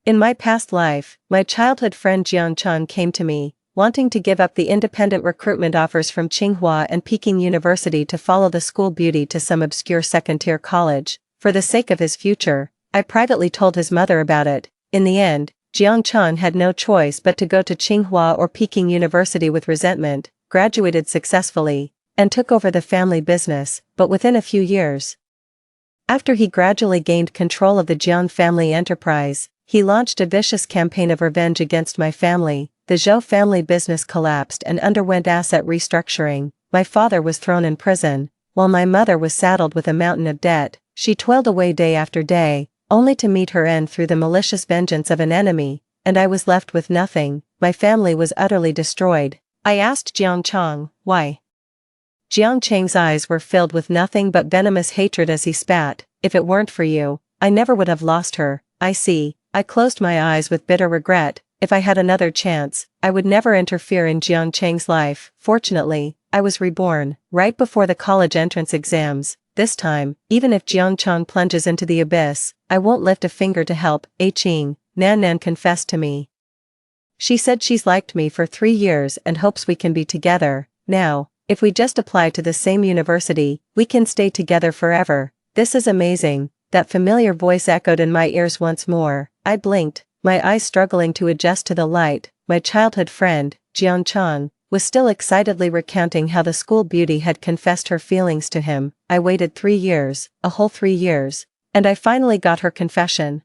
In my past life, my childhood friend Jiang Chun came to me, wanting to give up the independent recruitment offers from Tsinghua and Peking University to follow the school beauty to some obscure second-tier college. For the sake of his future, I privately told his mother about it. In the end, Jiang Chun had no choice but to go to Tsinghua or Peking University with resentment, graduated successfully, and took over the family business, but within a few years. After he gradually gained control of the Jiang family enterprise, he launched a vicious campaign of revenge against my family. The Zhou family business collapsed and underwent asset restructuring. My father was thrown in prison, while my mother was saddled with a mountain of debt. She toiled away day after day, only to meet her end through the malicious vengeance of an enemy, and I was left with nothing. My family was utterly destroyed. I asked Jiang Chang, why? Jiang Chang's eyes were filled with nothing but venomous hatred as he spat. If it weren't for you, I never would have lost her. I see. I closed my eyes with bitter regret. If I had another chance, I would never interfere in Jiang Chang's life. Fortunately, I was reborn, right before the college entrance exams. This time, even if Jiang Chang plunges into the abyss, I won't lift a finger to help. Ching, Nan confessed to me. She said she's liked me for 3 years and hopes we can be together. Now, if we just apply to the same university, we can stay together forever. This is amazing. That familiar voice echoed in my ears once more. I blinked, my eyes struggling to adjust to the light. My childhood friend, Jiang Chang, was still excitedly recounting how the school beauty had confessed her feelings to him. I waited 3 years, a whole 3 years, and I finally got her confession.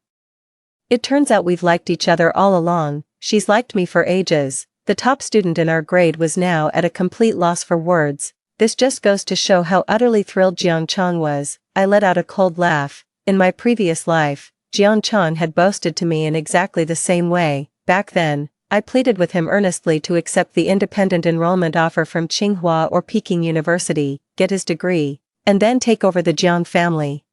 It turns out we've liked each other all along. She's liked me for ages. The top student in our grade was now at a complete loss for words. This just goes to show how utterly thrilled Jiang Chang was. I let out a cold laugh. In my previous life, Jiang Chang had boasted to me in exactly the same way. Back then, I pleaded with him earnestly to accept the independent enrollment offer from Tsinghua or Peking University, get his degree, and then take over the Jiang family.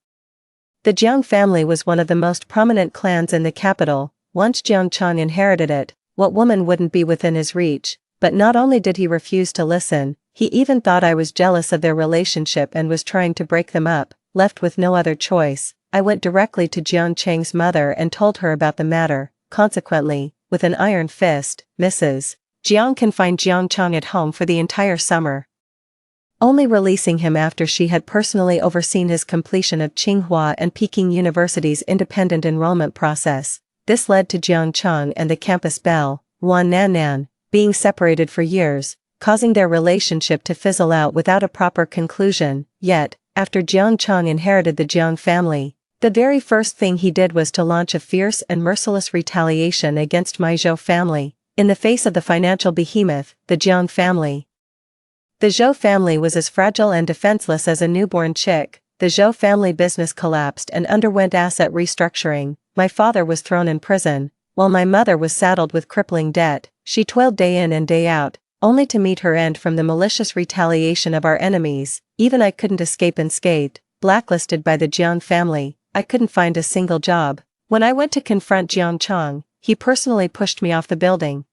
The Jiang family was one of the most prominent clans in the capital. Once Jiang Chang inherited it, what woman wouldn't be within his reach? But not only did he refuse to listen, he even thought I was jealous of their relationship and was trying to break them up. Left with no other choice, I went directly to Jiang Chang's mother and told her about the matter. Consequently, with an iron fist, Mrs. Jiang confined Jiang Chang at home for the entire summer, only releasing him after she had personally overseen his completion of Tsinghua and Peking University's independent enrollment process. This led to Jiang Chang and the campus belle, Wan Nan, being separated for years, causing their relationship to fizzle out without a proper conclusion. Yet, after Jiang Chang inherited the Jiang family, the very first thing he did was to launch a fierce and merciless retaliation against my Zhou family, in the face of the financial behemoth, the Jiang family. The Zhou family was as fragile and defenseless as a newborn chick. The Zhou family business collapsed and underwent asset restructuring. My father was thrown in prison, while my mother was saddled with crippling debt. She toiled day in and day out, only to meet her end from the malicious retaliation of our enemies. Even I couldn't escape unscathed. Blacklisted by the Jiang family, I couldn't find a single job. When I went to confront Jiang Chang, he personally pushed me off the building,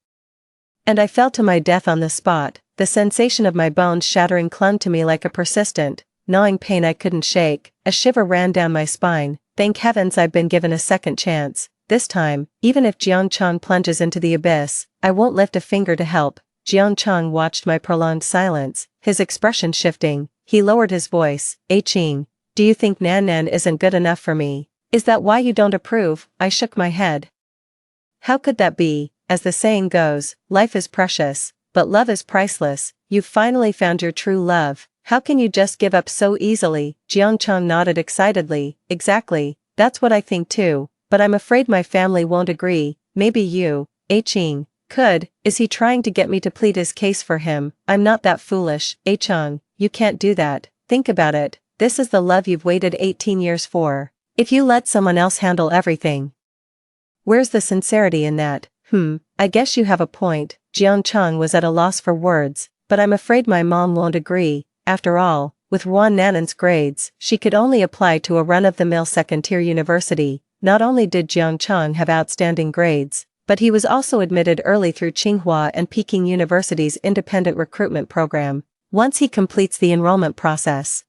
and I fell to my death on the spot. The sensation of my bones shattering clung to me like a persistent, gnawing pain I couldn't shake. A shiver ran down my spine. Thank heavens I've been given a second chance. This time, even if Jiang Chang plunges into the abyss, I won't lift a finger to help. Jiang Chang watched my prolonged silence, his expression shifting. He lowered his voice. Ching, do you think Nan isn't good enough for me? Is that why you don't approve? I shook my head. How could that be? As the saying goes, life is precious, but love is priceless. You've finally found your true love. How can you just give up so easily? Jiang Chang nodded excitedly. Exactly, that's what I think too, but I'm afraid my family won't agree. Maybe you, Ching, could. Is he trying to get me to plead his case for him? I'm not that foolish. Chang, you can't do that. Think about it. This is the love you've waited 18 years for. If you let someone else handle everything, where's the sincerity in that? I guess you have a point. Jiang Chang was at a loss for words, but I'm afraid my mom won't agree. After all, with Wan Nan's grades, she could only apply to a run-of-the-mill second-tier university. Not only did Jiang Chang have outstanding grades, but he was also admitted early through Tsinghua and Peking University's independent recruitment program. Once he completes the enrollment process,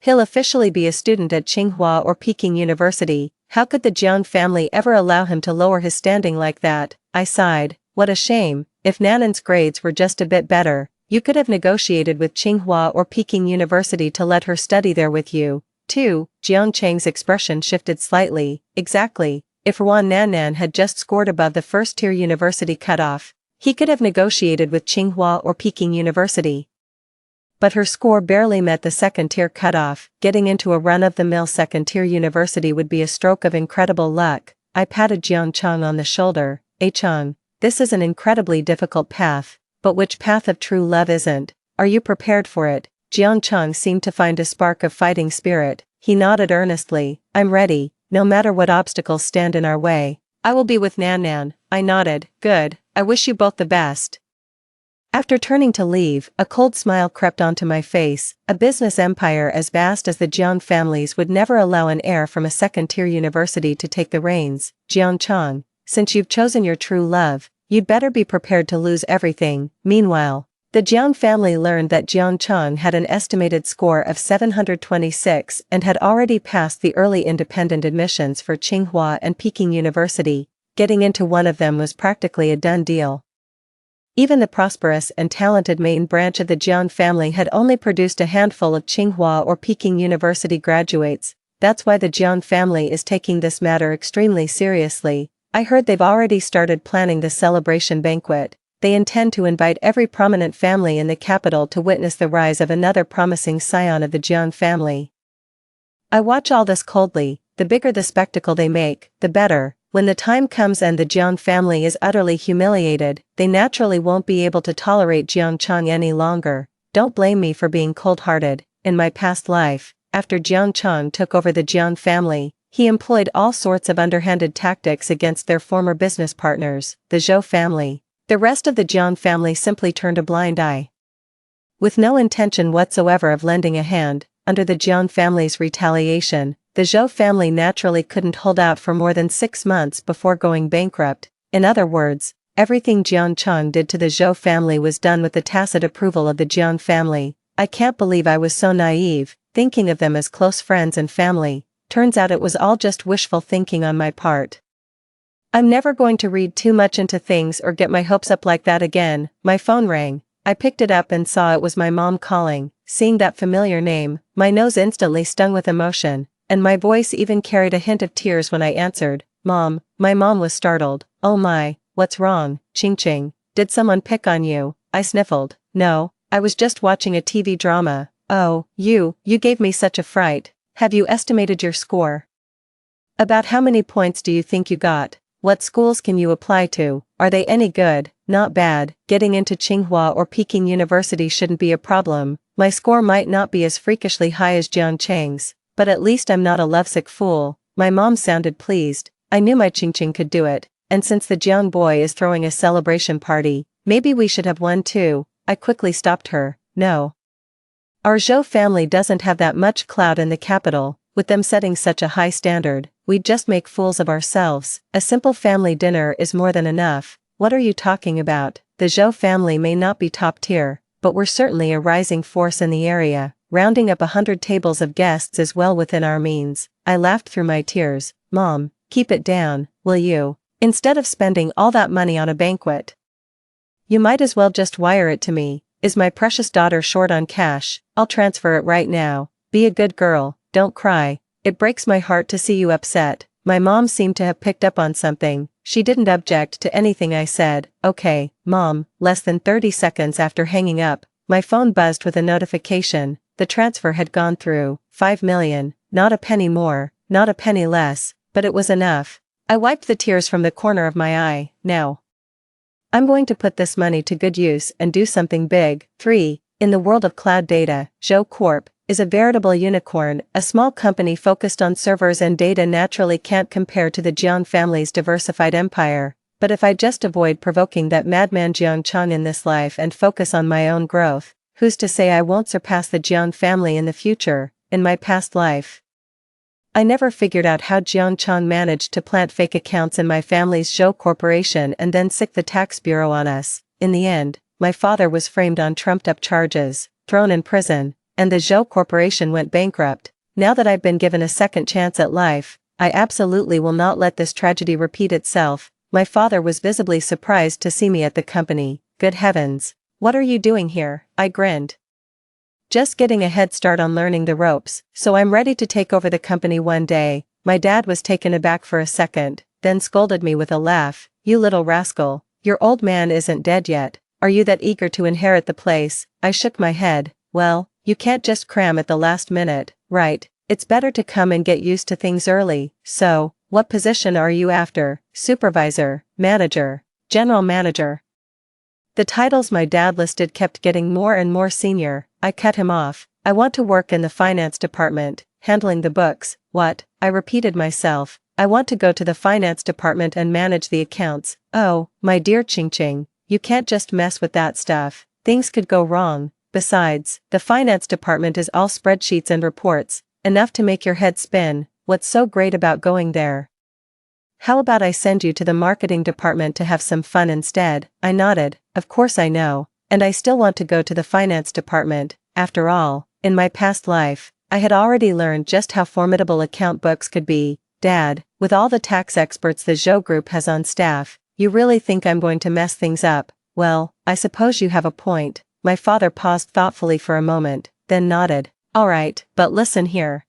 he'll officially be a student at Tsinghua or Peking University. How could the Jiang family ever allow him to lower his standing like that? I sighed. What a shame. If Nanan's grades were just a bit better, you could have negotiated with Tsinghua or Peking University to let her study there with you, too. Jiang Chang's expression shifted slightly. Exactly. If Ruan Nanan had just scored above the first-tier university cutoff, he could have negotiated with Tsinghua or Peking University. But her score barely met the second-tier cutoff. Getting into a run-of-the-mill second-tier university would be a stroke of incredible luck. I patted Jiang Chang on the shoulder. Chang, this is an incredibly difficult path, but which path of true love isn't? Are you prepared for it? Jiang Chang seemed to find a spark of fighting spirit. He nodded earnestly. I'm ready, no matter what obstacles stand in our way. I will be with Nanan. I nodded. Good, I wish you both the best. After turning to leave, a cold smile crept onto my face. A business empire as vast as the Jiang families would never allow an heir from a second-tier university to take the reins. Jiang Chang, since you've chosen your true love, you'd better be prepared to lose everything. Meanwhile, the Jiang family learned that Jiang Chang had an estimated score of 726 and had already passed the early independent admissions for Tsinghua and Peking University. Getting into one of them was practically a done deal. Even the prosperous and talented main branch of the Jiang family had only produced a handful of Tsinghua or Peking University graduates. That's why the Jiang family is taking this matter extremely seriously. I heard they've already started planning the celebration banquet. They intend to invite every prominent family in the capital to witness the rise of another promising scion of the Jiang family. I watch all this coldly. The bigger the spectacle they make, the better. When the time comes and the Jiang family is utterly humiliated, they naturally won't be able to tolerate Jiang Chang any longer. Don't blame me for being cold-hearted. In my past life, after Jiang Chang took over the Jiang family, he employed all sorts of underhanded tactics against their former business partners, the Zhou family. The rest of the Jiang family simply turned a blind eye. With no intention whatsoever of lending a hand, under the Jiang family's retaliation, the Zhou family naturally couldn't hold out for more than 6 months before going bankrupt. In other words, everything Jiang Chang did to the Zhou family was done with the tacit approval of the Jiang family. I can't believe I was so naive, thinking of them as close friends and family. Turns out it was all just wishful thinking on my part. I'm never going to read too much into things or get my hopes up like that again. My phone rang. I picked it up and saw it was my mom calling. Seeing that familiar name, my nose instantly stung with emotion, and my voice even carried a hint of tears when I answered. Mom. My mom was startled. Oh my, what's wrong, Ching Ching? Did someone pick on you? I sniffled. No, I was just watching a TV drama. Oh, you gave me such a fright. Have you estimated your score? About how many points do you think you got? What schools can you apply to? Are they any good? Not bad. Getting into Tsinghua or Peking University shouldn't be a problem. My score might not be as freakishly high as Jiang Chang's, but at least I'm not a lovesick fool. My mom sounded pleased. I knew my Ching Ching could do it, and since the Jiang boy is throwing a celebration party, maybe we should have one too. I quickly stopped her. No. Our Zhou family doesn't have that much clout in the capital. With them setting such a high standard, we'd just make fools of ourselves. A simple family dinner is more than enough. What are you talking about? The Zhou family may not be top tier, but we're certainly a rising force in the area. Rounding up 100 tables of guests is well within our means. I laughed through my tears. Mom, keep it down, will you? Instead of spending all that money on a banquet, you might as well just wire it to me. Is my precious daughter short on cash? I'll transfer it right now. Be a good girl, don't cry. It breaks my heart to see you upset. My mom seemed to have picked up on something. She didn't object to anything I said. Okay, Mom. Less than 30 seconds after hanging up, my phone buzzed with a notification. The transfer had gone through. 5 million, not a penny more, not a penny less, but it was enough. I wiped the tears from the corner of my eye. Now I'm going to put this money to good use and do something big. 3. In the world of cloud data, Zhou Corp is a veritable unicorn. A small company focused on servers and data naturally can't compare to the Jiang family's diversified empire. But if I just avoid provoking that madman Jiang Chang in this life and focus on my own growth, who's to say I won't surpass the Jiang family in the future? In my past life, I never figured out how Jiang Chang managed to plant fake accounts in my family's Zhou Corporation and then sick the tax bureau on us. In the end, my father was framed on trumped-up charges, thrown in prison, and the Zhou Corporation went bankrupt. Now that I've been given a second chance at life, I absolutely will not let this tragedy repeat itself. My father was visibly surprised to see me at the company. Good heavens. What are you doing here? I grinned. Just getting a head start on learning the ropes, so I'm ready to take over the company one day. My dad was taken aback for a second, then scolded me with a laugh. You little rascal, your old man isn't dead yet. Are you that eager to inherit the place? I shook my head. Well, you can't just cram at the last minute, right? It's better to come and get used to things early. So, what position are you after? Supervisor, manager, general manager? The titles my dad listed kept getting more and more senior. I cut him off. I want to work in the finance department, handling the books. What? I repeated myself. I want to go to the finance department and manage the accounts. Oh, my dear Ching Ching, you can't just mess with that stuff. Things could go wrong. Besides, the finance department is all spreadsheets and reports, enough to make your head spin. What's so great about going there? How about I send you to the marketing department to have some fun instead? I nodded. Of course I know, and I still want to go to the finance department. After all, in my past life, I had already learned just how formidable account books could be. Dad, with all the tax experts the Zhou Group has on staff, you really think I'm going to mess things up? Well, I suppose you have a point. My father paused thoughtfully for a moment, then nodded. All right, but listen here.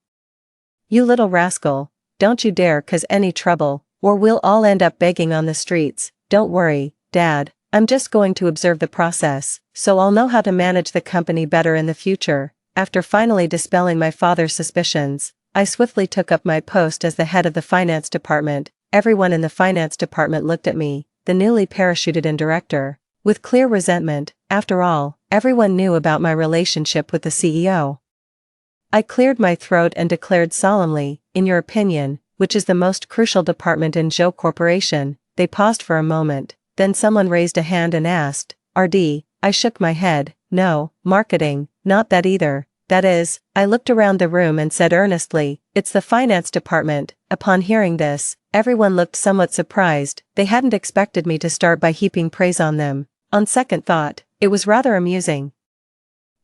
You little rascal, don't you dare cause any trouble, or we'll all end up begging on the streets. Don't worry, Dad, I'm just going to observe the process, so I'll know how to manage the company better in the future. After finally dispelling my father's suspicions, I swiftly took up my post as the head of the finance department. Everyone in the finance department looked at me, the newly parachuted in director, with clear resentment. After all, everyone knew about my relationship with the CEO. I cleared my throat and declared solemnly, in your opinion, which is the most crucial department in Zhou Corporation? They paused for a moment, then someone raised a hand and asked, RD? I shook my head. No, marketing, not that either. That is, I looked around the room and said earnestly, it's the finance department. Upon hearing this, everyone looked somewhat surprised. They hadn't expected me to start by heaping praise on them. On second thought, it was rather amusing.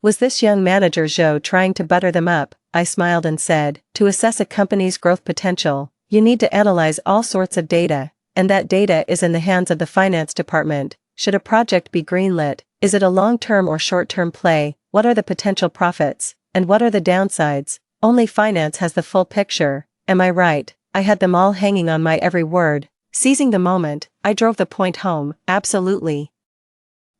Was this young manager Zhou trying to butter them up? I smiled and said, to assess a company's growth potential, you need to analyze all sorts of data, and that data is in the hands of the finance department. Should a project be greenlit? Is it a long-term or short-term play? What are the potential profits? And what are the downsides? Only finance has the full picture. Am I right? I had them all hanging on my every word. Seizing the moment, I drove the point home. Absolutely.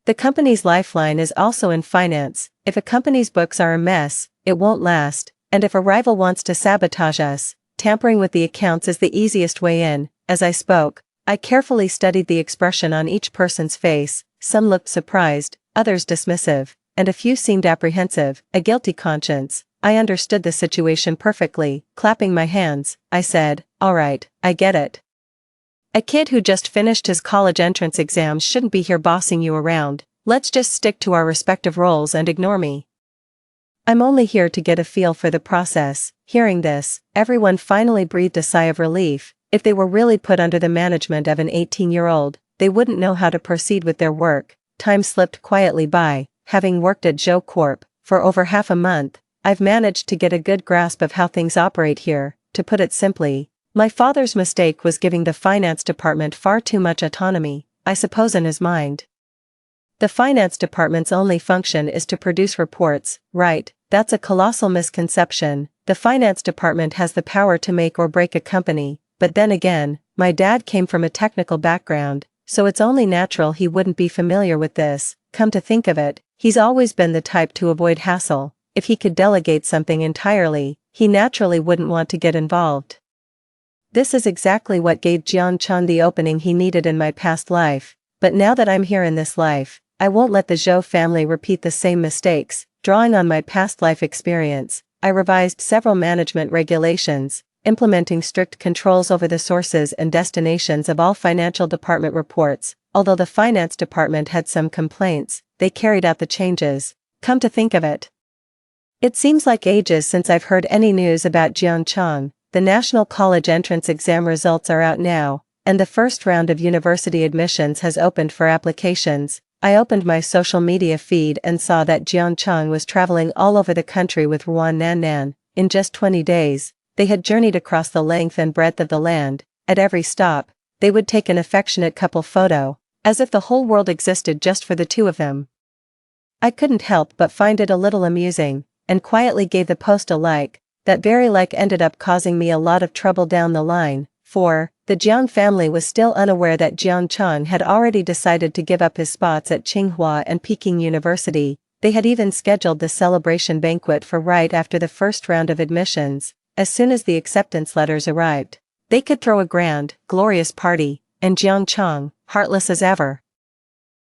The company's lifeline is also in finance. If a company's books are a mess, it won't last, and if a rival wants to sabotage us, tampering with the accounts is the easiest way in. As I spoke, I carefully studied the expression on each person's face. Some looked surprised, others dismissive, and a few seemed apprehensive. A guilty conscience. I understood the situation perfectly. Clapping my hands, I said, all right, I get it. A kid who just finished his college entrance exams shouldn't be here bossing you around. Let's just stick to our respective roles and ignore me. I'm only here to get a feel for the process. Hearing this, everyone finally breathed a sigh of relief. If they were really put under the management of an 18-year-old, they wouldn't know how to proceed with their work. Time slipped quietly by. Having worked at Zhou Corp for over half a month, I've managed to get a good grasp of how things operate here. To put it simply, my father's mistake was giving the finance department far too much autonomy, I suppose in his mind. The finance department's only function is to produce reports, right? That's a colossal misconception. The finance department has the power to make or break a company, but then again, my dad came from a technical background, so it's only natural he wouldn't be familiar with this. Come to think of it, he's always been the type to avoid hassle. If he could delegate something entirely, he naturally wouldn't want to get involved. This is exactly what gave Jian Chan the opening he needed in my past life, but now that I'm here in this life, I won't let the Zhou family repeat the same mistakes. Drawing on my past life experience, I revised several management regulations, implementing strict controls over the sources and destinations of all financial department reports. Although the finance department had some complaints, they carried out the changes. Come to think of it, it seems like ages since I've heard any news about Jian Chan. The National College Entrance Exam results are out now, and the first round of university admissions has opened for applications. I opened my social media feed and saw that Jian Chan was traveling all over the country with Ruan Nan Nan. In just 20 days, they had journeyed across the length and breadth of the land. At every stop, they would take an affectionate couple photo, as if the whole world existed just for the two of them. I couldn't help but find it a little amusing, and quietly gave the post a like. That very like ended up causing me a lot of trouble down the line, for the Jiang family was still unaware that Jiang Chang had already decided to give up his spots at Tsinghua and Peking University. They had even scheduled the celebration banquet for right after the first round of admissions. As soon as the acceptance letters arrived, they could throw a grand, glorious party, and Jiang Chang, heartless as ever,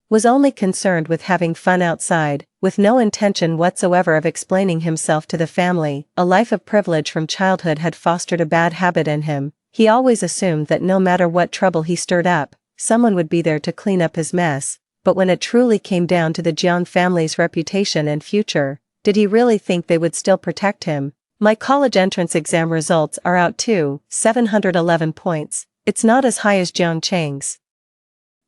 was only concerned with having fun outside, with no intention whatsoever of explaining himself to the family. A life of privilege from childhood had fostered a bad habit in him. He always assumed that no matter what trouble he stirred up, someone would be there to clean up his mess. But when it truly came down to the Jiang family's reputation and future, did he really think they would still protect him? My college entrance exam results are out too, 711 points. It's not as high as Jiang Chang's,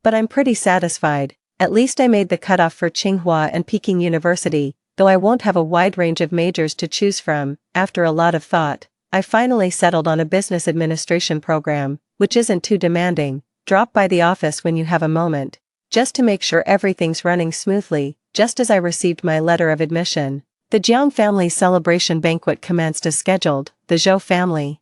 but I'm pretty satisfied. At least I made the cutoff for Tsinghua and Peking University, though I won't have a wide range of majors to choose from. After a lot of thought, I finally settled on a business administration program, which isn't too demanding. Drop by the office when you have a moment, just to make sure everything's running smoothly. Just as I received my letter of admission, the Jiang family celebration banquet commenced as scheduled. The Zhou family,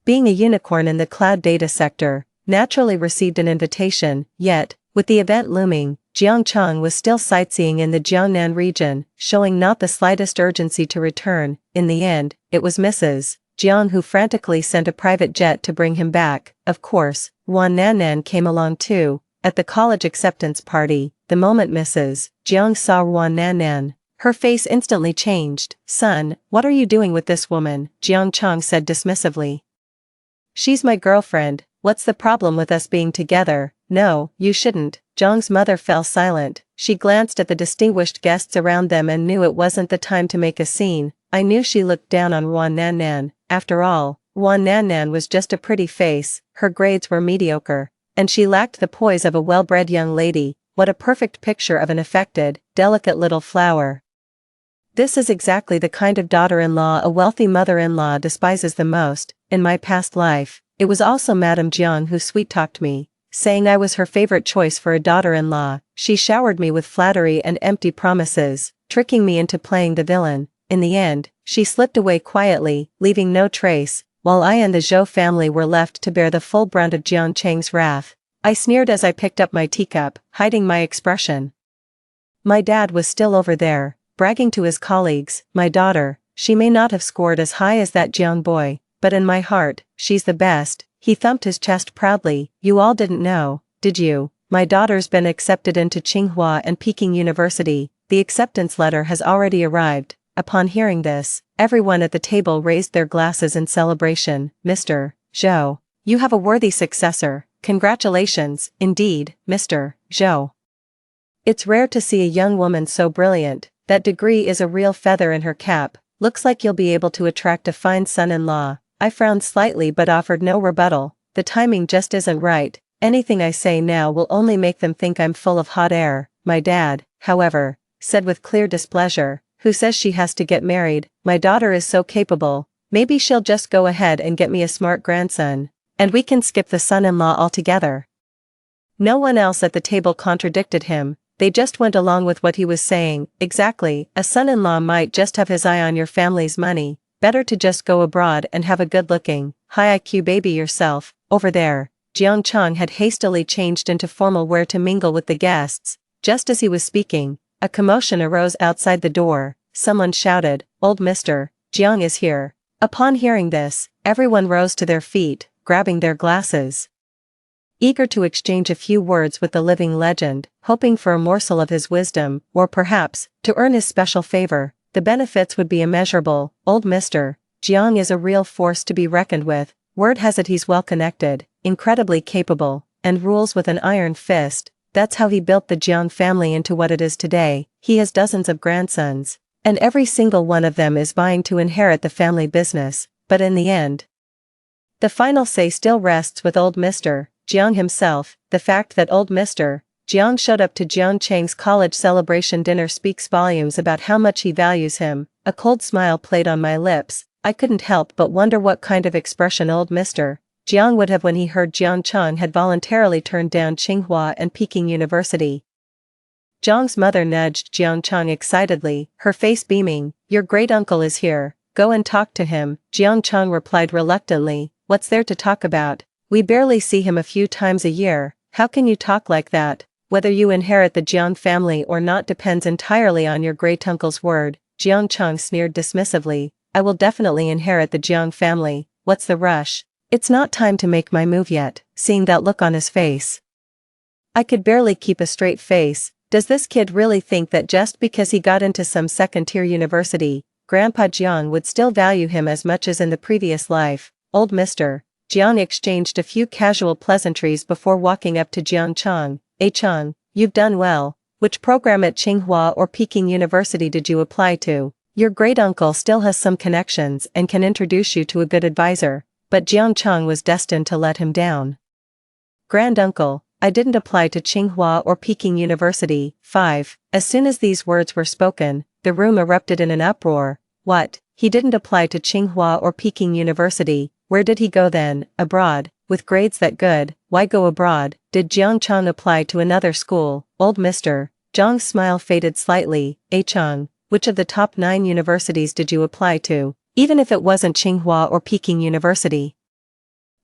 being a unicorn in the cloud data sector, naturally received an invitation, yet, with the event looming, Jiang Chang was still sightseeing in the Jiangnan region, showing not the slightest urgency to return. In the end, it was Mrs. Jiang who frantically sent a private jet to bring him back. Of course, Wan Nannan came along too. At the college acceptance party, the moment Mrs. Jiang saw Wan Nannan, her face instantly changed. "Son, what are you doing with this woman?" Jiang Chang said dismissively. "She's my girlfriend. What's the problem with us being together?" "No, you shouldn't." Jiang's mother fell silent. She glanced at the distinguished guests around them and knew it wasn't the time to make a scene. I knew she looked down on Wan Nannan. After all, Wan Nannan was just a pretty face, her grades were mediocre, and she lacked the poise of a well-bred young lady. What a perfect picture of an affected, delicate little flower. This is exactly the kind of daughter-in-law a wealthy mother-in-law despises the most. In my past life, it was also Madame Jiang who sweet-talked me, saying I was her favorite choice for a daughter-in-law. She showered me with flattery and empty promises, tricking me into playing the villain. In the end, she slipped away quietly, leaving no trace, while I and the Zhou family were left to bear the full brunt of Jiang Chang's wrath. I sneered as I picked up my teacup, hiding my expression. My dad was still over there, bragging to his colleagues. "My daughter, she may not have scored as high as that Jiang boy, but in my heart, she's the best." He thumped his chest proudly. "You all didn't know, did you? My daughter's been accepted into Tsinghua and Peking University. The acceptance letter has already arrived." Upon hearing this, everyone at the table raised their glasses in celebration. "Mr. Zhou, you have a worthy successor. Congratulations, indeed, Mr. Zhou. It's rare to see a young woman so brilliant. That degree is a real feather in her cap. Looks like you'll be able to attract a fine son-in-law." I frowned slightly but offered no rebuttal. The timing just isn't right. Anything I say now will only make them think I'm full of hot air. My dad, however, said with clear displeasure, "Who says she has to get married? My daughter is so capable. Maybe she'll just go ahead and get me a smart grandson, and we can skip the son-in-law altogether." No one else at the table contradicted him. They just went along with what he was saying. "Exactly, a son-in-law might just have his eye on your family's money. Better to just go abroad and have a good-looking, high IQ baby yourself." Over there, Jiang Chang had hastily changed into formal wear to mingle with the guests. Just as he was speaking, a commotion arose outside the door. Someone shouted, "Old Mr. Jiang is here." Upon hearing this, everyone rose to their feet, grabbing their glasses, eager to exchange a few words with the living legend, hoping for a morsel of his wisdom, or perhaps, to earn his special favor. The benefits would be immeasurable. Old Mr. Jiang is a real force to be reckoned with. Word has it he's well connected, incredibly capable, and rules with an iron fist. That's how he built the Jiang family into what it is today. He has dozens of grandsons, and every single one of them is vying to inherit the family business. But in the end, the final say still rests with old Mr. Jiang himself. The fact that old Mr. Jiang showed up to Jiang Chang's college celebration dinner speaks volumes about how much he values him. A cold smile played on my lips. I couldn't help but wonder what kind of expression old Mr. Jiang would have when he heard Jiang Chang had voluntarily turned down Tsinghua and Peking University. Jiang's mother nudged Jiang Chang excitedly, her face beaming. "Your great-uncle is here, go and talk to him." Jiang Chang replied reluctantly, "What's there to talk about? We barely see him a few times a year. How can you talk like that? Whether you inherit the Jiang family or not depends entirely on your great-uncle's word." Jiang Chang sneered dismissively, "I will definitely inherit the Jiang family, what's the rush? It's not time to make my move yet." Seeing that look on his face, I could barely keep a straight face. Does this kid really think that just because he got into some second-tier university, Grandpa Jiang would still value him as much as in the previous life? Old Mr. Jiang exchanged a few casual pleasantries before walking up to Jiang Chang. Chang, you've done well. Which program at Tsinghua or Peking University did you apply to? Your great-uncle still has some connections and can introduce you to a good advisor." But Jiang Chang was destined to let him down. "Grand-uncle, I didn't apply to Tsinghua or Peking University." 5. As soon as these words were spoken, the room erupted in an uproar. "What? He didn't apply to Tsinghua or Peking University? Where did he go then? Abroad? With grades that good? Why go abroad? Did Jiang Chang apply to another school?" Old Mr. Jiang's smile faded slightly. Chang, which of the top 9 universities did you apply to? Even if it wasn't Tsinghua or Peking University,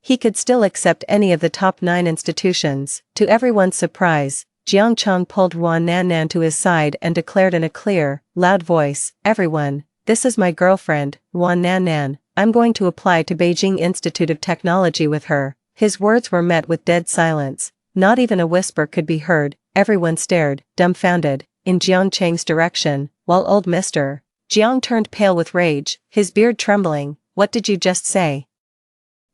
he could still accept any of the top 9 institutions. To everyone's surprise, Jiang Chang pulled Ruan Nan to his side and declared in a clear, loud voice, "Everyone, this is my girlfriend, Ruan Nan. I'm going to apply to Beijing Institute of Technology with her." His words were met with dead silence. Not even a whisper could be heard. Everyone stared, dumbfounded, in Jiang Chang's direction, while old Mr. Jiang turned pale with rage, his beard trembling. "What did you just say?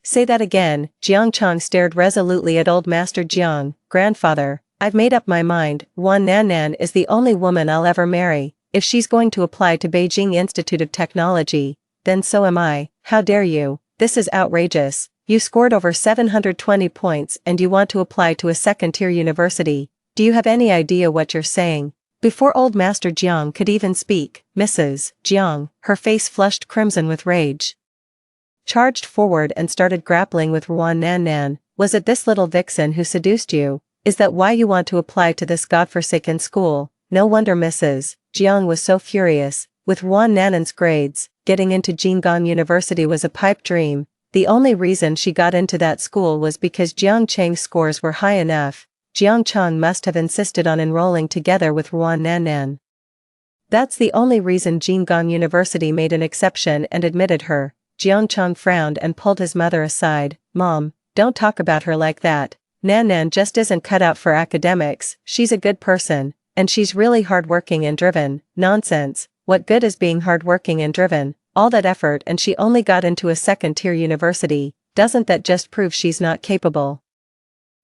Say that again." Jiang Chang stared resolutely at old Master Jiang. "Grandfather, I've made up my mind. Ruan Nan is the only woman I'll ever marry. If she's going to apply to Beijing Institute of Technology, then so am I." "How dare you? This is outrageous. You scored over 720 points and you want to apply to a second-tier university. Do you have any idea what you're saying?" Before old Master Jiang could even speak, Mrs. Jiang, her face flushed crimson with rage, charged forward and started grappling with Ruan Nan. "Was it this little vixen who seduced you? Is that why you want to apply to this godforsaken school?" No wonder Mrs. Jiang was so furious. With Ruan Nan's grades, getting into Jinggang University was a pipe dream. The only reason she got into that school was because Jiang Chang's scores were high enough. Jiang Chang must have insisted on enrolling together with Ruan Nan. That's the only reason Jinggang University made an exception and admitted her. Jiang Chang frowned and pulled his mother aside. "Mom, don't talk about her like that. Nan just isn't cut out for academics. She's a good person, and she's really hardworking and driven." "Nonsense. What good is being hardworking and driven? All that effort and she only got into a second-tier university. Doesn't that just prove she's not capable?"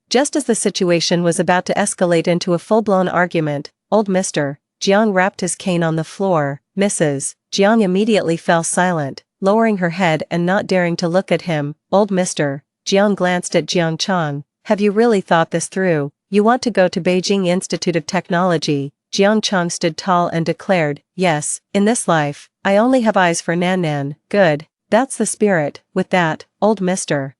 Just as the situation was about to escalate into a full-blown argument, old Mr. Jiang rapped his cane on the floor. Mrs. Jiang immediately fell silent, lowering her head and not daring to look at him. Old Mr. Jiang glanced at Jiang Chang. "Have you really thought this through? You want to go to Beijing Institute of Technology?" Jiang Chang stood tall and declared, "Yes, in this life, I only have eyes for Nan. Good. That's the spirit." With that, old Mr.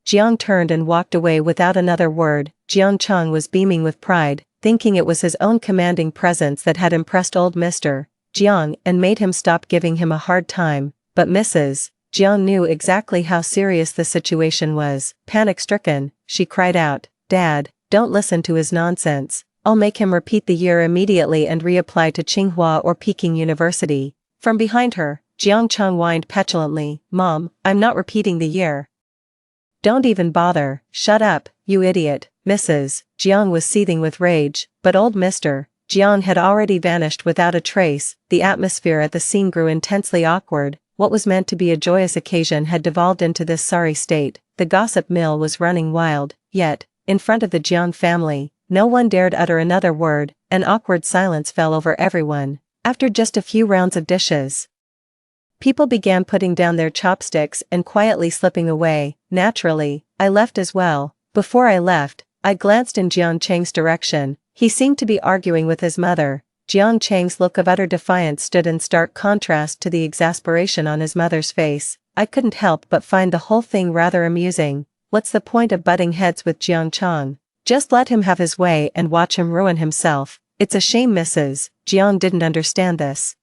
Jiang turned and walked away without another word. Jiang Chang was beaming with pride, thinking it was his own commanding presence that had impressed old Mr. Jiang and made him stop giving him a hard time. But Mrs. Jiang knew exactly how serious the situation was. Panic-stricken, she cried out, "Dad, don't listen to his nonsense. I'll make him repeat the year immediately and reapply to Tsinghua or Peking University." From behind her, Jiang Chang whined petulantly, "Mom, I'm not repeating the year. Don't even bother." "Shut up, you idiot." Mrs. Jiang was seething with rage, but old Mr. Jiang had already vanished without a trace. The atmosphere at the scene grew intensely awkward. What was meant to be a joyous occasion had devolved into this sorry state. The gossip mill was running wild, yet, in front of the Jiang family, no one dared utter another word. An awkward silence fell over everyone. After just a few rounds of dishes, people began putting down their chopsticks and quietly slipping away. Naturally, I left as well. Before I left, I glanced in Jiang Chang's direction. He seemed to be arguing with his mother. Jiang Chang's look of utter defiance stood in stark contrast to the exasperation on his mother's face. I couldn't help but find the whole thing rather amusing. What's the point of butting heads with Jiang Chang? Just let him have his way and watch him ruin himself. It's a shame Mrs. Jiang didn't understand this.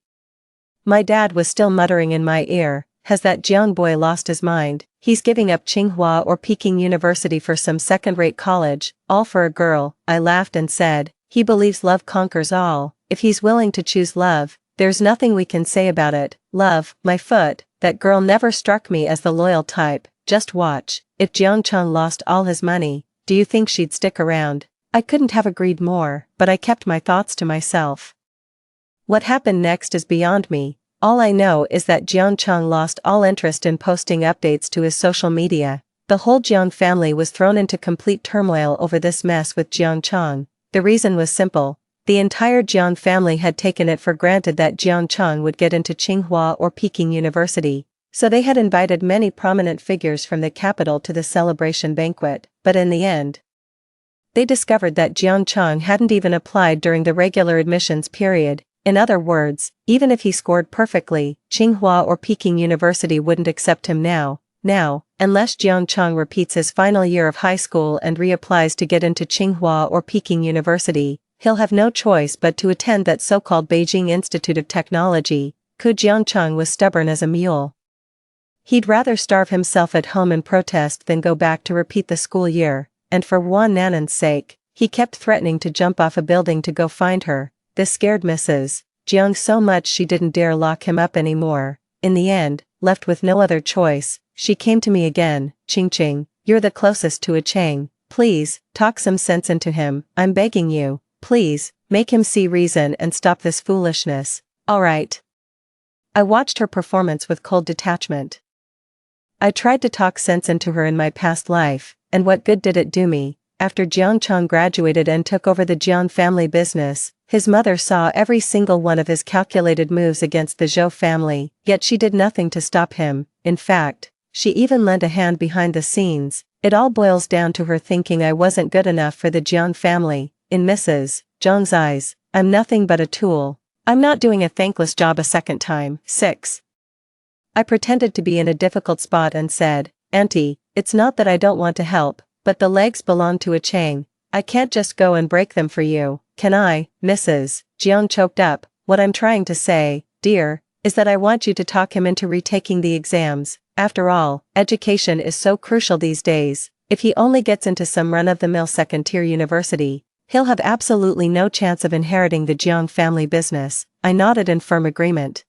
My dad was still muttering in my ear, has that Jiang boy lost his mind? He's giving up Tsinghua or Peking University for some second-rate college, all for a girl. I laughed and said, he believes love conquers all. If he's willing to choose love, there's nothing we can say about it. Love, my foot, that girl never struck me as the loyal type. Just watch, if Jiang Chang lost all his money, do you think she'd stick around? I couldn't have agreed more, but I kept my thoughts to myself. What happened next is beyond me. All I know is that Jiang Chang lost all interest in posting updates to his social media. The whole Jiang family was thrown into complete turmoil over this mess with Jiang Chang. The reason was simple. The entire Jiang family had taken it for granted that Jiang Chang would get into Tsinghua or Peking University, so they had invited many prominent figures from the capital to the celebration banquet, but in the end, they discovered that Jiang Chang hadn't even applied during the regular admissions period. In other words, even if he scored perfectly, Tsinghua or Peking University wouldn't accept him now, unless Jiang Chang repeats his final year of high school and reapplies to get into Tsinghua or Peking University, he'll have no choice but to attend that so-called Beijing Institute of Technology. Jiang Chang was stubborn as a mule. He'd rather starve himself at home in protest than go back to repeat the school year, and for Wan Nanan's sake, he kept threatening to jump off a building to go find her. This scared Mrs. Jiang so much she didn't dare lock him up anymore. In the end, left with no other choice, she came to me again. Ching, you're the closest to a Chang. Please, talk some sense into him, I'm begging you. Please, make him see reason and stop this foolishness. Alright. I watched her performance with cold detachment. I tried to talk sense into her in my past life, and what good did it do me? After Jiang Chang graduated and took over the Jiang family business, his mother saw every single one of his calculated moves against the Zhou family, yet she did nothing to stop him. In fact, she even lent a hand behind the scenes. It all boils down to her thinking I wasn't good enough for the Jiang family. In Mrs. Jiang's eyes, I'm nothing but a tool. I'm not doing a thankless job a second time. 6. I pretended to be in a difficult spot and said, Auntie, it's not that I don't want to help, but the legs belong to a Chang. I can't just go and break them for you, can I? Mrs. Jiang choked up. What I'm trying to say, dear, is that I want you to talk him into retaking the exams. After all, education is so crucial these days. If he only gets into some run-of-the-mill second-tier university, he'll have absolutely no chance of inheriting the Jiang family business. I nodded in firm agreement.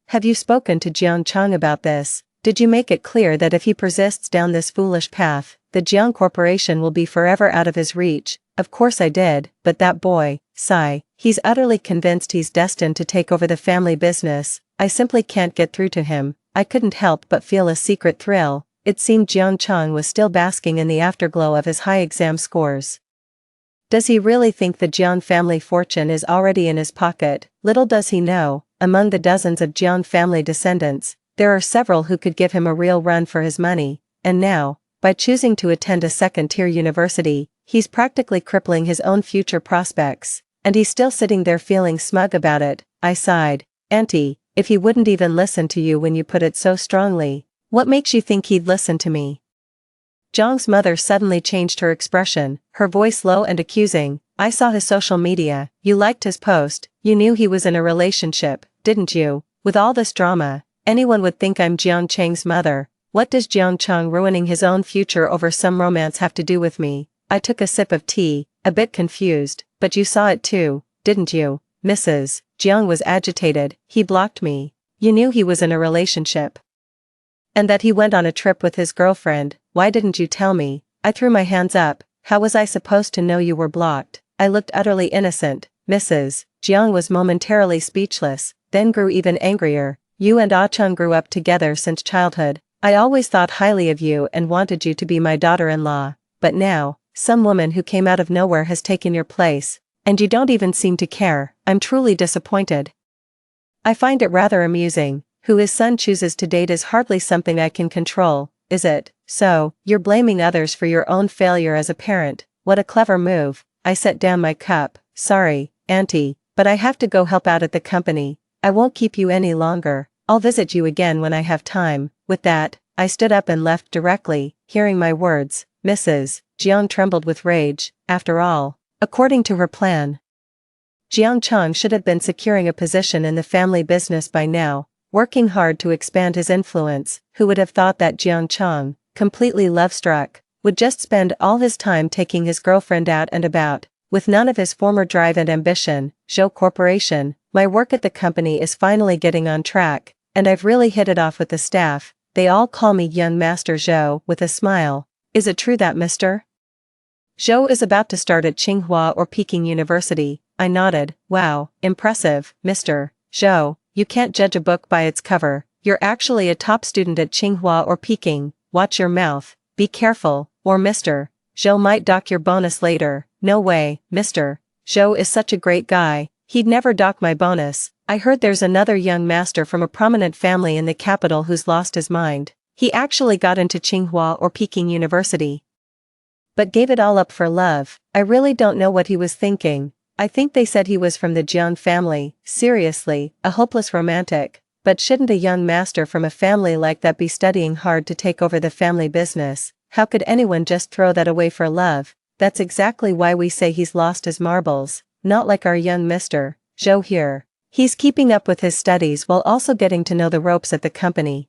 Have you spoken to Jiang Chang about this? Did you make it clear that if he persists down this foolish path, the Jiang Corporation will be forever out of his reach? Of course I did, but that boy, sigh, he's utterly convinced he's destined to take over the family business. I simply can't get through to him. I couldn't help but feel a secret thrill. It seemed Jiang Chang was still basking in the afterglow of his high exam scores. Does he really think the Jiang family fortune is already in his pocket? Little does he know, among the dozens of Jiang family descendants, there are several who could give him a real run for his money, and now, by choosing to attend a second-tier university, he's practically crippling his own future prospects, and he's still sitting there feeling smug about it. I sighed. Auntie, if he wouldn't even listen to you when you put it so strongly, what makes you think he'd listen to me? Zhang's mother suddenly changed her expression, her voice low and accusing. I saw his social media, you liked his post, you knew he was in a relationship, didn't you? With all this drama, anyone would think I'm Jiang Chang's mother. What does Jiang Chang ruining his own future over some romance have to do with me? I took a sip of tea, a bit confused, but you saw it too, didn't you? Mrs. Jiang was agitated. He blocked me. You knew he was in a relationship. And that he went on a trip with his girlfriend. Why didn't you tell me? I threw my hands up. How was I supposed to know you were blocked? I looked utterly innocent. Mrs. Jiang was momentarily speechless, then grew even angrier. You and Ah Chang grew up together since childhood. I always thought highly of you and wanted you to be my daughter-in-law, but now, some woman who came out of nowhere has taken your place, and you don't even seem to care. I'm truly disappointed. I find it rather amusing. Who his son chooses to date is hardly something I can control, is it? So, you're blaming others for your own failure as a parent. What a clever move. I set down my cup. Sorry, Auntie, but I have to go help out at the company. I won't keep you any longer. I'll visit you again when I have time." With that, I stood up and left directly. Hearing my words, Mrs. Jiang trembled with rage. After all, according to her plan, Jiang Chang should have been securing a position in the family business by now, working hard to expand his influence. Who would have thought that Jiang Chang, completely love-struck, would just spend all his time taking his girlfriend out and about, with none of his former drive and ambition? Zhou Corporation, my work at the company is finally getting on track, and I've really hit it off with the staff. They all call me Young Master Zhou with a smile. Is it true that Mr. Zhou is about to start at Tsinghua or Peking University? I nodded. Wow, impressive, Mr. Zhou. You can't judge a book by its cover. You're actually a top student at Tsinghua or Peking. Watch your mouth. Be careful, or Mr. Zhou might dock your bonus later. No way, Mr. Zhou is such a great guy. He'd never dock my bonus. I heard there's another young master from a prominent family in the capital who's lost his mind. He actually got into Tsinghua or Peking University, but gave it all up for love. I really don't know what he was thinking. I think they said he was from the Jiang family. Seriously, a hopeless romantic. But shouldn't a young master from a family like that be studying hard to take over the family business? How could anyone just throw that away for love? That's exactly why we say he's lost his marbles. Not like our young Mr. Zhou here. He's keeping up with his studies while also getting to know the ropes at the company.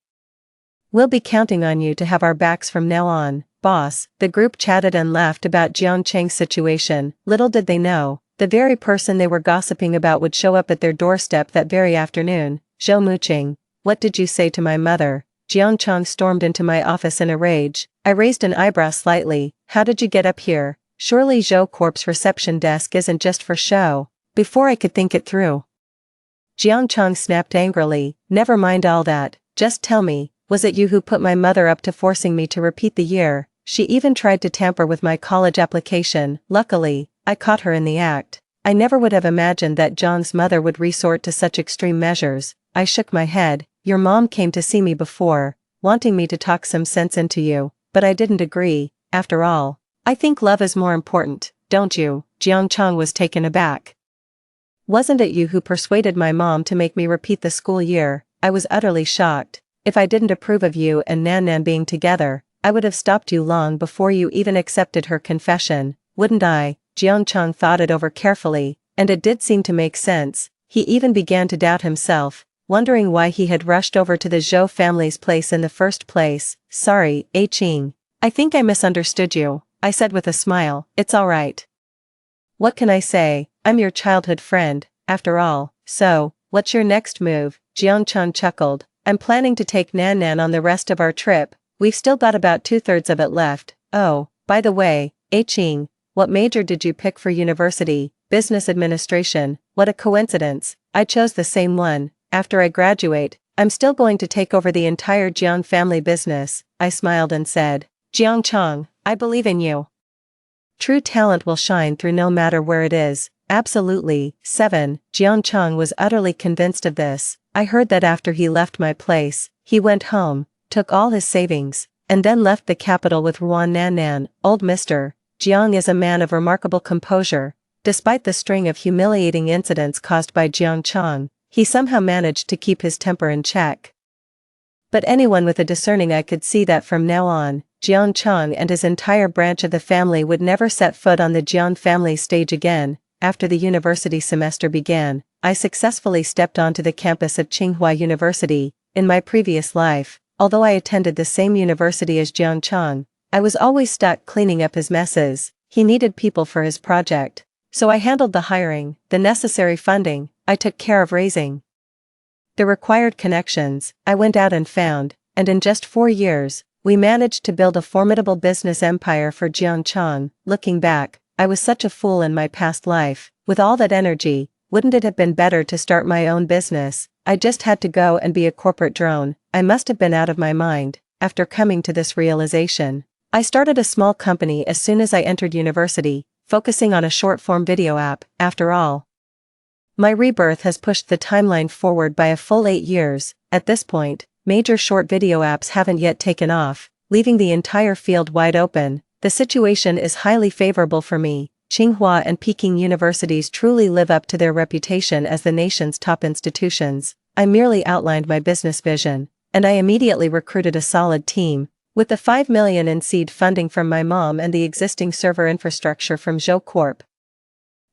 We'll be counting on you to have our backs from now on, boss. The group chatted and laughed about Jiang Cheng's situation. Little did they know, the very person they were gossiping about would show up at their doorstep that very afternoon. Zhou Muqing, what did you say to my mother? Jiang Cheng stormed into my office in a rage. I raised an eyebrow slightly. How did you get up here? Surely Zhou Corp's reception desk isn't just for show. Before I could think it through, Jiang Cheng snapped angrily. Never mind all that. Just tell me, was it you who put my mother up to forcing me to repeat the year? She even tried to tamper with my college application. Luckily, I caught her in the act. I never would have imagined that John's mother would resort to such extreme measures. I shook my head. Your mom came to see me before, wanting me to talk some sense into you, but I didn't agree. After all, I think love is more important, don't you? Jiang Cheng was taken aback. Wasn't it you who persuaded my mom to make me repeat the school year? I was utterly shocked. If I didn't approve of you and Nan Nan being together, I would have stopped you long before you even accepted her confession, wouldn't I? Jiang Cheng thought it over carefully, and it did seem to make sense. He even began to doubt himself, wondering why he had rushed over to the Zhou family's place in the first place. Sorry, Qing. I think I misunderstood you, I said with a smile. It's all right. What can I say? I'm your childhood friend, after all. So, what's your next move? Jiang Cheng chuckled. I'm planning to take Nan Nan on the rest of our trip. We've still got about 2/3 of it left. Oh, by the way, Qing, what major did you pick for university? Business administration. What a coincidence. I chose the same one. After I graduate, I'm still going to take over the entire Jiang family business. I smiled and said, Jiang Cheng, I believe in you. True talent will shine through no matter where it is. Absolutely. 7. Jiang Cheng was utterly convinced of this. I heard that after he left my place, he went home, took all his savings, and then left the capital with Ruan Nan Nan. Old Mr. Jiang is a man of remarkable composure. Despite the string of humiliating incidents caused by Jiang Cheng, he somehow managed to keep his temper in check. But anyone with a discerning eye could see that from now on, Jiang Cheng and his entire branch of the family would never set foot on the Jiang family stage again. After the university semester began, I successfully stepped onto the campus of Tsinghua University. In my previous life, although I attended the same university as Jiang Cheng, I was always stuck cleaning up his messes. He needed people for his project, so I handled the hiring, the necessary funding. I took care of raising the required connections. I went out and found, and in just 4 years, we managed to build a formidable business empire for Jiang Cheng. Looking back, I was such a fool in my past life. With all that energy, wouldn't it have been better to start my own business? I just had to go and be a corporate drone. I must have been out of my mind. After coming to this realization, I started a small company as soon as I entered university, focusing on a short-form video app. After all, my rebirth has pushed the timeline forward by a full 8 years. At this point, major short video apps haven't yet taken off, leaving the entire field wide open. The situation is highly favorable for me. Tsinghua and Peking universities truly live up to their reputation as the nation's top institutions. I merely outlined my business vision, and I immediately recruited a solid team. With the 5 million in seed funding from my mom and the existing server infrastructure from Zhou Corp.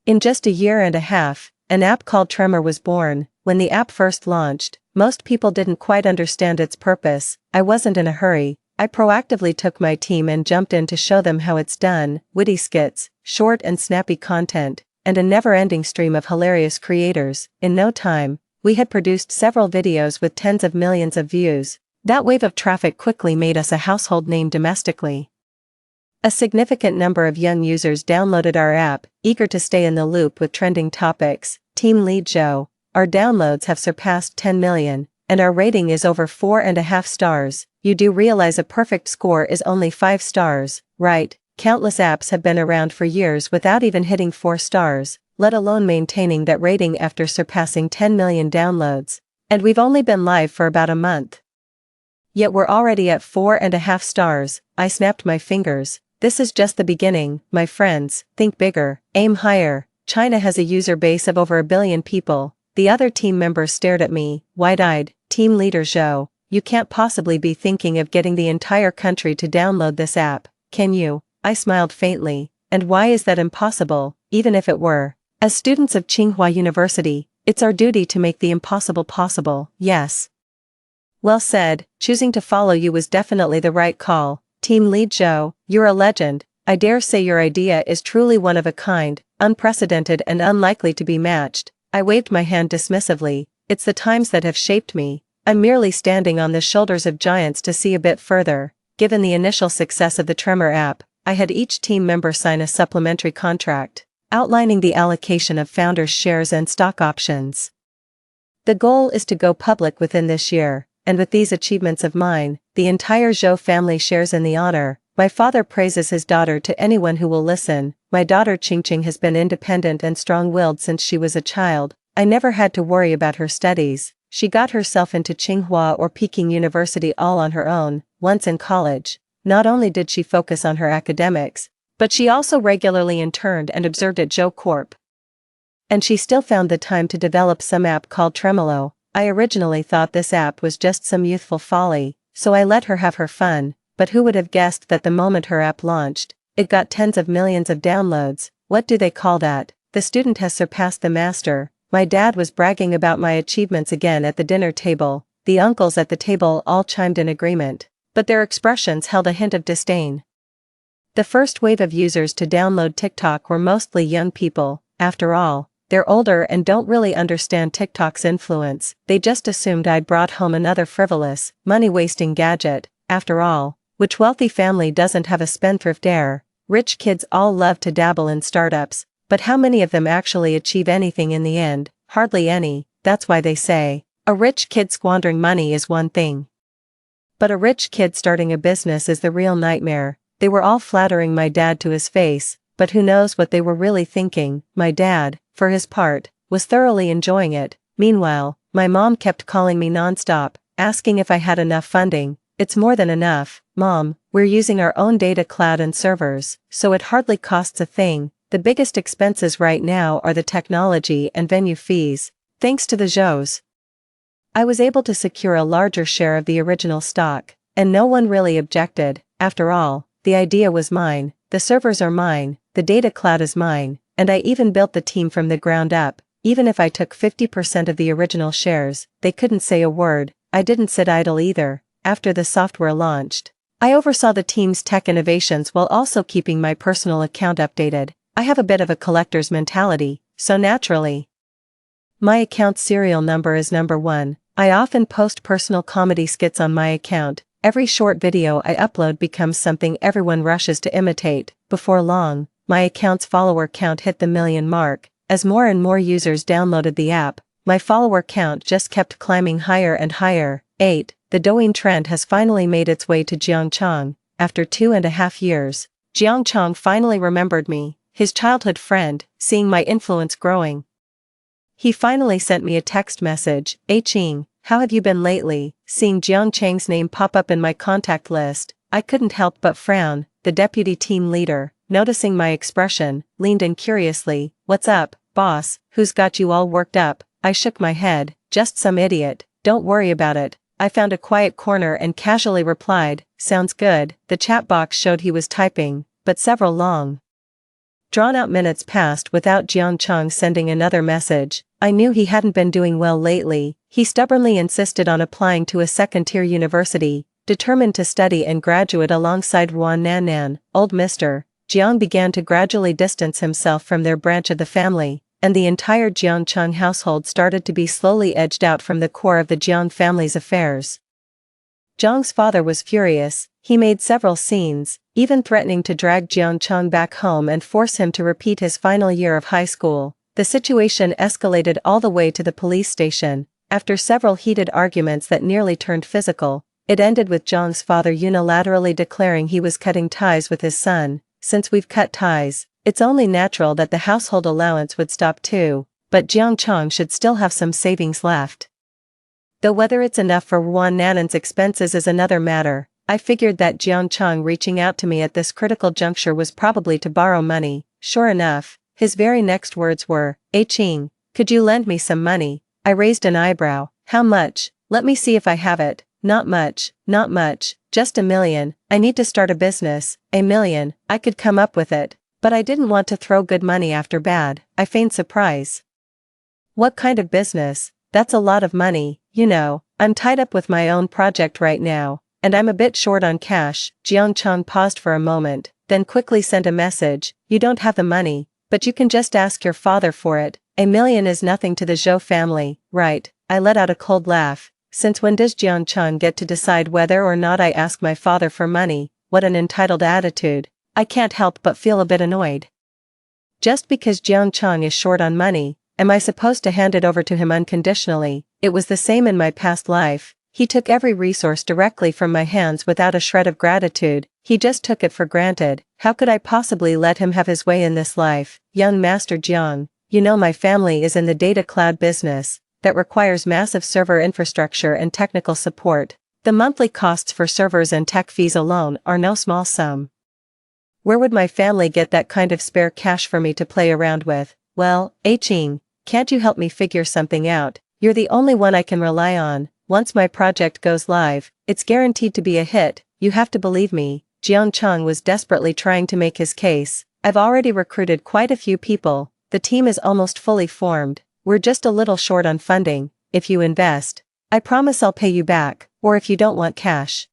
In just a year and a half, an app called Tremor was born. When the app first launched, most people didn't quite understand its purpose. I wasn't in a hurry. I proactively took my team and jumped in to show them how it's done. Witty skits, short and snappy content, and a never-ending stream of hilarious creators. In no time, we had produced several videos with tens of millions of views. That wave of traffic quickly made us a household name domestically. A significant number of young users downloaded our app, eager to stay in the loop with trending topics. Team lead Joe. Our downloads have surpassed 10 million, and our rating is over 4.5 stars. You do realize a perfect score is only 5 stars, right? Countless apps have been around for years without even hitting 4 stars, let alone maintaining that rating after surpassing 10 million downloads. And we've only been live for about a month. Yet we're already at 4.5 stars. I snapped my fingers. This is just the beginning, my friends. Think bigger, aim higher. China has a user base of over 1 billion people. The other team members stared at me, wide-eyed. Team leader Zhou, you can't possibly be thinking of getting the entire country to download this app, can you? I smiled faintly. And why is that impossible, even if it were? As students of Tsinghua University, it's our duty to make the impossible possible, yes. Well said, choosing to follow you was definitely the right call. Team lead Zhou, you're a legend. I dare say your idea is truly one of a kind, unprecedented and unlikely to be matched. I waved my hand dismissively. It's the times that have shaped me. I'm merely standing on the shoulders of giants to see a bit further. Given the initial success of the Tremor app, I had each team member sign a supplementary contract, outlining the allocation of founders' shares and stock options. The goal is to go public within this year, and with these achievements of mine, the entire Zhou family shares in the honor. My father praises his daughter to anyone who will listen. My daughter Qingqing has been independent and strong-willed since she was a child. I never had to worry about her studies. She got herself into Tsinghua or Peking University all on her own. Once in college, not only did she focus on her academics, but she also regularly interned and observed at Zhou Corp. And she still found the time to develop some app called Tremolo. I originally thought this app was just some youthful folly, so I let her have her fun, but who would have guessed that the moment her app launched, it got tens of millions of downloads. What do they call that? The student has surpassed the master. My dad was bragging about my achievements again at the dinner table. The uncles at the table all chimed in agreement, but their expressions held a hint of disdain. The first wave of users to download TikTok were mostly young people. After all, they're older and don't really understand TikTok's influence. They just assumed I'd brought home another frivolous, money-wasting gadget. After all, which wealthy family doesn't have a spendthrift heir? Rich kids all love to dabble in startups, but how many of them actually achieve anything in the end? Hardly any. That's why they say, a rich kid squandering money is one thing, but a rich kid starting a business is the real nightmare. They were all flattering my dad to his face, but who knows what they were really thinking. My dad, for his part, was thoroughly enjoying it. Meanwhile, my mom kept calling me nonstop, asking if I had enough funding. It's more than enough, Mom. We're using our own data cloud and servers, so it hardly costs a thing. The biggest expenses right now are the technology and venue fees. Thanks to the Zhous, I was able to secure a larger share of the original stock, and no one really objected. After all, the idea was mine, the servers are mine, the data cloud is mine, and I even built the team from the ground up. Even if I took 50% of the original shares, they couldn't say a word. I didn't sit idle either. After the software launched, I oversaw the team's tech innovations while also keeping my personal account updated. I have a bit of a collector's mentality, so naturally, my account serial number is number 1. I often post personal comedy skits on my account. Every short video I upload becomes something everyone rushes to imitate. Before long, my account's follower count hit the 1 million mark. As more and more users downloaded the app, my follower count just kept climbing higher and higher. 8. The Douyin trend has finally made its way to Jiangchong. After 2.5 years, Jiangchong finally remembered me, his childhood friend, seeing my influence growing. He finally sent me a text message. "Hey Qing, how have you been lately?" Seeing Jiangchang's name pop up in my contact list, I couldn't help but frown. The deputy team leader, noticing my expression, leaned in curiously. "What's up, boss? Who's got you all worked up?" I shook my head. "Just some idiot. Don't worry about it." I found a quiet corner and casually replied, "Sounds good." The chat box showed he was typing, but several long, drawn-out minutes passed without Jian Chang sending another message. I knew he hadn't been doing well lately. He stubbornly insisted on applying to a second-tier university, determined to study and graduate alongside Ruan Nan. Old Mr. Jiang began to gradually distance himself from their branch of the family, and the entire Jiang Chang household started to be slowly edged out from the core of the Jiang family's affairs. Jiang's father was furious. He made several scenes, even threatening to drag Jiang Chang back home and force him to repeat his final year of high school. The situation escalated all the way to the police station. After several heated arguments that nearly turned physical, it ended with Jiang's father unilaterally declaring he was cutting ties with his son. "Since we've cut ties, it's only natural that the household allowance would stop too, but Jiang Chang should still have some savings left. Though whether it's enough for Ruan Nan's expenses is another matter." I figured that Jiang Chang reaching out to me at this critical juncture was probably to borrow money. Sure enough, his very next words were, "Ching, could you lend me some money?" I raised an eyebrow. "How much? Let me see if I have it." Not much, just $1 million. I need to start a business." $1 million, I could come up with it, but I didn't want to throw good money after bad. I feigned surprise. "What kind of business? That's a lot of money, you know. I'm tied up with my own project right now, and I'm a bit short on cash." Jiang Chang paused for a moment, then quickly sent a message. "You don't have the money, but you can just ask your father for it. $1 million is nothing to the Zhou family, right?" I let out a cold laugh. Since when does Jiang Chang get to decide whether or not I ask my father for money? What an entitled attitude. I can't help but feel a bit annoyed. Just because Jiang Chang is short on money, am I supposed to hand it over to him unconditionally? It was the same in my past life. He took every resource directly from my hands without a shred of gratitude. He just took it for granted. How could I possibly let him have his way in this life? "Young Master Jiang, you know my family is in the data cloud business that requires massive server infrastructure and technical support. The monthly costs for servers and tech fees alone are no small sum. Where would my family get that kind of spare cash for me to play around with?" "Well, Ching, can't you help me figure something out? You're the only one I can rely on. Once my project goes live, it's guaranteed to be a hit. You have to believe me." Jiang Chang was desperately trying to make his case. "I've already recruited quite a few people. The team is almost fully formed. We're just a little short on funding. If you invest, I promise I'll pay you back, or if you don't want cash,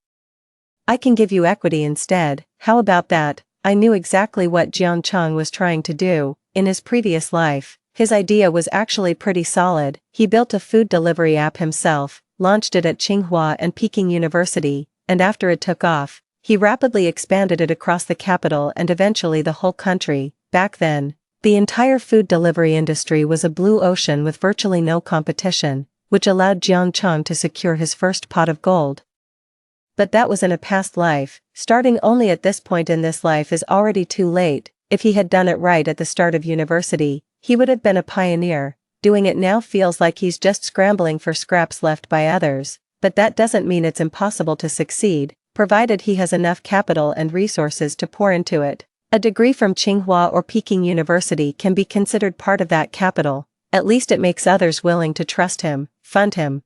I can give you equity instead. How about that?" I knew exactly what Jiang Chang was trying to do. In his previous life, his idea was actually pretty solid. He built a food delivery app himself, launched it at Tsinghua and Peking University, and after it took off, he rapidly expanded it across the capital and eventually the whole country. Back then, the entire food delivery industry was a blue ocean with virtually no competition, which allowed Jiang Chang to secure his first pot of gold. But that was in a past life. Starting only at this point in this life is already too late. If he had done it right at the start of university, he would have been a pioneer. Doing it now feels like he's just scrambling for scraps left by others, but that doesn't mean it's impossible to succeed, provided he has enough capital and resources to pour into it. A degree from Tsinghua or Peking University can be considered part of that capital. At least it makes others willing to trust him, fund him,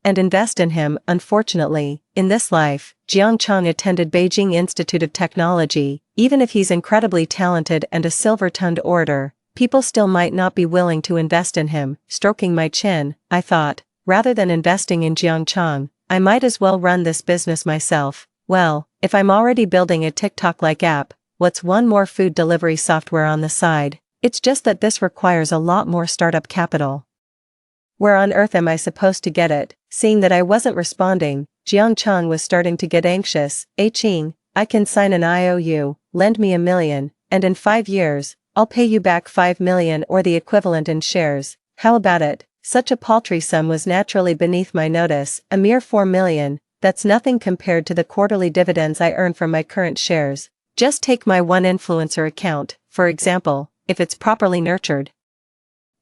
and invest in him. Unfortunately, in this life, Jiang Chang attended Beijing Institute of Technology. Even if he's incredibly talented and a silver-tongued orator, people still might not be willing to invest in him. Stroking my chin, I thought, rather than investing in Jiang Chang, I might as well run this business myself. Well, if I'm already building a TikTok-like app, what's one more food delivery software on the side? It's just that this requires a lot more startup capital. Where on earth am I supposed to get it? Seeing that I wasn't responding, Jiang Chang was starting to get anxious. Ching, I can sign an IOU, lend me $1 million, and in 5 years, I'll pay you back $5 million or the equivalent in shares. How about it? Such a paltry sum was naturally beneath my notice, a mere $4 million, that's nothing compared to the quarterly dividends I earn from my current shares. Just take my one influencer account, for example, if it's properly nurtured,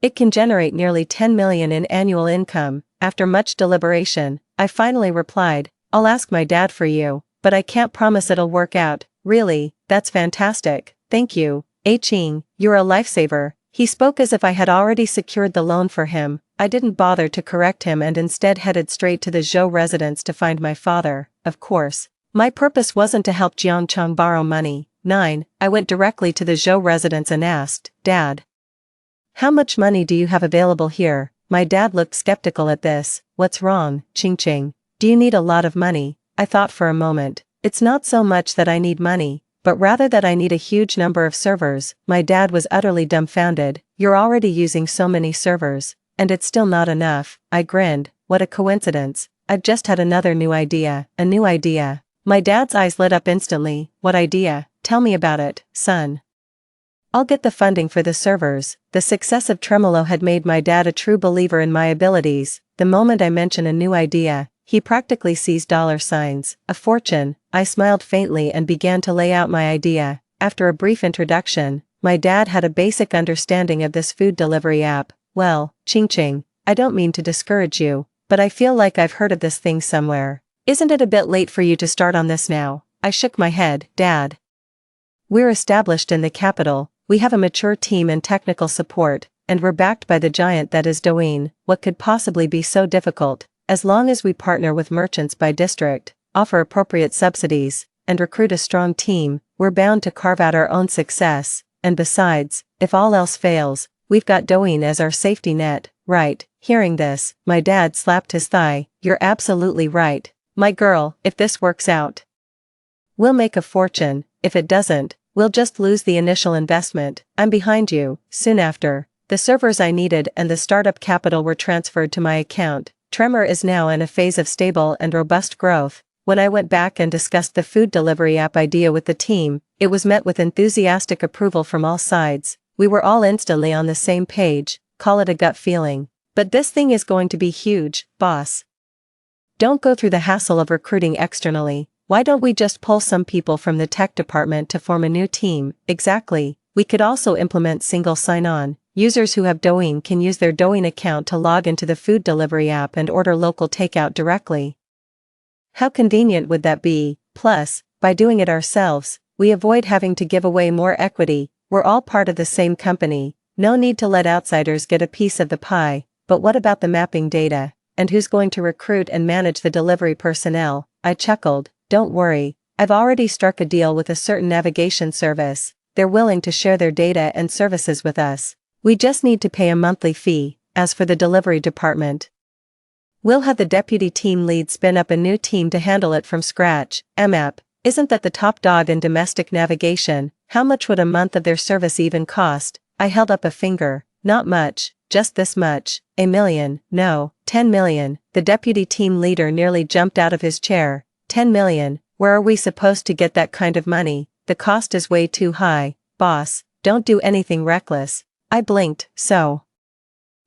it can generate nearly $10 million in annual income. After much deliberation, I finally replied, "I'll ask my dad for you, but I can't promise it'll work out." "Really?" That's fantastic, thank you, Ching, you're a lifesaver. He spoke as if I had already secured the loan for him. I didn't bother to correct him and instead headed straight to the Zhou residence to find my father, of course. My purpose wasn't to help Jiangcheng borrow money. 9. I went directly to the Zhou residence and asked, Dad, how much money do you have available here? My dad looked skeptical at this. What's wrong, Ching? Do you need a lot of money? I thought for a moment. It's not so much that I need money, but rather that I need a huge number of servers. My dad was utterly dumbfounded. You're already using so many servers, and it's still not enough. I grinned. What a coincidence. I've just had another new idea. A new idea. My dad's eyes lit up instantly. What idea? Tell me about it, son. I'll get the funding for the servers. The success of Tremolo had made my dad a true believer in my abilities. The moment I mention a new idea, he practically sees dollar signs. A fortune. I smiled faintly and began to lay out my idea. After a brief introduction, my dad had a basic understanding of this food delivery app. Well, Ching, I don't mean to discourage you, but I feel like I've heard of this thing somewhere. Isn't it a bit late for you to start on this now? I shook my head. Dad, we're established in the capital, we have a mature team and technical support, and we're backed by the giant that is Douyin. What could possibly be so difficult? As long as we partner with merchants by district, offer appropriate subsidies, and recruit a strong team, we're bound to carve out our own success. And besides, if all else fails, we've got Douyin as our safety net, right? Hearing this, my dad slapped his thigh. You're absolutely right. My girl, if this works out, we'll make a fortune. If it doesn't, we'll just lose the initial investment. I'm behind you. Soon after, the servers I needed and the startup capital were transferred to my account. Tremor is now in a phase of stable and robust growth. When I went back and discussed the food delivery app idea with the team, it was met with enthusiastic approval from all sides. We were all instantly on the same page. Call it a gut feeling. But this thing is going to be huge, boss. Don't go through the hassle of recruiting externally. Why don't we just pull some people from the tech department to form a new team? Exactly. We could also implement single sign-on. Users who have Douyin can use their Douyin account to log into the food delivery app and order local takeout directly. How convenient would that be? Plus, by doing it ourselves, we avoid having to give away more equity. We're all part of the same company. No need to let outsiders get a piece of the pie. But what about the mapping data? And who's going to recruit and manage the delivery personnel? I chuckled. Don't worry, I've already struck a deal with a certain navigation service. They're willing to share their data and services with us. We just need to pay a monthly fee. As for the delivery department, we'll have the deputy team lead spin up a new team to handle it from scratch. MAP, isn't that the top dog in domestic navigation? How much would a month of their service even cost? I held up a finger. Not much, just this much. $1 million, no, 10 million. The deputy team leader nearly jumped out of his chair. 10 million, where are we supposed to get that kind of money? The cost is way too high. Boss, don't do anything reckless. I blinked. So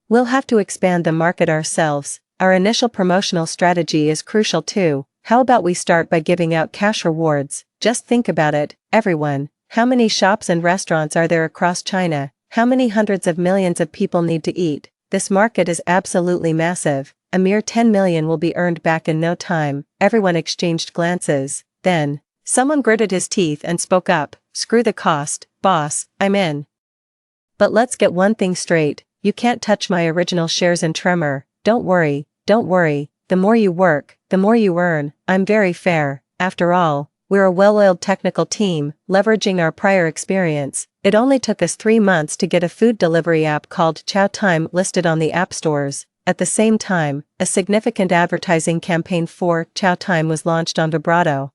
we'll have to expand the market ourselves. Our initial promotional strategy is crucial too. How about we start by giving out cash rewards? Just think about it, everyone. How many shops and restaurants are there across China? How many hundreds of millions of people need to eat? This market is absolutely massive. A mere 10 million will be earned back in no time. Everyone exchanged glances. Then, someone gritted his teeth and spoke up. Screw the cost, boss, I'm in. But let's get one thing straight. You can't touch my original shares in Tremor. Don't worry. The more you work, the more you earn. I'm very fair. After all, we're a well-oiled technical team, leveraging our prior experience. It only took us 3 months to get a food delivery app called Chow Time listed on the app stores. At the same time, a significant advertising campaign for Chow Time was launched on Vibrato.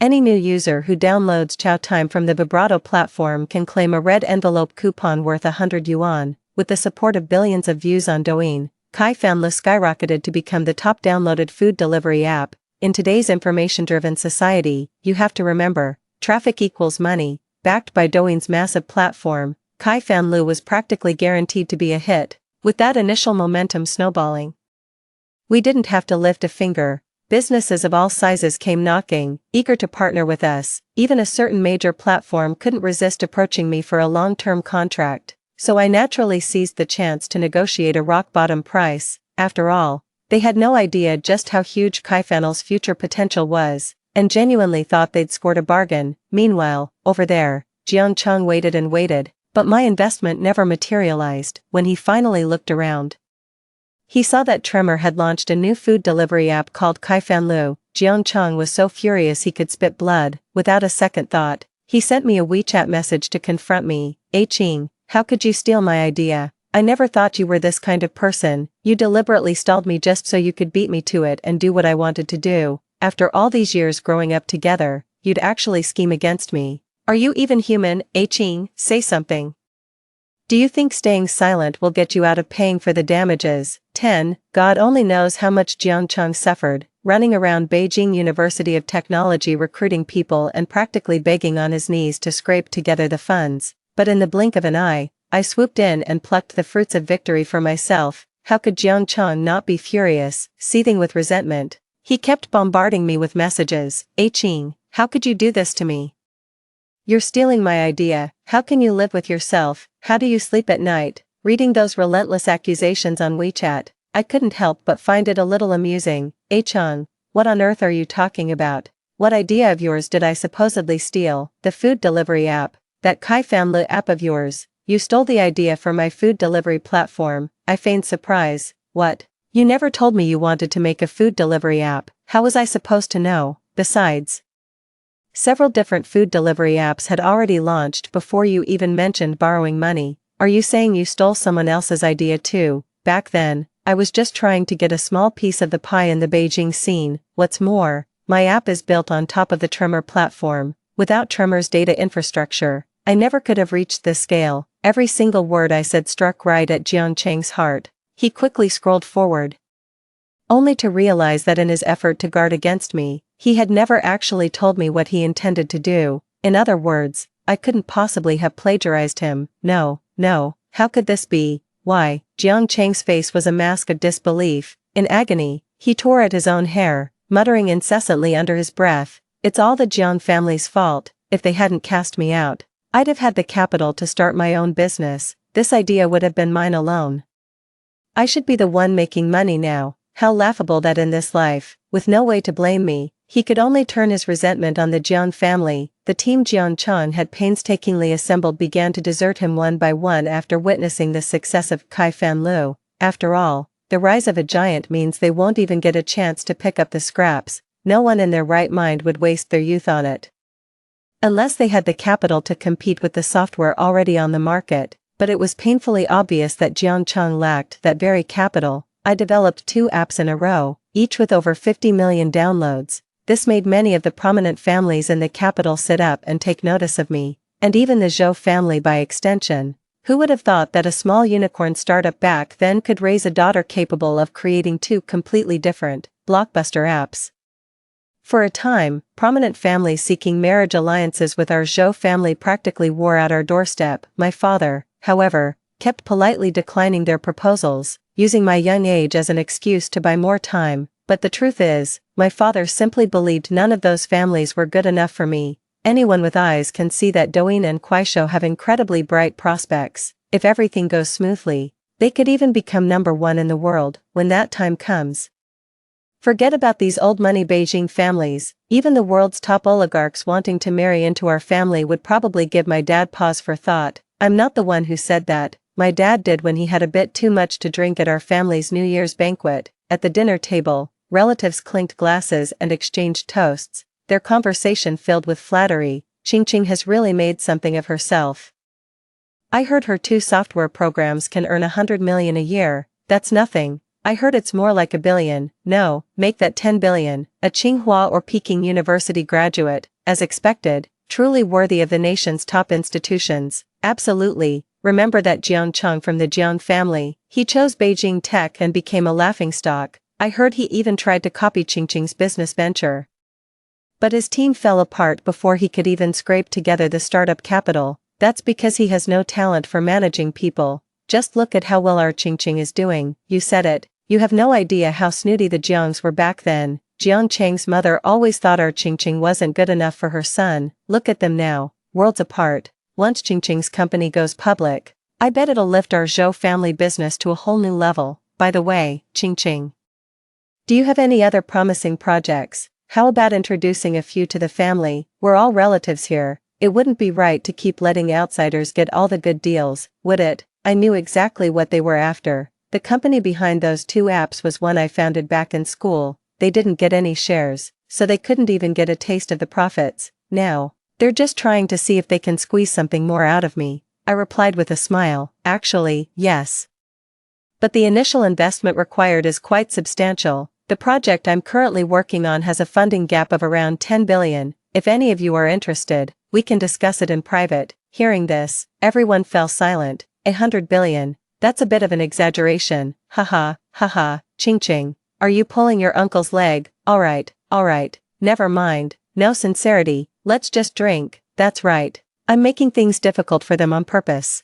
Any new user who downloads Chow Time from the Vibrato platform can claim a red envelope coupon worth 100 yuan. With the support of billions of views on Douyin, Kaifanlu skyrocketed to become the top downloaded food delivery app. In today's information-driven society, you have to remember, traffic equals money. Backed by Douyin's massive platform, Kaifanlu was practically guaranteed to be a hit. With that initial momentum snowballing, we didn't have to lift a finger. Businesses of all sizes came knocking, eager to partner with us. Even a certain major platform couldn't resist approaching me for a long-term contract, so I naturally seized the chance to negotiate a rock-bottom price. After all, they had no idea just how huge Kaifanlu's future potential was. and genuinely thought they'd scored a bargain. Meanwhile, over there, Jiang Cheng waited and waited, but my investment never materialized. When he finally looked around, he saw that Tremor had launched a new food delivery app called Kaifanlu. Jiang Cheng was so furious he could spit blood. Without a second thought, he sent me a WeChat message to confront me. Ching, how could you steal my idea? I never thought you were this kind of person. You deliberately stalled me just so you could beat me to it and do what I wanted to do. After all these years growing up together, you'd actually scheme against me. Are you even human? Ching, say something. Do you think staying silent will get you out of paying for the damages? 10. God only knows how much Jiang Cheng suffered, running around Beijing University of Technology recruiting people and practically begging on his knees to scrape together the funds. But in the blink of an eye, I swooped in and plucked the fruits of victory for myself. How could Jiang Cheng not be furious, seething with resentment? He kept bombarding me with messages. Ching, how could you do this to me? You're stealing my idea. How can you live with yourself? How do you sleep at night? Reading those relentless accusations on WeChat, I couldn't help but find it a little amusing. Cheng, what on earth are you talking about? What idea of yours did I supposedly steal? The food delivery app. That Kaifanlu app of yours. You stole the idea for my food delivery platform. I feigned surprise. What? You never told me you wanted to make a food delivery app. How was I supposed to know? Besides, several different food delivery apps had already launched before you even mentioned borrowing money. Are you saying you stole someone else's idea too? Back then, I was just trying to get a small piece of the pie in the Beijing scene. What's more, my app is built on top of the Tremor platform. Without Tremor's data infrastructure, I never could have reached this scale. Every single word I said struck right at Jiang Cheng's heart. He quickly scrolled forward, only to realize that in his effort to guard against me, he had never actually told me what he intended to do. In other words, I couldn't possibly have plagiarized him. No, how could this be? Why? Jiang Cheng's face was a mask of disbelief. In agony, he tore at his own hair, muttering incessantly under his breath, "It's all the Jiang family's fault. If they hadn't cast me out, I'd have had the capital to start my own business. This idea would have been mine alone. I should be the one making money now. How laughable that in this life, with no way to blame me, he could only turn his resentment on the Jiang family." The team Jiang Cheng had painstakingly assembled began to desert him one by one after witnessing the success of Kaifanlu. After all, the rise of a giant means they won't even get a chance to pick up the scraps. No one in their right mind would waste their youth on it, unless they had the capital to compete with the software already on the market. But it was painfully obvious that Jiang Cheng lacked that very capital. I developed 2 apps in a row, each with over 50 million downloads. This made many of the prominent families in the capital sit up and take notice of me, and even the Zhou family by extension. Who would have thought that a small unicorn startup back then could raise a daughter capable of creating 2 completely different, blockbuster apps? For a time, prominent families seeking marriage alliances with our Zhou family practically wore out our doorstep. My father, however, kept politely declining their proposals, using my young age as an excuse to buy more time. But the truth is, my father simply believed none of those families were good enough for me. Anyone with eyes can see that Douyin and Kuaishou have incredibly bright prospects. If everything goes smoothly, they could even become #1 in the world when that time comes. Forget about these old money Beijing families. Even the world's top oligarchs wanting to marry into our family would probably give my dad pause for thought. I'm not the one who said that. My dad did when he had a bit too much to drink at our family's New Year's banquet. At the dinner table, relatives clinked glasses and exchanged toasts, their conversation filled with flattery. Qingqing has really made something of herself. I heard her 2 software programs can earn 100 million a year. That's nothing. I heard it's more like 1 billion. No, make that 10 billion. A Tsinghua or Peking University graduate, as expected, truly worthy of the nation's top institutions. Absolutely. Remember that Jiang Cheng from the Jiang family? He chose Beijing tech and became a laughingstock. I heard he even tried to copy Qingqing's business venture, but his team fell apart before he could even scrape together the startup capital. That's because he has no talent for managing people. Just look at how well our Qingqing is doing. You said it. You have no idea how snooty the Jiangs were back then. Jiang Cheng's mother always thought our Qingqing wasn't good enough for her son. Look at them now, worlds apart. Once Qingqing's company goes public, I bet it'll lift our Zhou family business to a whole new level. By the way, Qingqing, do you have any other promising projects? How about introducing a few to the family? We're all relatives here. It wouldn't be right to keep letting outsiders get all the good deals, would it? I knew exactly what they were after. The company behind those 2 apps was one I founded back in school. They didn't get any shares, so they couldn't even get a taste of the profits. Now, they're just trying to see if they can squeeze something more out of me. I replied with a smile. Actually, yes. But the initial investment required is quite substantial. The project I'm currently working on has a funding gap of around 10 billion. If any of you are interested, we can discuss it in private. Hearing this, everyone fell silent. 100 billion. That's a bit of an exaggeration. Haha, haha, ching ching. Are you pulling your uncle's leg? Alright, never mind. No sincerity, let's just drink. That's right. I'm making things difficult for them on purpose.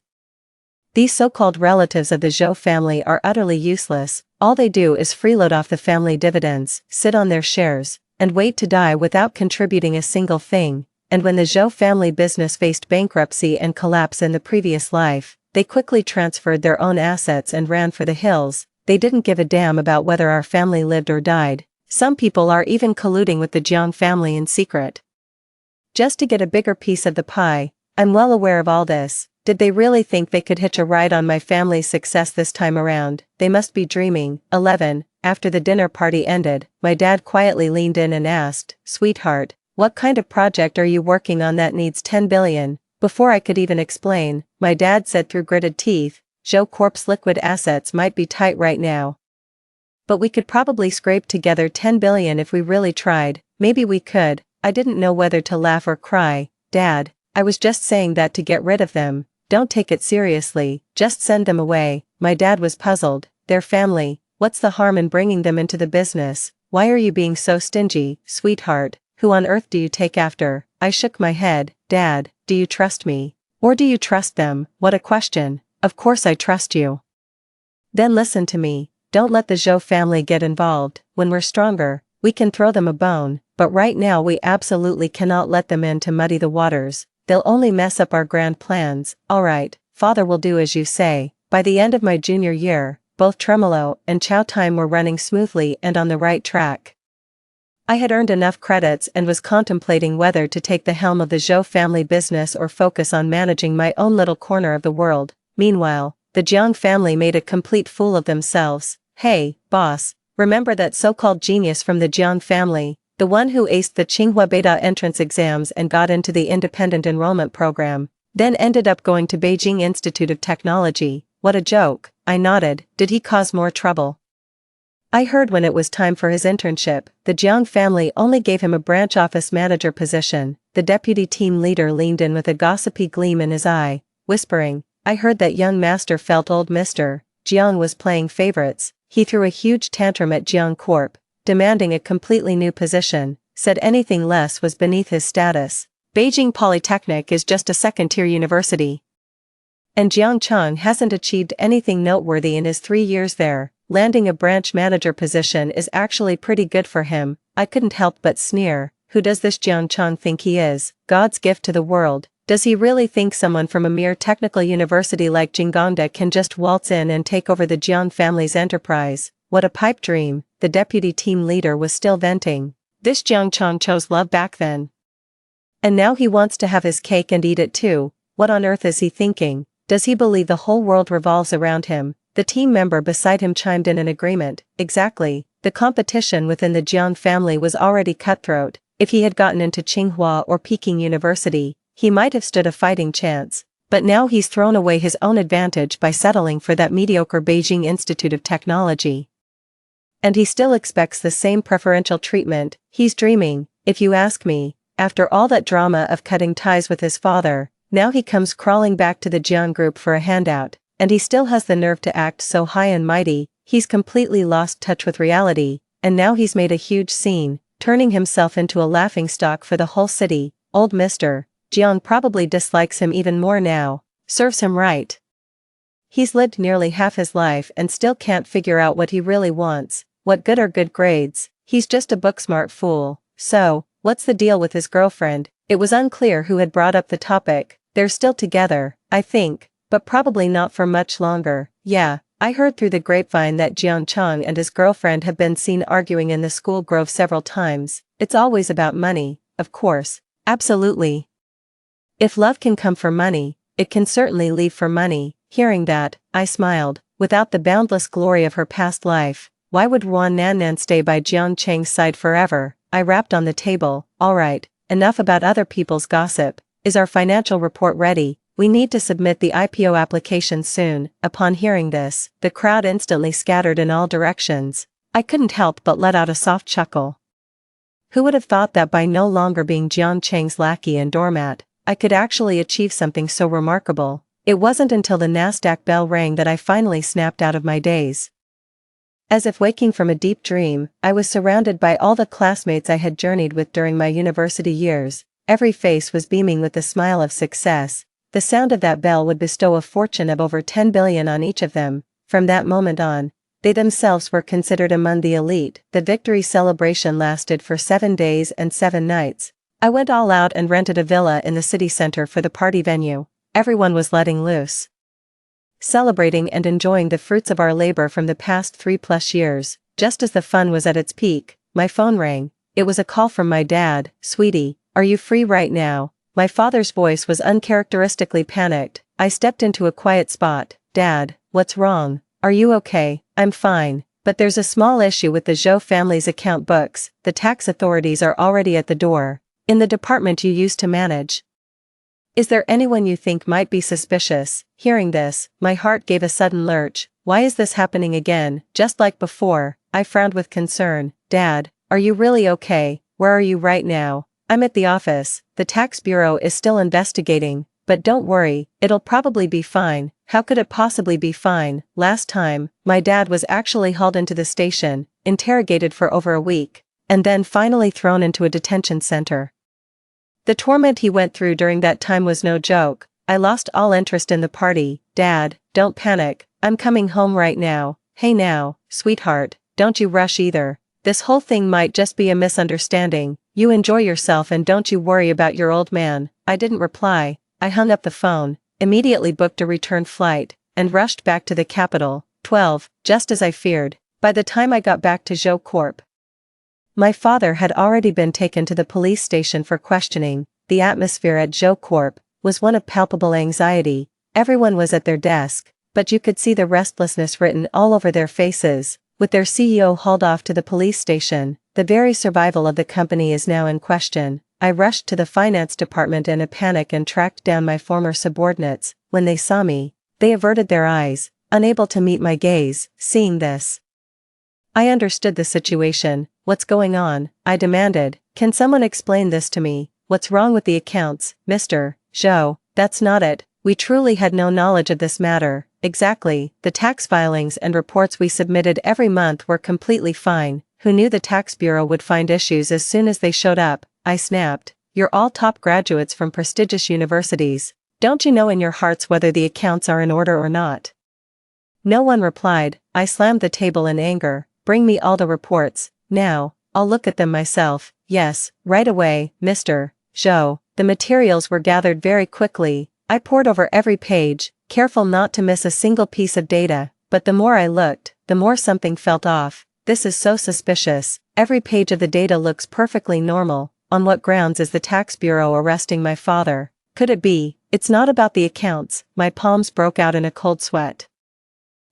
These so-called relatives of the Zhou family are utterly useless. All they do is freeload off the family dividends, sit on their shares, and wait to die without contributing a single thing. And when the Zhou family business faced bankruptcy and collapse in the previous life, they quickly transferred their own assets and ran for the hills. They didn't give a damn about whether our family lived or died. Some people are even colluding with the Jiang family in secret, just to get a bigger piece of the pie. I'm well aware of all this. Did they really think they could hitch a ride on my family's success this time around? They must be dreaming. 11. After the dinner party ended, my dad quietly leaned in and asked, "Sweetheart, what kind of project are you working on that needs 10 billion? Before I could even explain, my dad said through gritted teeth, "Zhou Corp's liquid assets might be tight right now, but we could probably scrape together 10 billion if we really tried." Maybe we could. I didn't know whether to laugh or cry. Dad, I was just saying that to get rid of them. Don't take it seriously, just send them away. My dad was puzzled. Their family, what's the harm in bringing them into the business? Why are you being so stingy, sweetheart? Who on earth do you take after? I shook my head. Dad, do you trust me? Or do you trust them? What a question. Of course I trust you. Then listen to me. Don't let the Zhou family get involved. When we're stronger, we can throw them a bone, but right now we absolutely cannot let them in to muddy the waters. They'll only mess up our grand plans. Alright, father will do as you say. By the end of my junior year, both Tremolo and Chow Time were running smoothly and on the right track. I had earned enough credits and was contemplating whether to take the helm of the Zhou family business or focus on managing my own little corner of the world. Meanwhile, the Jiang family made a complete fool of themselves. Hey, boss, remember that so-called genius from the Jiang family, the one who aced the Tsinghua Beta entrance exams and got into the independent enrollment program, then ended up going to Beijing Institute of Technology? What a joke. I nodded. Did he cause more trouble? I heard when it was time for his internship, the Jiang family only gave him a branch office manager position. The deputy team leader leaned in with a gossipy gleam in his eye, whispering, I heard that young master felt old Mr. Jiang was playing favorites. He threw a huge tantrum at Jiang Corp, demanding a completely new position, said anything less was beneath his status. Beijing Polytechnic is just a second-tier university, and Jiang Cheng hasn't achieved anything noteworthy in his 3 years there. Landing a branch manager position is actually pretty good for him. I couldn't help but sneer. Who does this Jiang Cheng think he is? God's gift to the world. Does he really think someone from a mere technical university like Jingongda can just waltz in and take over the Jiang family's enterprise? What a pipe dream. The deputy team leader was still venting. This Jiang Cheng chose love back then, and now he wants to have his cake and eat it too. What on earth is he thinking? Does he believe the whole world revolves around him? The team member beside him chimed in agreement. Exactly. The competition within the Jiang family was already cutthroat. If he had gotten into Tsinghua or Peking University, he might have stood a fighting chance. But now he's thrown away his own advantage by settling for that mediocre Beijing Institute of Technology. And he still expects the same preferential treatment. He's dreaming, if you ask me. After all that drama of cutting ties with his father, now he comes crawling back to the Jiang group for a handout. And he still has the nerve to act so high and mighty. He's completely lost touch with reality, and now he's made a huge scene, turning himself into a laughingstock for the whole city. Old Mr. Jiang probably dislikes him even more now. Serves him right. He's lived nearly half his life and still can't figure out what he really wants. What good are good grades? He's just a book-smart fool. So, what's the deal with his girlfriend? It was unclear who had brought up the topic. They're still together, I think. But probably not for much longer. Yeah, I heard through the grapevine that Jian Chang and his girlfriend have been seen arguing in the school grove several times. It's always about money, of course. Absolutely. If love can come for money, it can certainly leave for money. Hearing that, I smiled. Without the boundless glory of her past life, why would Ruan Nannan stay by Jian Chang's side forever? I rapped on the table. All right, enough about other people's gossip. Is our financial report ready? We need to submit the IPO application soon. Upon hearing this, the crowd instantly scattered in all directions. I couldn't help but let out a soft chuckle. Who would have thought that by no longer being Jian Chang's lackey and doormat, I could actually achieve something so remarkable? It wasn't until the Nasdaq bell rang that I finally snapped out of my daze. As if waking from a deep dream, I was surrounded by all the classmates I had journeyed with during my university years. Every face was beaming with the smile of success. The sound of that bell would bestow a fortune of over 10 billion on each of them. From that moment on, they themselves were considered among the elite. The victory celebration lasted for 7 days and 7 nights. I went all out and rented a villa in the city center for the party venue. Everyone was letting loose, celebrating and enjoying the fruits of our labor from the past 3+ years. Just as the fun was at its peak, my phone rang. It was a call from my dad. "Sweetie, are you free right now?" My father's voice was uncharacteristically panicked. I stepped into a quiet spot. "Dad, what's wrong? Are you okay?" "I'm fine, but there's a small issue with the Zhou family's account books. The tax authorities are already at the door, in the department you used to manage. Is there anyone you think might be suspicious?" Hearing this, my heart gave a sudden lurch. Why is this happening again? Just like before, I frowned with concern. "Dad, are you really okay? Where are you right now?" "I'm at the office. The tax bureau is still investigating, but don't worry, it'll probably be fine." How could it possibly be fine? Last time, my dad was actually hauled into the station, interrogated for over a week, and then finally thrown into a detention center. The torment he went through during that time was no joke. I lost all interest in the party. "Dad, don't panic, I'm coming home right now." "Hey now, sweetheart, don't you rush either. This whole thing might just be a misunderstanding. You enjoy yourself and don't you worry about your old man." I didn't reply. I hung up the phone, immediately booked a return flight, and rushed back to the capital. 12, just as I feared. By the time I got back to Zhou Corp, my father had already been taken to the police station for questioning. The atmosphere at Zhou Corp was one of palpable anxiety. Everyone was at their desk, but you could see the restlessness written all over their faces. With their CEO hauled off to the police station, the very survival of the company is now in question. I rushed to the finance department in a panic and tracked down my former subordinates. When they saw me, they averted their eyes, unable to meet my gaze. Seeing this, I understood the situation. "What's going on?" I demanded. "Can someone explain this to me? What's wrong with the accounts, Mr. Zhou?" "That's not it. We truly had no knowledge of this matter." "Exactly. The tax filings and reports we submitted every month were completely fine. Who knew the tax bureau would find issues as soon as they showed up?" I snapped. "You're all top graduates from prestigious universities. Don't you know in your hearts whether the accounts are in order or not?" No one replied. I slammed the table in anger. "Bring me all the reports, now. I'll look at them myself." "Yes, right away, Mr. Zhou." The materials were gathered very quickly. I pored over every page, careful not to miss a single piece of data, but the more I looked, the more something felt off. "This is so suspicious. Every page of the data looks perfectly normal. On what grounds is the tax bureau arresting my father? Could it be, it's not about the accounts?" My palms broke out in a cold sweat.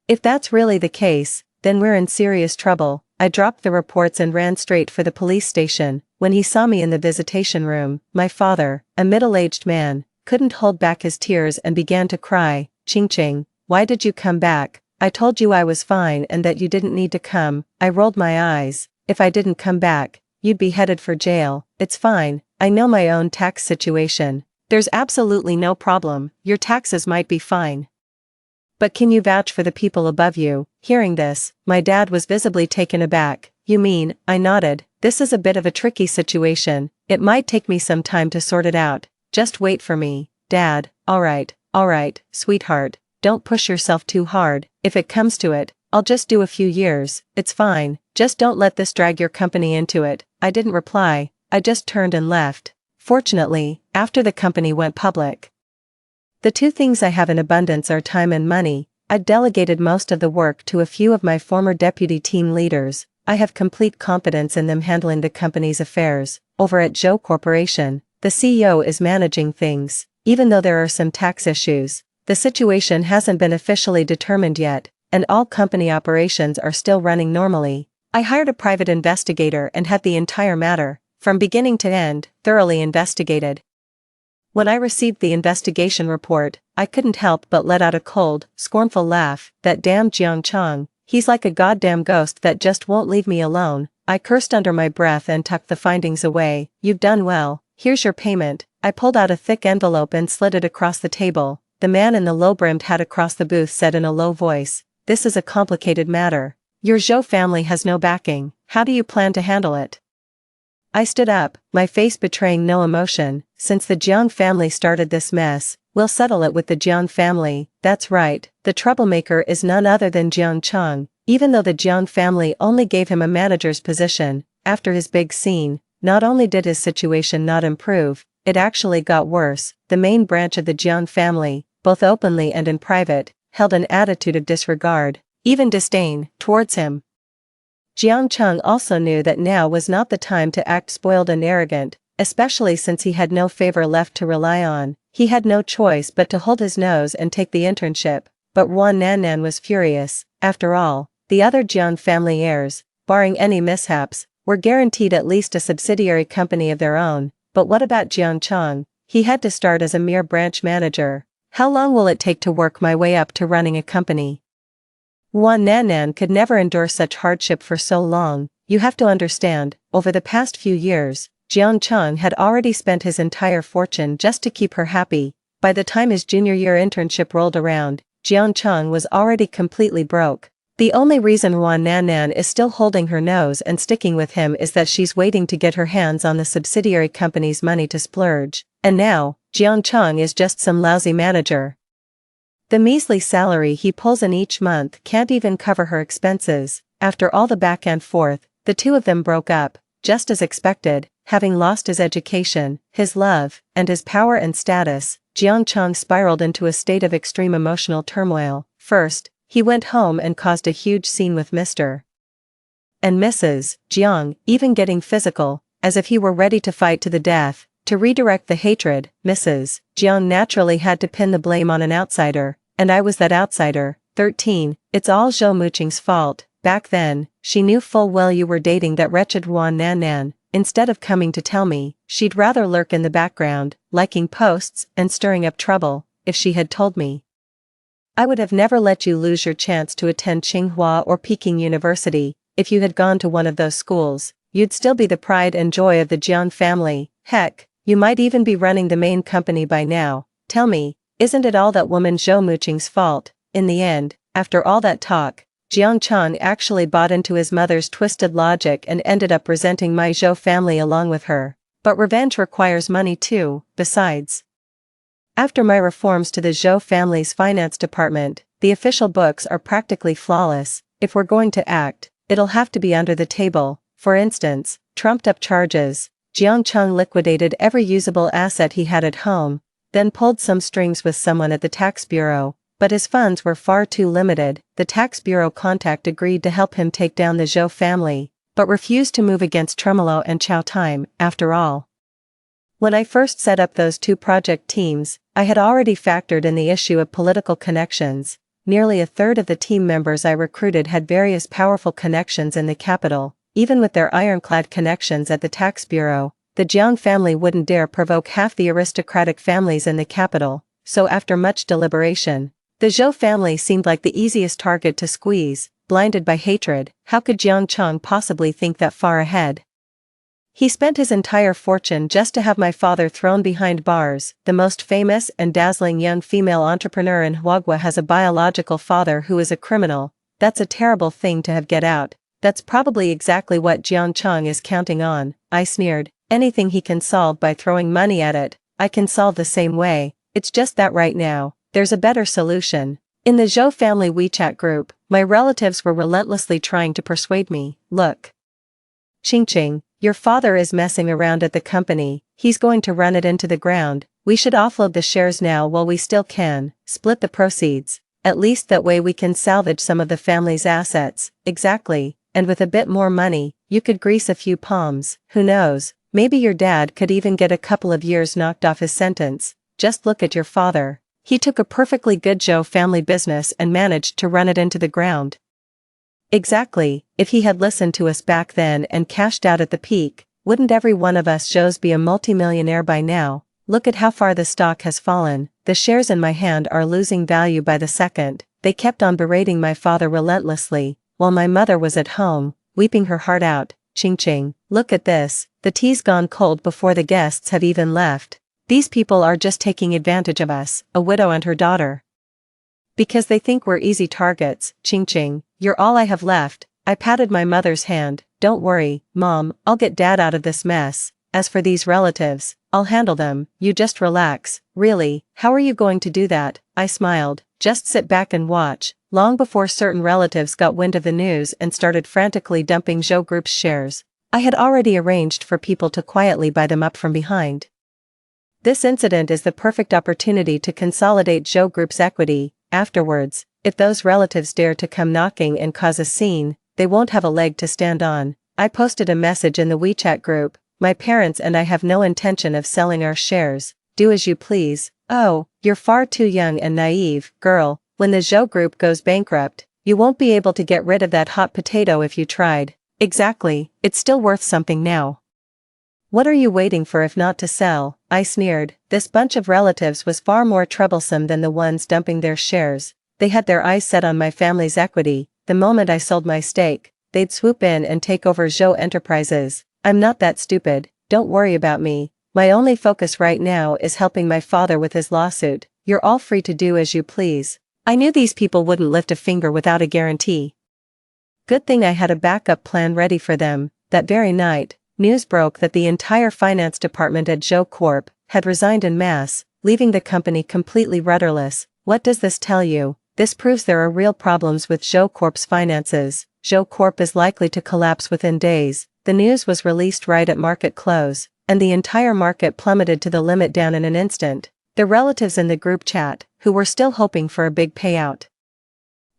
If that's really the case, then we're in serious trouble. I dropped the reports and ran straight for the police station. When he saw me in the visitation room, my father, a middle-aged man, couldn't hold back his tears and began to cry. "Ching, why did you come back? I told you I was fine and that you didn't need to come." I rolled my eyes. "If I didn't come back, you'd be headed for jail." "It's fine, I know my own tax situation. There's absolutely no problem. Your taxes might be fine. But can you vouch for the people above you?" Hearing this, my dad was visibly taken aback. "You mean?" I nodded. "This is a bit of a tricky situation. It might take me some time to sort it out. Just wait for me, Dad." All right, sweetheart, don't push yourself too hard. If it comes to it, I'll just do a few years. It's fine, just don't let this drag your company into it." I didn't reply, I just turned and left. Fortunately, after the company went public, the two things I have in abundance are time and money. I'd delegated most of the work to a few of my former deputy team leaders. I have complete confidence in them handling the company's affairs. Over at Zhou Corporation, the CEO is managing things. Even though there are some tax issues, the situation hasn't been officially determined yet, and all company operations are still running normally. I hired a private investigator and had the entire matter, from beginning to end, thoroughly investigated. When I received the investigation report, I couldn't help but let out a cold, scornful laugh. That damn Jiang Chang, he's like a goddamn ghost that just won't leave me alone. I cursed under my breath and tucked the findings away. You've done well, here's your payment. I pulled out a thick envelope and slid it across the table. The man in the low-brimmed hat across the booth said in a low voice, "This is a complicated matter. Your Zhou family has no backing. How do you plan to handle it?" I stood up, my face betraying no emotion. "Since the Jiang family started this mess, we'll settle it with the Jiang family. That's right, the troublemaker is none other than Jiang Chang." Even though the Jiang family only gave him a manager's position, after his big scene, not only did his situation not improve, it actually got worse. The main branch of the Jiang family, both openly and in private, held an attitude of disregard, even disdain, towards him. Jiang Cheng also knew that now was not the time to act spoiled and arrogant, especially since he had no favor left to rely on. He had no choice but to hold his nose and take the internship. But Wan Nannan was furious. After all, the other Jiang family heirs, barring any mishaps, were guaranteed at least a subsidiary company of their own. But what about Jiang Cheng? He had to start as a mere branch manager. How long will it take to work my way up to running a company? Wan Nannan could never endure such hardship for so long. You have to understand, over the past few years, Jiang Cheng had already spent his entire fortune just to keep her happy. By the time his junior year internship rolled around, Jiang Cheng was already completely broke. The only reason Wan Nannan is still holding her nose and sticking with him is that she's waiting to get her hands on the subsidiary company's money to splurge. And now, Jiang Cheng is just some lousy manager. The measly salary he pulls in each month can't even cover her expenses. After all the back and forth, the two of them broke up, just as expected. Having lost his education, his love, and his power and status, Jiang Cheng spiraled into a state of extreme emotional turmoil. First, he went home and caused a huge scene with Mr. and Mrs. Jiang, even getting physical, as if he were ready to fight to the death. To redirect the hatred, Mrs. Jiang naturally had to pin the blame on an outsider, and I was that outsider. 13. It's all Zhou Muqing's fault. Back then, she knew full well you were dating that wretched Wan Nannan. Instead of coming to tell me, she'd rather lurk in the background, liking posts and stirring up trouble. If she had told me, I would have never let you lose your chance to attend Tsinghua or Peking University. If you had gone to one of those schools, you'd still be the pride and joy of the Jiang family. Heck, you might even be running the main company by now. Tell me, isn't it all that woman Zhou Muqing's fault? In the end, after all that talk, Jiang Cheng actually bought into his mother's twisted logic and ended up resenting my Zhou family along with her. But revenge requires money too. Besides, after my reforms to the Zhou family's finance department, the official books are practically flawless. If we're going to act, it'll have to be under the table. For instance, trumped-up charges. Jiang Cheng liquidated every usable asset he had at home, then pulled some strings with someone at the tax bureau. But his funds were far too limited. The tax bureau contact agreed to help him take down the Zhou family, but refused to move against Tremolo and Chow Time. After all, when I first set up those two project teams, I had already factored in the issue of political connections. Nearly a third of the team members I recruited had various powerful connections in the capital. Even with their ironclad connections at the tax bureau, the Jiang family wouldn't dare provoke half the aristocratic families in the capital. So after much deliberation, the Zhou family seemed like the easiest target to squeeze. Blinded by hatred, how could Jiang Cheng possibly think that far ahead? He spent his entire fortune just to have my father thrown behind bars. The most famous and dazzling young female entrepreneur in Huagua has a biological father who is a criminal. That's a terrible thing to have get out. That's probably exactly what Jiang Cheng is counting on. I sneered. Anything he can solve by throwing money at it, I can solve the same way. It's just that right now, there's a better solution. In the Zhou family WeChat group, my relatives were relentlessly trying to persuade me. Look, Qingqing, your father is messing around at the company. He's going to run it into the ground. We should offload the shares now while we still can, split the proceeds. At least that way we can salvage some of the family's assets. Exactly, and with a bit more money, you could grease a few palms, who knows, maybe your dad could even get a couple of years knocked off his sentence. Just look at your father. He took a perfectly good Joe family business and managed to run it into the ground. Exactly, if he had listened to us back then and cashed out at the peak, wouldn't every one of us Joes be a multimillionaire by now? Look at how far the stock has fallen. The shares in my hand are losing value by the second. They kept on berating my father relentlessly, while my mother was at home, weeping her heart out. Ching ching, look at this, the tea's gone cold before the guests have even left. These people are just taking advantage of us, a widow and her daughter. Because they think we're easy targets. Ching ching, you're all I have left. I patted my mother's hand. Don't worry, Mom, I'll get Dad out of this mess. As for these relatives, I'll handle them, you just relax. Really, how are you going to do that? I smiled. Just sit back and watch. Long before certain relatives got wind of the news and started frantically dumping Joe Group's shares, I had already arranged for people to quietly buy them up from behind. This incident is the perfect opportunity to consolidate Joe Group's equity. Afterwards, if those relatives dare to come knocking and cause a scene, they won't have a leg to stand on. I posted a message in the WeChat group. My parents and I have no intention of selling our shares. Do as you please. Oh, you're far too young and naive, girl. When the Joe Group goes bankrupt, you won't be able to get rid of that hot potato if you tried. Exactly, it's still worth something now. What are you waiting for if not to sell? I sneered. This bunch of relatives was far more troublesome than the ones dumping their shares. They had their eyes set on my family's equity. The moment I sold my stake, they'd swoop in and take over Joe Enterprises. I'm not that stupid, don't worry about me. My only focus right now is helping my father with his lawsuit. You're all free to do as you please. I knew these people wouldn't lift a finger without a guarantee. Good thing I had a backup plan ready for them. That very night, news broke that the entire finance department at Joe Corp had resigned en masse, leaving the company completely rudderless. What does this tell you? This proves there are real problems with Joe Corp's finances. Joe Corp is likely to collapse within days. The news was released right at market close, and the entire market plummeted to the limit down in an instant. The relatives in the group chat, who were still hoping for a big payout,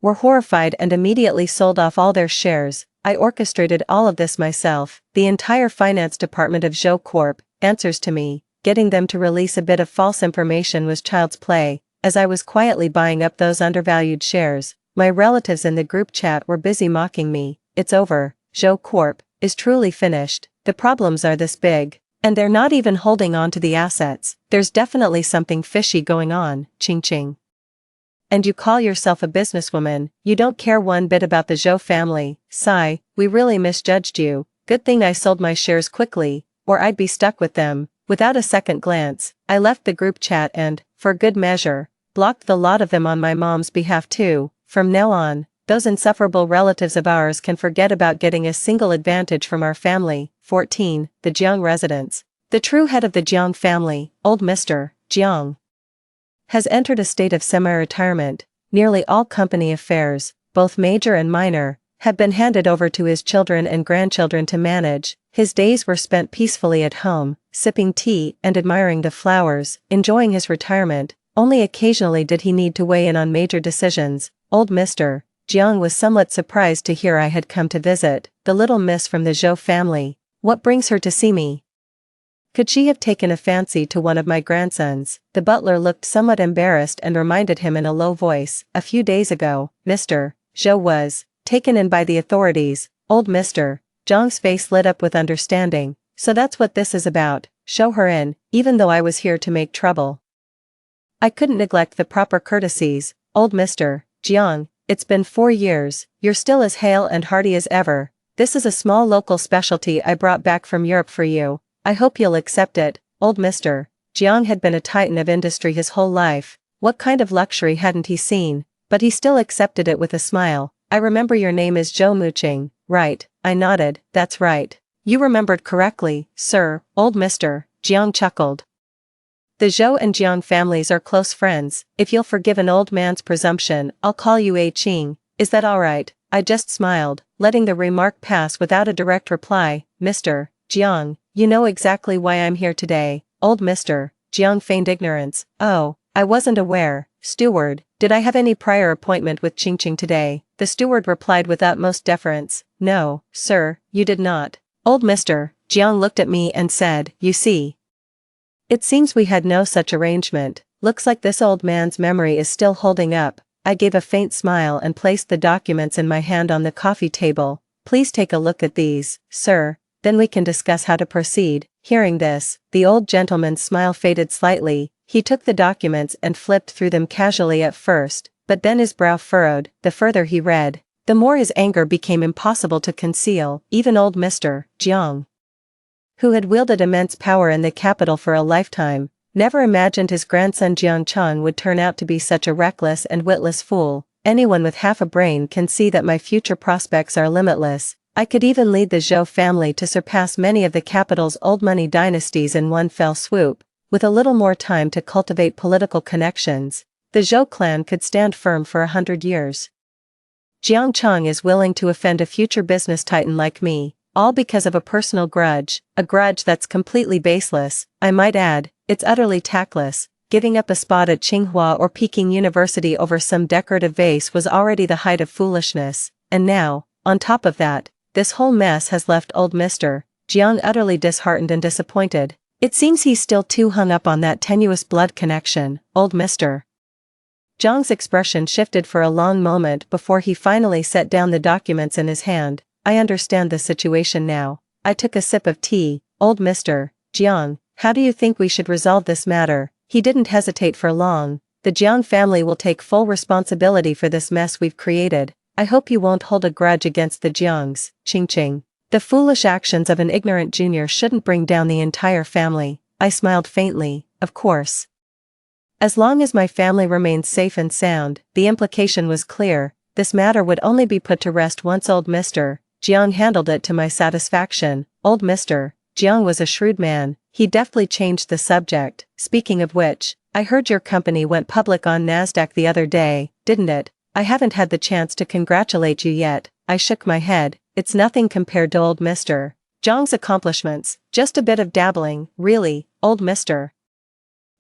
were horrified and immediately sold off all their shares. I orchestrated all of this myself. The entire finance department of Joe Corp answers to me. Getting them to release a bit of false information was child's play. As I was quietly buying up those undervalued shares, my relatives in the group chat were busy mocking me. It's over. Joe Corp is truly finished. The problems are this big, and they're not even holding on to the assets. There's definitely something fishy going on. Ching ching. And you call yourself a businesswoman, you don't care one bit about the Joe family. Sigh, we really misjudged you. Good thing I sold my shares quickly, or I'd be stuck with them. Without a second glance, I left the group chat and, for good measure, blocked the lot of them on my mom's behalf too. From now on, those insufferable relatives of ours can forget about getting a single advantage from our family. 14. The Jiang residence. The true head of the Jiang family, old Mr. Jiang, has entered a state of semi-retirement. Nearly all company affairs, both major and minor, have been handed over to his children and grandchildren to manage. His days were spent peacefully at home, sipping tea and admiring the flowers, enjoying his retirement. Only occasionally did he need to weigh in on major decisions. Old Mr. Jiang was somewhat surprised to hear I had come to visit. The little miss from the Zhou family. What brings her to see me? Could she have taken a fancy to one of my grandsons? The butler looked somewhat embarrassed and reminded him in a low voice. A few days ago, Mr. Zhou was taken in by the authorities. Old Mr. Jiang's face lit up with understanding. So that's what this is about. Show her in, even though I was here to make trouble. I couldn't neglect the proper courtesies. Old Mr. Jiang, it's been 4 years, you're still as hale and hearty as ever. This is a small local specialty I brought back from Europe for you. I hope you'll accept it. Old Mr. Jiang had been a titan of industry his whole life. What kind of luxury hadn't he seen? But he still accepted it with a smile. I remember your name is Zhou Muqing, right? I nodded. That's right. You remembered correctly, sir. Old Mr. Jiang chuckled. The Zhou and Jiang families are close friends. If you'll forgive an old man's presumption, I'll call you A Qing. Is that alright? I just smiled, letting the remark pass without a direct reply. Mr. Jiang, you know exactly why I'm here today. Old Mr. Jiang feigned ignorance. Oh, I wasn't aware. "Steward, did I have any prior appointment with Ching today?" The steward replied with utmost deference, "No, sir, you did not." Old Mr. Jiang looked at me and said, "You see. It seems we had no such arrangement. Looks like this old man's memory is still holding up." I gave a faint smile and placed the documents in my hand on the coffee table. "Please take a look at these, sir, then we can discuss how to proceed." Hearing this, the old gentleman's smile faded slightly. He took the documents and flipped through them casually at first, but then his brow furrowed. The further he read, the more his anger became impossible to conceal. Even old Mr. Jiang, who had wielded immense power in the capital for a lifetime, never imagined his grandson Jiang Cheng would turn out to be such a reckless and witless fool. Anyone with half a brain can see that my future prospects are limitless. I could even lead the Zhou family to surpass many of the capital's old money dynasties in one fell swoop. With a little more time to cultivate political connections, the Zhou clan could stand firm for 100 years. Jiang Cheng is willing to offend a future business titan like me, all because of a personal grudge, a grudge that's completely baseless. I might add, it's utterly tactless. Giving up a spot at Tsinghua or Peking University over some decorative vase was already the height of foolishness, and now, on top of that, this whole mess has left old Mr. Jiang utterly disheartened and disappointed. It seems he's still too hung up on that tenuous blood connection. Old Mr. Jiang's expression shifted for a long moment before he finally set down the documents in his hand. "I understand the situation now." I took a sip of tea. "Old Mr. Jiang, how do you think we should resolve this matter?" He didn't hesitate for long. "The Jiang family will take full responsibility for this mess we've created. I hope you won't hold a grudge against the Jiangs, Ching. The foolish actions of an ignorant junior shouldn't bring down the entire family." I smiled faintly. Of course. As long as my family remains safe and sound, the implication was clear. This matter would only be put to rest once old Mr. Jiang handled it to my satisfaction. Old Mr. Jiang was a shrewd man. He deftly changed the subject. "Speaking of which, I heard your company went public on Nasdaq the other day, didn't it?" "I haven't had the chance to congratulate you yet." I shook my head. "It's nothing compared to old Mr. Jiang's accomplishments, just a bit of dabbling." "Really?" Old Mr.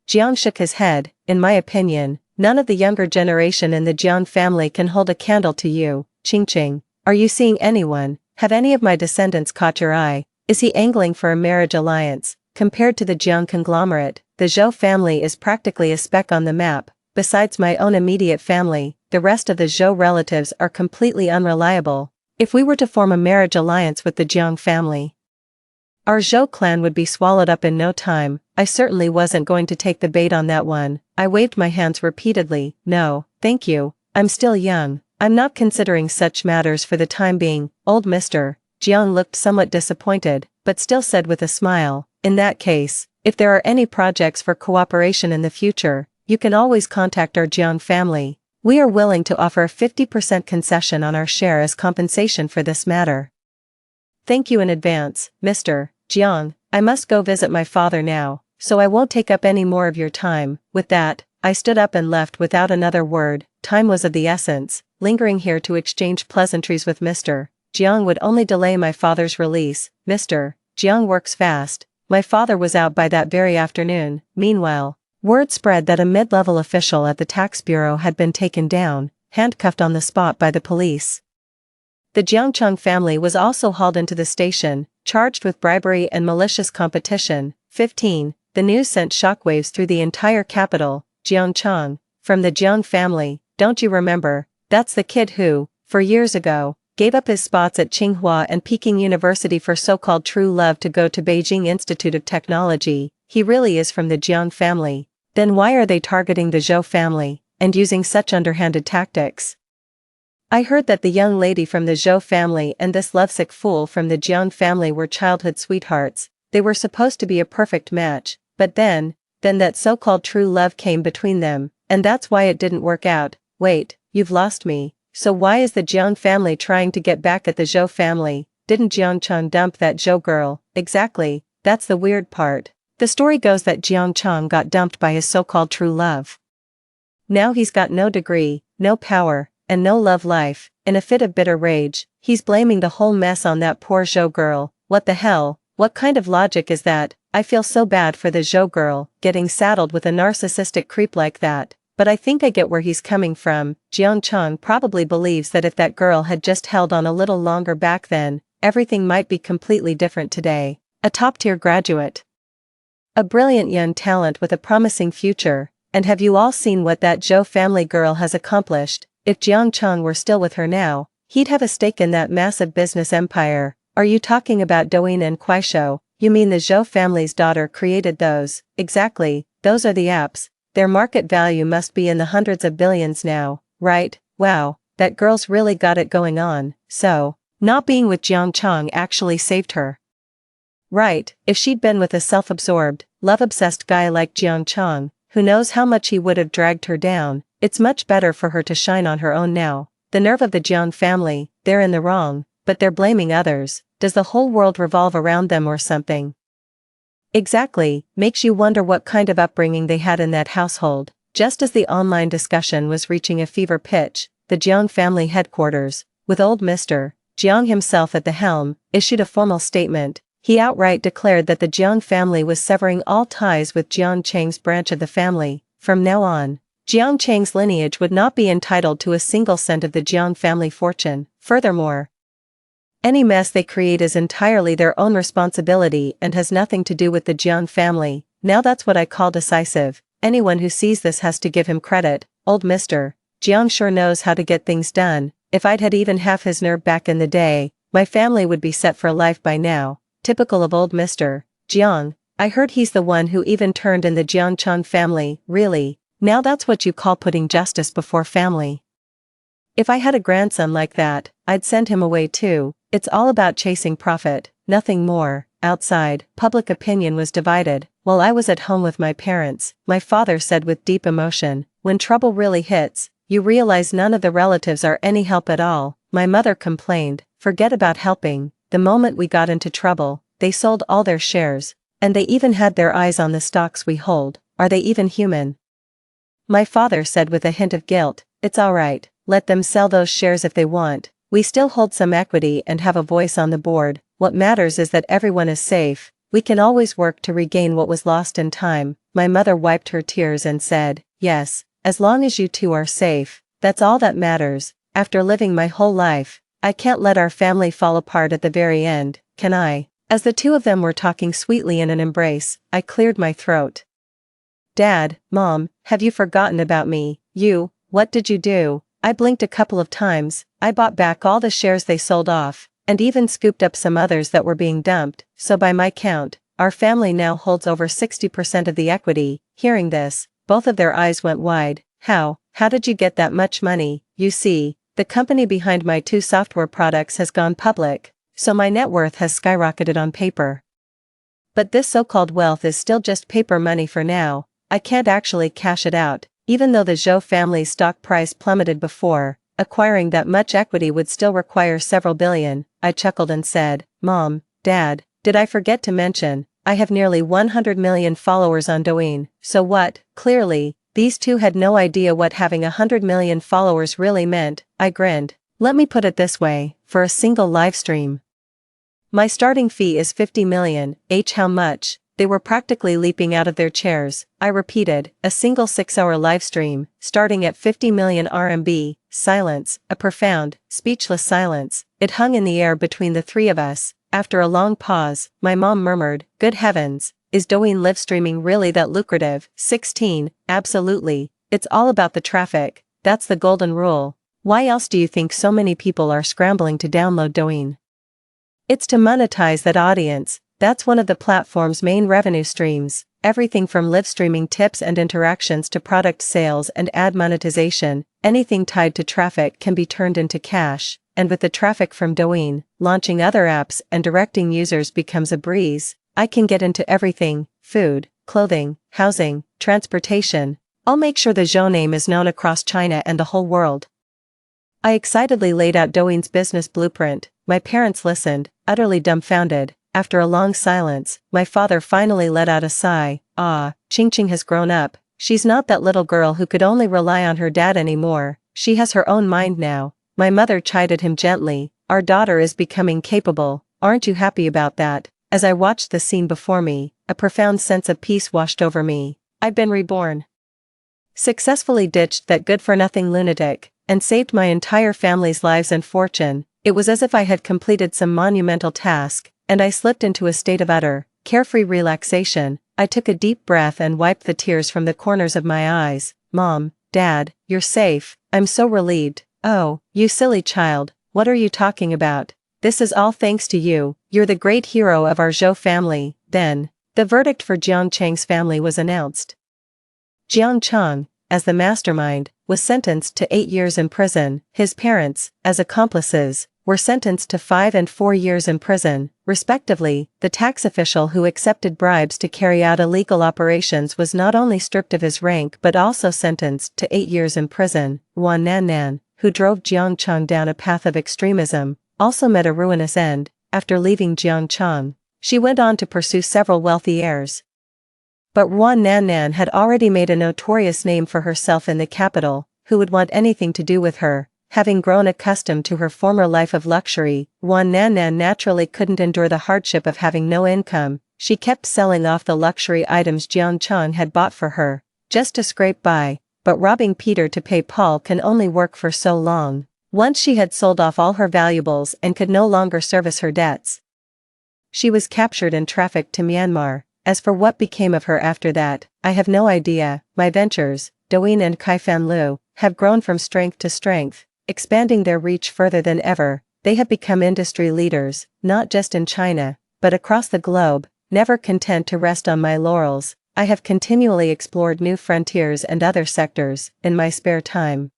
Jiang shook his head. "In my opinion, none of the younger generation in the Jiang family can hold a candle to you, Ching. Are you seeing anyone? Have any of my descendants caught your eye? Is he angling for a marriage alliance?" Compared to the Jiang conglomerate, the Zhou family is practically a speck on the map. Besides my own immediate family, the rest of the Zhou relatives are completely unreliable. If we were to form a marriage alliance with the Jiang family, our Zhou clan would be swallowed up in no time. I certainly wasn't going to take the bait on that one. I waved my hands repeatedly. "No, thank you. I'm still young. I'm not considering such matters for the time being." Old Mr. Jiang looked somewhat disappointed, but still said with a smile, "In that case, if there are any projects for cooperation in the future, you can always contact our Jiang family. We are willing to offer a 50% concession on our share as compensation for this matter." "Thank you in advance, Mr. Jiang. I must go visit my father now, so I won't take up any more of your time." With that, I stood up and left without another word. Time was of the essence. Lingering here to exchange pleasantries with Mr. Jiang would only delay my father's release. Mr. Jiang works fast. My father was out by that very afternoon. Meanwhile, word spread that a mid-level official at the tax bureau had been taken down, handcuffed on the spot by the police. The Jiangcheng family was also hauled into the station, charged with bribery and malicious competition. 15. The news sent shockwaves through the entire capital. "Jiangcheng, from the Jiang family, don't you remember? That's the kid who, 4 years ago, gave up his spots at Tsinghua and Peking University for so-called true love to go to Beijing Institute of Technology. He really is from the Jiang family. Then why are they targeting the Zhou family, and using such underhanded tactics? I heard that the young lady from the Zhou family and this lovesick fool from the Jiang family were childhood sweethearts. They were supposed to be a perfect match, but then that so-called true love came between them, and that's why it didn't work out." "Wait, you've lost me. So why is the Jiang family trying to get back at the Zhou family? Didn't Jiangcheng dump that Zhou girl?" "Exactly, that's the weird part. The story goes that Jiangcheng got dumped by his so-called true love. Now he's got no degree, no power, and no love life." In a fit of bitter rage, he's blaming the whole mess on that poor Zhou girl. What the hell? What kind of logic is that? I feel so bad for the Zhou girl, getting saddled with a narcissistic creep like that. but I think I get where he's coming from. Jiang Chang probably believes that if that girl had just held on a little longer back then, everything might be completely different today. A top-tier graduate. A brilliant young talent with a promising future, and have you all seen what that Zhou family girl has accomplished? If Jiang Chang were still with her now, he'd have a stake in that massive business empire. Are you talking about Douyin and Kuaishou? You mean the Zhou family's daughter created those? Exactly, those are the apps. Their market value must be in the hundreds of billions now, right? Wow, that girl's really got it going on. So, not being with Jiang Chang actually saved her. Right, if she'd been with a self-absorbed, love-obsessed guy like Jiang Chang, who knows how much he would have dragged her down. It's much better for her to shine on her own now. The nerve of the Jiang family, they're in the wrong, but they're blaming others. Does the whole world revolve around them or something? Exactly, makes you wonder what kind of upbringing they had in that household. Just as the online discussion was reaching a fever pitch, the Jiang family headquarters, with old Mr. Jiang himself at the helm, issued a formal statement. He outright declared that the Jiang family was severing all ties with Jiang Chang's branch of the family. From now on, Jiang Chang's lineage would not be entitled to a single cent of the Jiang family fortune. Furthermore, any mess they create is entirely their own responsibility and has nothing to do with the Jiang family. Now that's what I call decisive. Anyone who sees this has to give him credit. Old Mr. Jiang sure knows how to get things done. If I'd had even half his nerve back in the day, my family would be set for life by now. Typical of old Mr. Jiang. I heard he's the one who even turned in the Jiang Chang family. Really? Now that's what you call putting justice before family. If I had a grandson like that, I'd send him away too. It's all about chasing profit, nothing more. Outside, public opinion was divided. While I was at home with my parents, my father said with deep emotion, when trouble really hits, you realize none of the relatives are any help at all. My mother complained, forget about helping. The moment we got into trouble, they sold all their shares, and they even had their eyes on the stocks we hold. Are they even human? My father said with a hint of guilt, it's alright, let them sell those shares if they want. We still hold some equity and have a voice on the board. What matters is that everyone is safe. We can always work to regain what was lost in time. My mother wiped her tears and said, yes, as long as you two are safe, that's all that matters. After living my whole life, I can't let our family fall apart at the very end, can I? As the two of them were talking sweetly in an embrace, I cleared my throat. Dad, Mom, have you forgotten about me? What did you do? I blinked a couple of times. I bought back all the shares they sold off, and even scooped up some others that were being dumped, so by my count, our family now holds over 60% of the equity. Hearing this, both of their eyes went wide. How did you get that much money? You see, the company behind my two software products has gone public, so my net worth has skyrocketed on paper. But this so-called wealth is still just paper money for now. I can't actually cash it out, even though the Zhou family's stock price plummeted before. Acquiring that much equity would still require several billion. I chuckled and said, Mom, Dad, did I forget to mention, I have nearly 100 million followers on Douyin. So what? Clearly, these two had no idea what having 100 million followers really meant. I grinned. Let me put it this way, for a single live stream, my starting fee is 50 million. How much? They were practically leaping out of their chairs. I repeated, a single 6-hour live stream, starting at 50 million RMB. Silence, a profound, speechless silence. It hung in the air between the three of us. After a long pause, my mom murmured, good heavens, is Douyin live streaming really that lucrative? 16, absolutely. It's all about the traffic. That's the golden rule. Why else do you think so many people are scrambling to download Douyin? It's to monetize that audience. That's one of the platform's main revenue streams. Everything from live streaming tips and interactions to product sales and ad monetization, anything tied to traffic can be turned into cash. And with the traffic from Douyin, launching other apps and directing users becomes a breeze. I can get into everything: food, clothing, housing, transportation. I'll make sure the Zhou name is known across China and the whole world. I excitedly laid out Douyin's business blueprint. My parents listened, utterly dumbfounded. After a long silence, my father finally let out a sigh. Ching has grown up. She's not that little girl who could only rely on her dad anymore. She has her own mind now. My mother chided him gently. Our daughter is becoming capable. Aren't you happy about that? As I watched the scene before me, a profound sense of peace washed over me. I'd been reborn. successfully ditched that good-for-nothing lunatic, and saved my entire family's lives and fortune. It was as if I had completed some monumental task, and I slipped into a state of utter, carefree relaxation. I took a deep breath and wiped the tears from the corners of my eyes. Mom, Dad, you're safe. I'm so relieved. Oh, you silly child, what are you talking about? This is all thanks to you. You're the great hero of our Zhou family. Then, the verdict for Jiang Chang's family was announced. Jiang Chang, as the mastermind, was sentenced to 8 years in prison. His parents, as accomplices, were sentenced to 5 and 4 years in prison, respectively. The tax official who accepted bribes to carry out illegal operations was not only stripped of his rank but also sentenced to 8 years in prison. Wan Nannan, who drove Jiang Chang down a path of extremism, also met a ruinous end. After leaving Jiang Chang, she went on to pursue several wealthy heirs. But Wan Nannan had already made a notorious name for herself in the capital. Who would want anything to do with her? Having grown accustomed to her former life of luxury, Wan Nannan naturally couldn't endure the hardship of having no income. She kept selling off the luxury items Jiang Chang had bought for her, just to scrape by, but robbing Peter to pay Paul can only work for so long. Once she had sold off all her valuables and could no longer service her debts, she was captured and trafficked to Myanmar. As for what became of her after that, I have no idea. My ventures, Douyin and Kaifan Lu, have grown from strength to strength, expanding their reach further than ever. They have become industry leaders, not just in China, but across the globe. Never content to rest on my laurels, I have continually explored new frontiers and other sectors. In my spare time,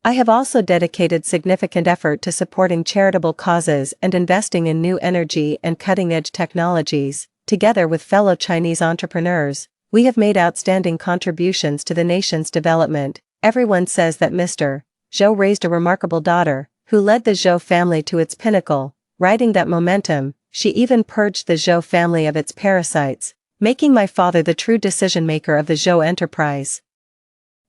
I have also dedicated significant effort to supporting charitable causes and investing in new energy and cutting-edge technologies. Together with fellow Chinese entrepreneurs, we have made outstanding contributions to the nation's development. Everyone says that Mr. Zhou raised a remarkable daughter, who led the Zhou family to its pinnacle. Riding that momentum, she even purged the Zhou family of its parasites, making my father the true decision-maker of the Zhou enterprise.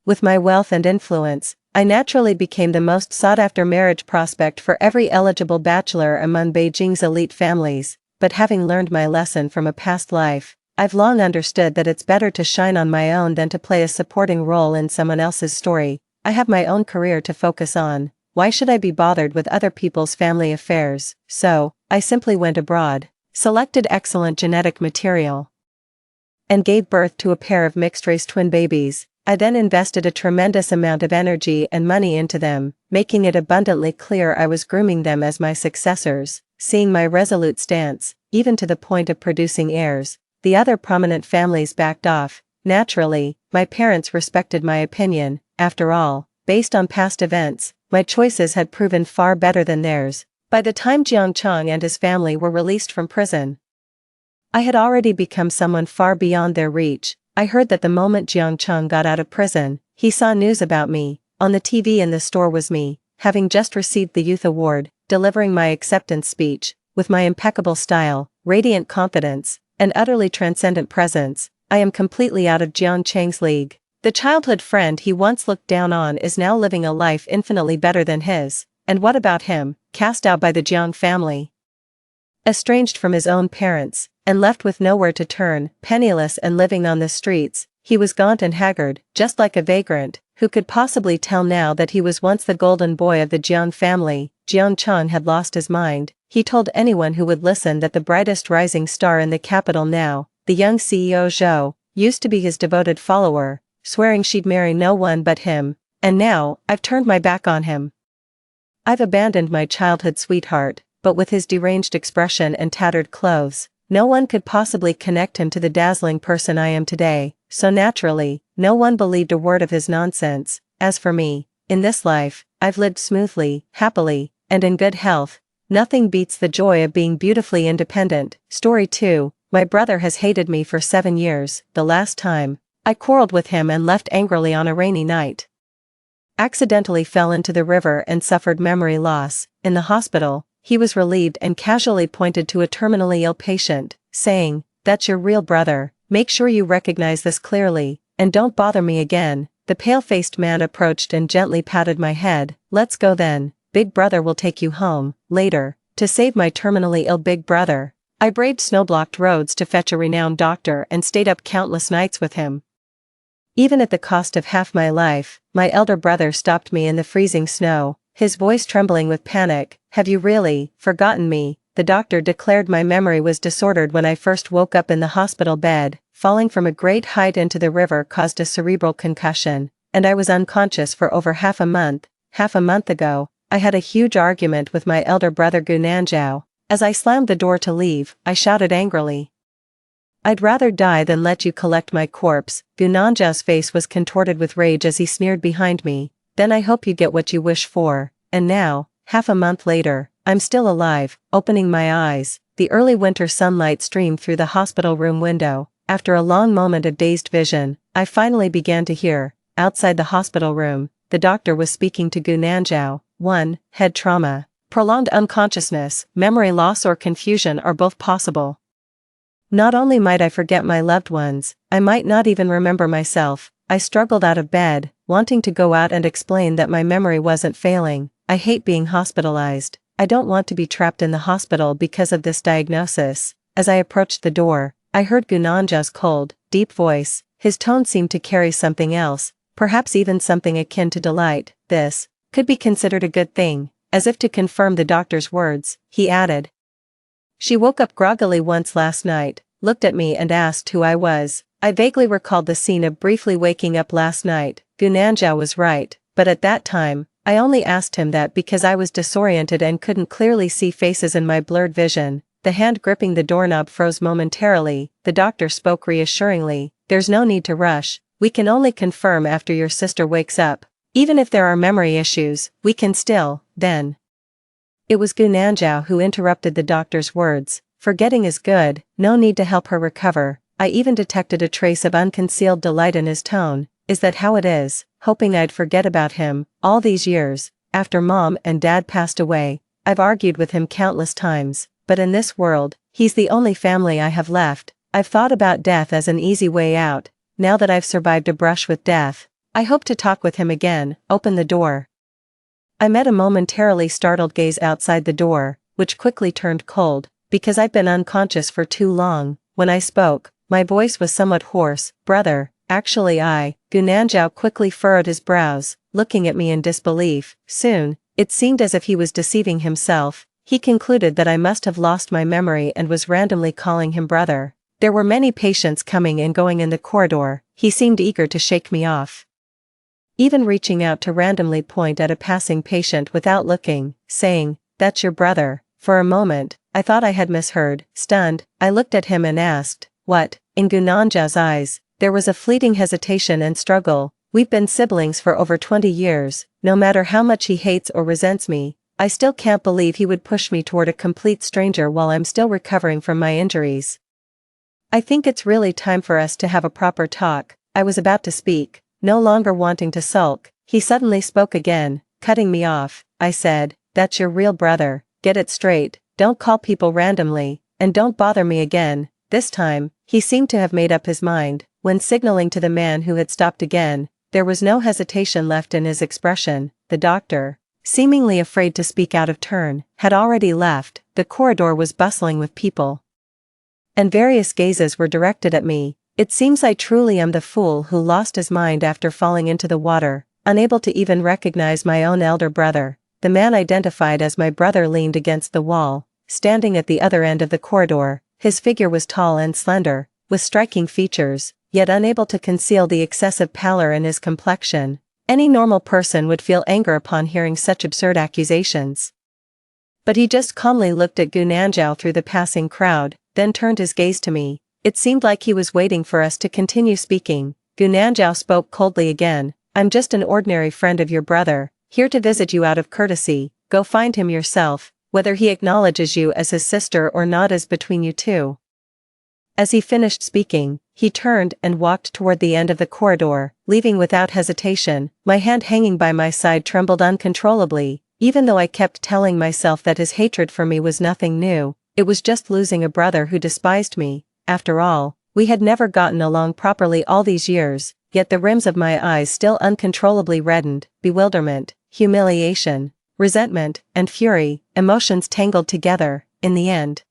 With my wealth and influence, I naturally became the most sought-after marriage prospect for every eligible bachelor among Beijing's elite families. But having learned my lesson from a past life, I've long understood that it's better to shine on my own than to play a supporting role in someone else's story. I have my own career to focus on. Why should I be bothered with other people's family affairs? So, I simply went abroad, selected excellent genetic material, and gave birth to a pair of mixed-race twin babies. I then invested a tremendous amount of energy and money into them, making it abundantly clear I was grooming them as my successors. Seeing my resolute stance, even to the point of producing heirs, the other prominent families backed off. Naturally, my parents respected my opinion. After all, based on past events, my choices had proven far better than theirs. By the time Jiang Chang and his family were released from prison, I had already become someone far beyond their reach. I heard that the moment Jiang Chang got out of prison, he saw news about me. On the TV in the store was me, having just received the Youth Award, delivering my acceptance speech. With my impeccable style, radiant confidence, and utterly transcendent presence, I am completely out of Jiang Chang's league. The childhood friend he once looked down on is now living a life infinitely better than his. And what about him, cast out by the Jiang family, estranged from his own parents, and left with nowhere to turn, penniless and living on the streets? He was gaunt and haggard, just like a vagrant. Who could possibly tell now that he was once the golden boy of the Jiang family? Jiang Chang had lost his mind. He told anyone who would listen that the brightest rising star in the capital now, the young CEO Zhou, used to be his devoted follower, swearing she'd marry no one but him. And now, I've turned my back on him. I've abandoned my childhood sweetheart, but with his deranged expression and tattered clothes, no one could possibly connect him to the dazzling person I am today. So naturally, no one believed a word of his nonsense. As for me, in this life, I've lived smoothly, happily, and in good health. Nothing beats the joy of being beautifully independent. Story 2. My brother has hated me for 7 years. The last time I quarreled with him and left angrily on a rainy night, accidentally fell into the river and suffered memory loss. In the hospital, he was relieved and casually pointed to a terminally ill patient, saying, "That's your real brother. Make sure you recognize this clearly, and don't bother me again." The pale-faced man approached and gently patted my head. "Let's go then. Big brother will take you home." Later, to save my terminally ill big brother, I braved snow-blocked roads to fetch a renowned doctor and stayed up countless nights with him. Even at the cost of half my life, my elder brother stopped me in the freezing snow, his voice trembling with panic. "Have you really forgotten me?" The doctor declared my memory was disordered when I first woke up in the hospital bed. Falling from a great height into the river caused a cerebral concussion, and I was unconscious for over half a month. Half a month ago, I had a huge argument with my elder brother Gunanzhao. As I slammed the door to leave, I shouted angrily, "I'd rather die than let you collect my corpse." Gunanzhao's face was contorted with rage as he sneered behind me. "Then I hope you get what you wish for." And now, half a month later, I'm still alive. Opening my eyes, the early winter sunlight streamed through the hospital room window. After a long moment of dazed vision, I finally began to hear. Outside the hospital room, the doctor was speaking to Gunanzhao. 1. Head trauma. Prolonged unconsciousness, memory loss or confusion are both possible. Not only might I forget my loved ones, I might not even remember myself. I struggled out of bed, wanting to go out and explain that my memory wasn't failing. I hate being hospitalized. I don't want to be trapped in the hospital because of this diagnosis. As I approached the door, I heard Gunanzhao's cold, deep voice. His tone seemed to carry something else, perhaps even something akin to delight. "This could be considered a good thing." As if to confirm the doctor's words, he added, "She woke up groggily once last night, looked at me and asked who I was." I vaguely recalled the scene of briefly waking up last night. Gunanzhao was right, but at that time, I only asked him that because I was disoriented and couldn't clearly see faces in my blurred vision. The hand gripping the doorknob froze momentarily. The doctor spoke reassuringly, "There's no need to rush. We can only confirm after your sister wakes up. Even if there are memory issues, we can still, then." It was Gunanzhao who interrupted the doctor's words. "Forgetting is good, no need to help her recover." I even detected a trace of unconcealed delight in his tone. "Is that how it is? Hoping I'd forget about him. All these years, after Mom and Dad passed away, I've argued with him countless times, but in this world, he's the only family I have left. I've thought about death as an easy way out. Now that I've survived a brush with death, I hope to talk with him again." Open the door. I met a momentarily startled gaze outside the door, which quickly turned cold, because I'd been unconscious for too long. When I spoke, my voice was somewhat hoarse. "Brother, actually Gunanzhao quickly furrowed his brows, looking at me in disbelief. Soon, it seemed as if he was deceiving himself. He concluded that I must have lost my memory and was randomly calling him brother. There were many patients coming and going in the corridor. He seemed eager to shake me off, even reaching out to randomly point at a passing patient without looking, saying, "That's your brother." For a moment, I thought I had misheard. Stunned, I looked at him and asked, "What?" In Gunanzhao's eyes, there was a fleeting hesitation and struggle. "We've been siblings for over 20 years. No matter how much he hates or resents me, I still can't believe he would push me toward a complete stranger while I'm still recovering from my injuries. I think it's really time for us to have a proper talk." I was about to speak, no longer wanting to sulk. He suddenly spoke again, cutting me off. I said, "That's your real brother. Get it straight, don't call people randomly, and don't bother me again." This time, he seemed to have made up his mind. When signaling to the man who had stopped again, there was no hesitation left in his expression. The doctor, seemingly afraid to speak out of turn, had already left. The corridor was bustling with people, and various gazes were directed at me. It seems I truly am the fool who lost his mind after falling into the water, unable to even recognize my own elder brother. The man identified as my brother leaned against the wall, standing at the other end of the corridor. His figure was tall and slender, with striking features, yet unable to conceal the excessive pallor in his complexion. Any normal person would feel anger upon hearing such absurd accusations. But he just calmly looked at Gunanzhao through the passing crowd, then turned his gaze to me. It seemed like he was waiting for us to continue speaking. Gunanzhao spoke coldly again. "I'm just an ordinary friend of your brother, here to visit you out of courtesy. Go find him yourself. Whether he acknowledges you as his sister or not is between you two." As he finished speaking, he turned and walked toward the end of the corridor, leaving without hesitation. My hand hanging by my side trembled uncontrollably. Even though I kept telling myself that his hatred for me was nothing new, it was just losing a brother who despised me. After all, we had never gotten along properly all these years, yet the rims of my eyes still uncontrollably reddened. Bewilderment, humiliation, resentment, and fury, emotions tangled together. In the end,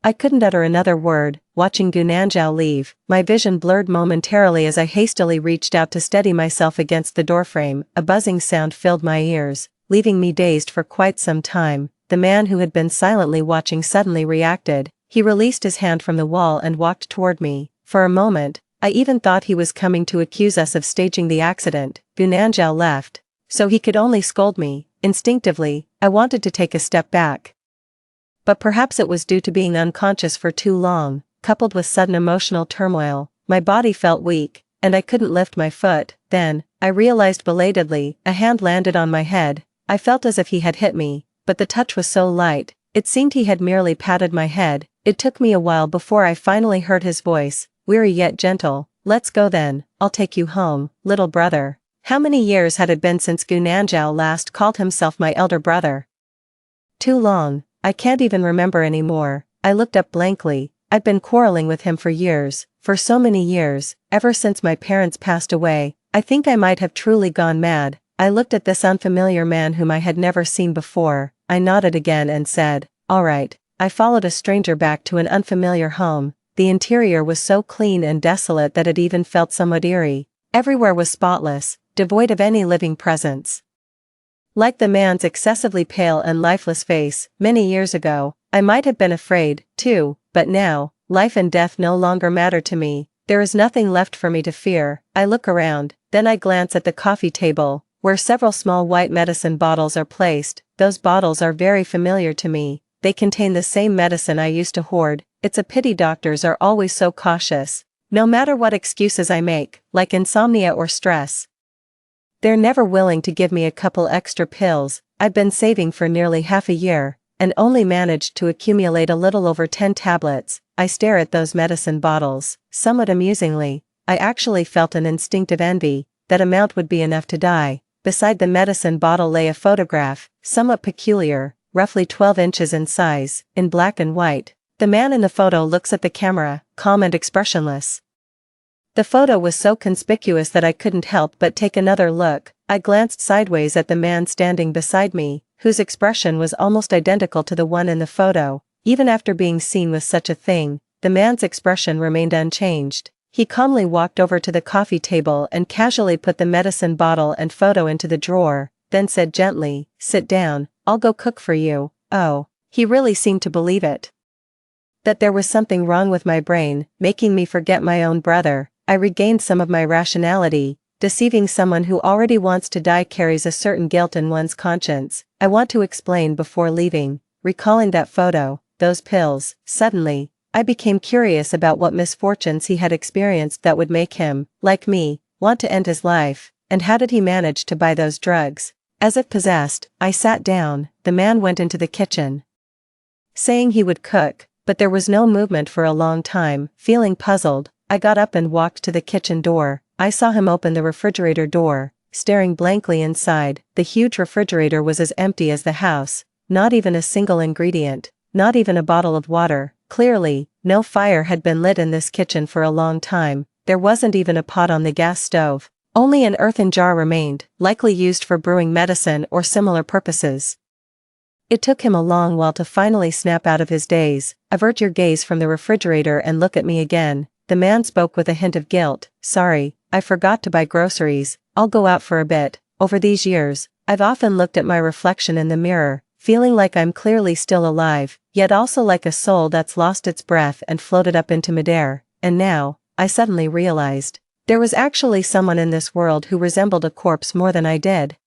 I couldn't utter another word, watching Gu Nanzhao leave. My vision blurred momentarily as I hastily reached out to steady myself against the doorframe. A buzzing sound filled my ears, leaving me dazed for quite some time. The man who had been silently watching suddenly reacted. He released his hand from the wall and walked toward me. For a moment, I even thought he was coming to accuse us of staging the accident. Gu Nanzhao left, so he could only scold me. Instinctively, I wanted to take a step back. But perhaps it was due to being unconscious for too long, coupled with sudden emotional turmoil. My body felt weak, and I couldn't lift my foot. Then, I realized belatedly, a hand landed on my head. I felt as if he had hit me, but the touch was so light, it seemed he had merely patted my head. It took me a while before I finally heard his voice, weary yet gentle. "Let's go then, I'll take you home, little brother." How many years had it been since Gu Nanzhao last called himself my elder brother? Too long, I can't even remember anymore. I looked up blankly. I'd been quarreling with him for years, for so many years, ever since my parents passed away. I think I might have truly gone mad. I looked at this unfamiliar man whom I had never seen before. I nodded again and said, "All right." I followed a stranger back to an unfamiliar home. The interior was so clean and desolate that it even felt somewhat eerie. Everywhere was spotless, devoid of any living presence. Like the man's excessively pale and lifeless face, many years ago, I might have been afraid, too, but now, life and death no longer matter to me. There is nothing left for me to fear. I look around, then I glance at the coffee table, where several small white medicine bottles are placed. Those bottles are very familiar to me. They contain the same medicine I used to hoard. It's a pity doctors are always so cautious. No matter what excuses I make, like insomnia or stress, they're never willing to give me a couple extra pills. I've been saving for nearly half a year, and only managed to accumulate a little over 10 tablets. I stare at those medicine bottles. Somewhat amusingly, I actually felt an instinctive envy. That amount would be enough to die. Beside the medicine bottle lay a photograph, somewhat peculiar, roughly 12 inches in size, in black and white. The man in the photo looks at the camera, calm and expressionless. The photo was so conspicuous that I couldn't help but take another look. I glanced sideways at the man standing beside me, whose expression was almost identical to the one in the photo. Even after being seen with such a thing, the man's expression remained unchanged. He calmly walked over to the coffee table and casually put the medicine bottle and photo into the drawer, then said gently, "Sit down, I'll go cook for you." Oh, he really seemed to believe it. That there was something wrong with my brain, making me forget my own brother. I regained some of my rationality. Deceiving someone who already wants to die carries a certain guilt in one's conscience. I want to explain before leaving. Recalling that photo, those pills, suddenly, I became curious about what misfortunes he had experienced that would make him, like me, want to end his life, and how did he manage to buy those drugs? As if possessed, I sat down. The man went into the kitchen, saying he would cook, but there was no movement for a long time. Feeling puzzled, I got up and walked to the kitchen door. I saw him open the refrigerator door, staring blankly inside. The huge refrigerator was as empty as the house, not even a single ingredient, not even a bottle of water. Clearly, no fire had been lit in this kitchen for a long time. There wasn't even a pot on the gas stove. Only an earthen jar remained, likely used for brewing medicine or similar purposes. It took him a long while to finally snap out of his daze. "Avert your gaze from the refrigerator and look at me again." The man spoke with a hint of guilt. "Sorry, I forgot to buy groceries. I'll go out for a bit." Over these years, I've often looked at my reflection in the mirror, feeling like I'm clearly still alive, yet also like a soul that's lost its breath and floated up into midair. And now, I suddenly realized, there was actually someone in this world who resembled a corpse more than I did.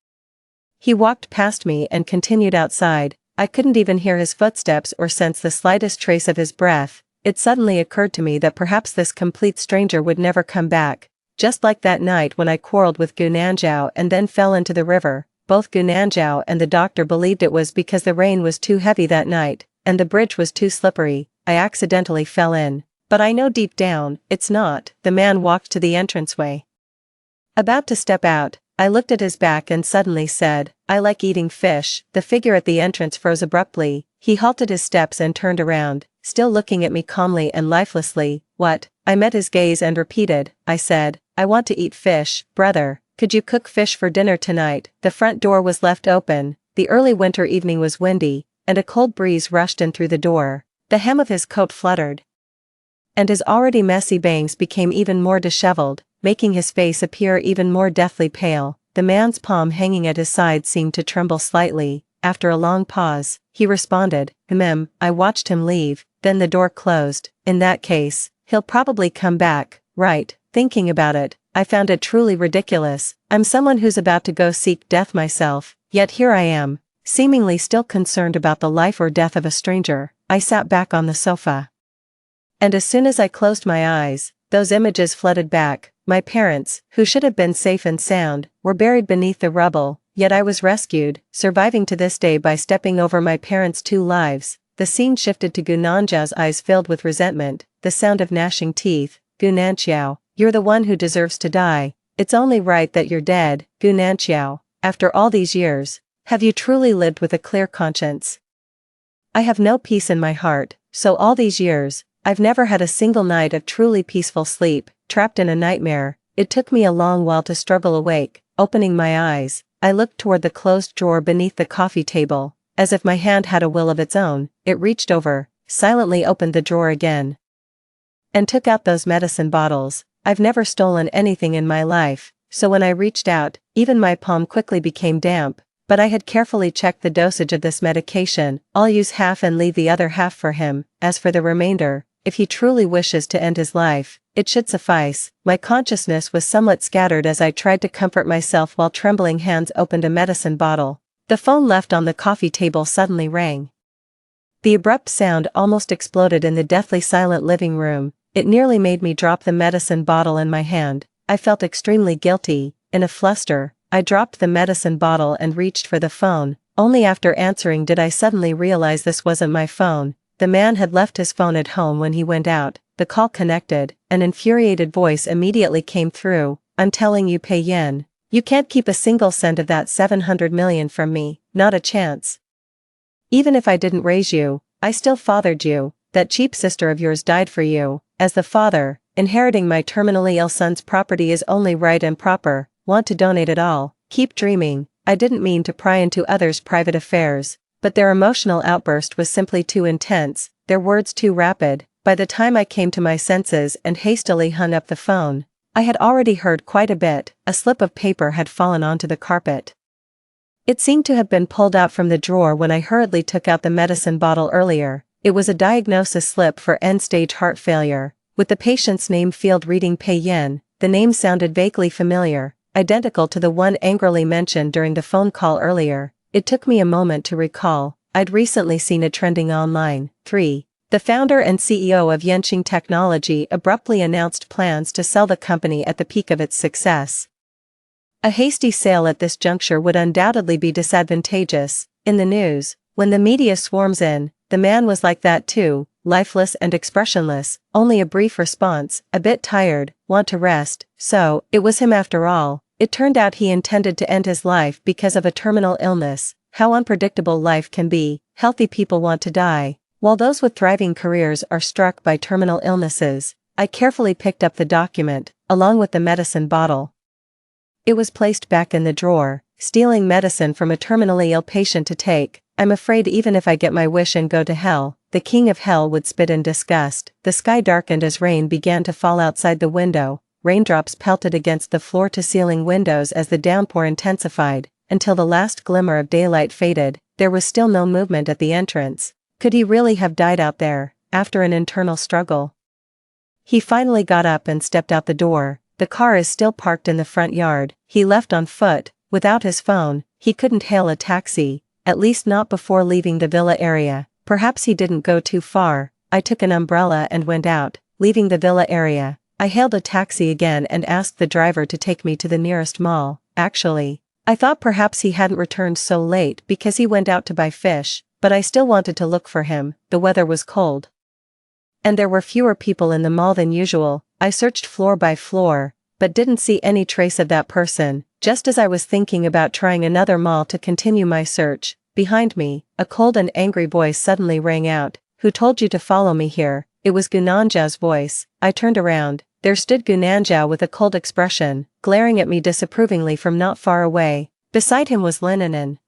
He walked past me and continued outside. I couldn't even hear his footsteps or sense the slightest trace of his breath. It suddenly occurred to me that perhaps this complete stranger would never come back, just like that night when I quarreled with Gu Nanzhao and then fell into the river. Both Gu Nanzhao and the doctor believed it was because the rain was too heavy that night, and the bridge was too slippery. I accidentally fell in. But I know deep down, it's not. The man walked to the entranceway. About to step out, I looked at his back and suddenly said, "I like eating fish." The figure at the entrance froze abruptly. He halted his steps and turned around, still looking at me calmly and lifelessly. "What?" I met his gaze and repeated. I said, "I want to eat fish, brother. Could you cook fish for dinner tonight?" The front door was left open. The early winter evening was windy, and a cold breeze rushed in through the door. The hem of his coat fluttered. And his already messy bangs became even more disheveled, making his face appear even more deathly pale. The man's palm hanging at his side seemed to tremble slightly. After a long pause, he responded, I watched him leave, then the door closed. In that case, he'll probably come back, right? Thinking about it, I found it truly ridiculous. I'm someone who's about to go seek death myself, yet here I am, seemingly still concerned about the life or death of a stranger. I sat back on the sofa. And as soon as I closed my eyes, those images flooded back. My parents, who should have been safe and sound, were buried beneath the rubble, yet I was rescued, surviving to this day by stepping over my parents' 2 lives. The scene shifted to Gu Nanjiao's eyes filled with resentment, the sound of gnashing teeth. Gu Nanjiao, you're the one who deserves to die. It's only right that you're dead. Gu Nanjiao, after all these years, have you truly lived with a clear conscience? I have no peace in my heart, so all these years, I've never had a single night of truly peaceful sleep, trapped in a nightmare. It took me a long while to struggle awake. Opening my eyes, I looked toward the closed drawer beneath the coffee table. As if my hand had a will of its own, it reached over, silently opened the drawer again, and took out those medicine bottles. I've never stolen anything in my life, so when I reached out, even my palm quickly became damp. But I had carefully checked the dosage of this medication. I'll use half and leave the other half for him. As for the remainder, if he truly wishes to end his life, it should suffice. My consciousness was somewhat scattered as I tried to comfort myself while trembling hands opened a medicine bottle. The phone left on the coffee table suddenly rang. The abrupt sound almost exploded in the deathly silent living room. It nearly made me drop the medicine bottle in my hand. I felt extremely guilty. In a fluster, I dropped the medicine bottle and reached for the phone. Only after answering did I suddenly realize this wasn't my phone. The man had left his phone at home when he went out. The call connected. An infuriated voice immediately came through. I'm telling you, Pei Yan, you can't keep a single cent of that 700 million from me, not a chance. Even if I didn't raise you, I still fathered you. That cheap sister of yours died for you. As the father, inheriting my terminally ill son's property is only right and proper. Want to donate it all. Keep dreaming. I didn't mean to pry into others' private affairs, but their emotional outburst was simply too intense, their words too rapid. By the time I came to my senses and hastily hung up the phone, I had already heard quite a bit. A slip of paper had fallen onto the carpet. It seemed to have been pulled out from the drawer when I hurriedly took out the medicine bottle earlier. It was a diagnosis slip for end-stage heart failure, with the patient's name field reading Pei Yan. The name sounded vaguely familiar, identical to the one angrily mentioned during the phone call earlier. It took me a moment to recall. I'd recently seen it trending online. 3. The founder and CEO of Yenqing Technology abruptly announced plans to sell the company at the peak of its success. A hasty sale at this juncture would undoubtedly be disadvantageous. In the news, when the media swarms in, the man was like that too, lifeless and expressionless, only a brief response, a bit tired, want to rest. So, it was him after all. It turned out he intended to end his life because of a terminal illness. How unpredictable life can be. Healthy people want to die, while those with thriving careers are struck by terminal illnesses. I carefully picked up the document, along with the medicine bottle. It was placed back in the drawer. Stealing medicine from a terminally ill patient to take. I'm afraid even if I get my wish and go to hell, the king of hell would spit in disgust. The sky darkened as rain began to fall outside the window. Raindrops pelted against the floor-to-ceiling windows as the downpour intensified, until the last glimmer of daylight faded. There was still no movement at the entrance. Could he really have died out there, after an internal struggle? He finally got up and stepped out the door. The car is still parked in the front yard. He left on foot. Without his phone, he couldn't hail a taxi, at least not before leaving the villa area. Perhaps he didn't go too far. I took an umbrella and went out, leaving the villa area. I hailed a taxi again and asked the driver to take me to the nearest mall. Actually, I thought perhaps he hadn't returned so late because he went out to buy fish, but I still wanted to look for him. The weather was cold, and there were fewer people in the mall than usual. I searched floor by floor, but didn't see any trace of that person. Just as I was thinking about trying another mall to continue my search, behind me, a cold and angry voice suddenly rang out. Who told you to follow me here? It was Gu Nanjiao's voice. I turned around. There stood Gu Nanjiao with a cold expression, glaring at me disapprovingly from not far away. Beside him was Lin,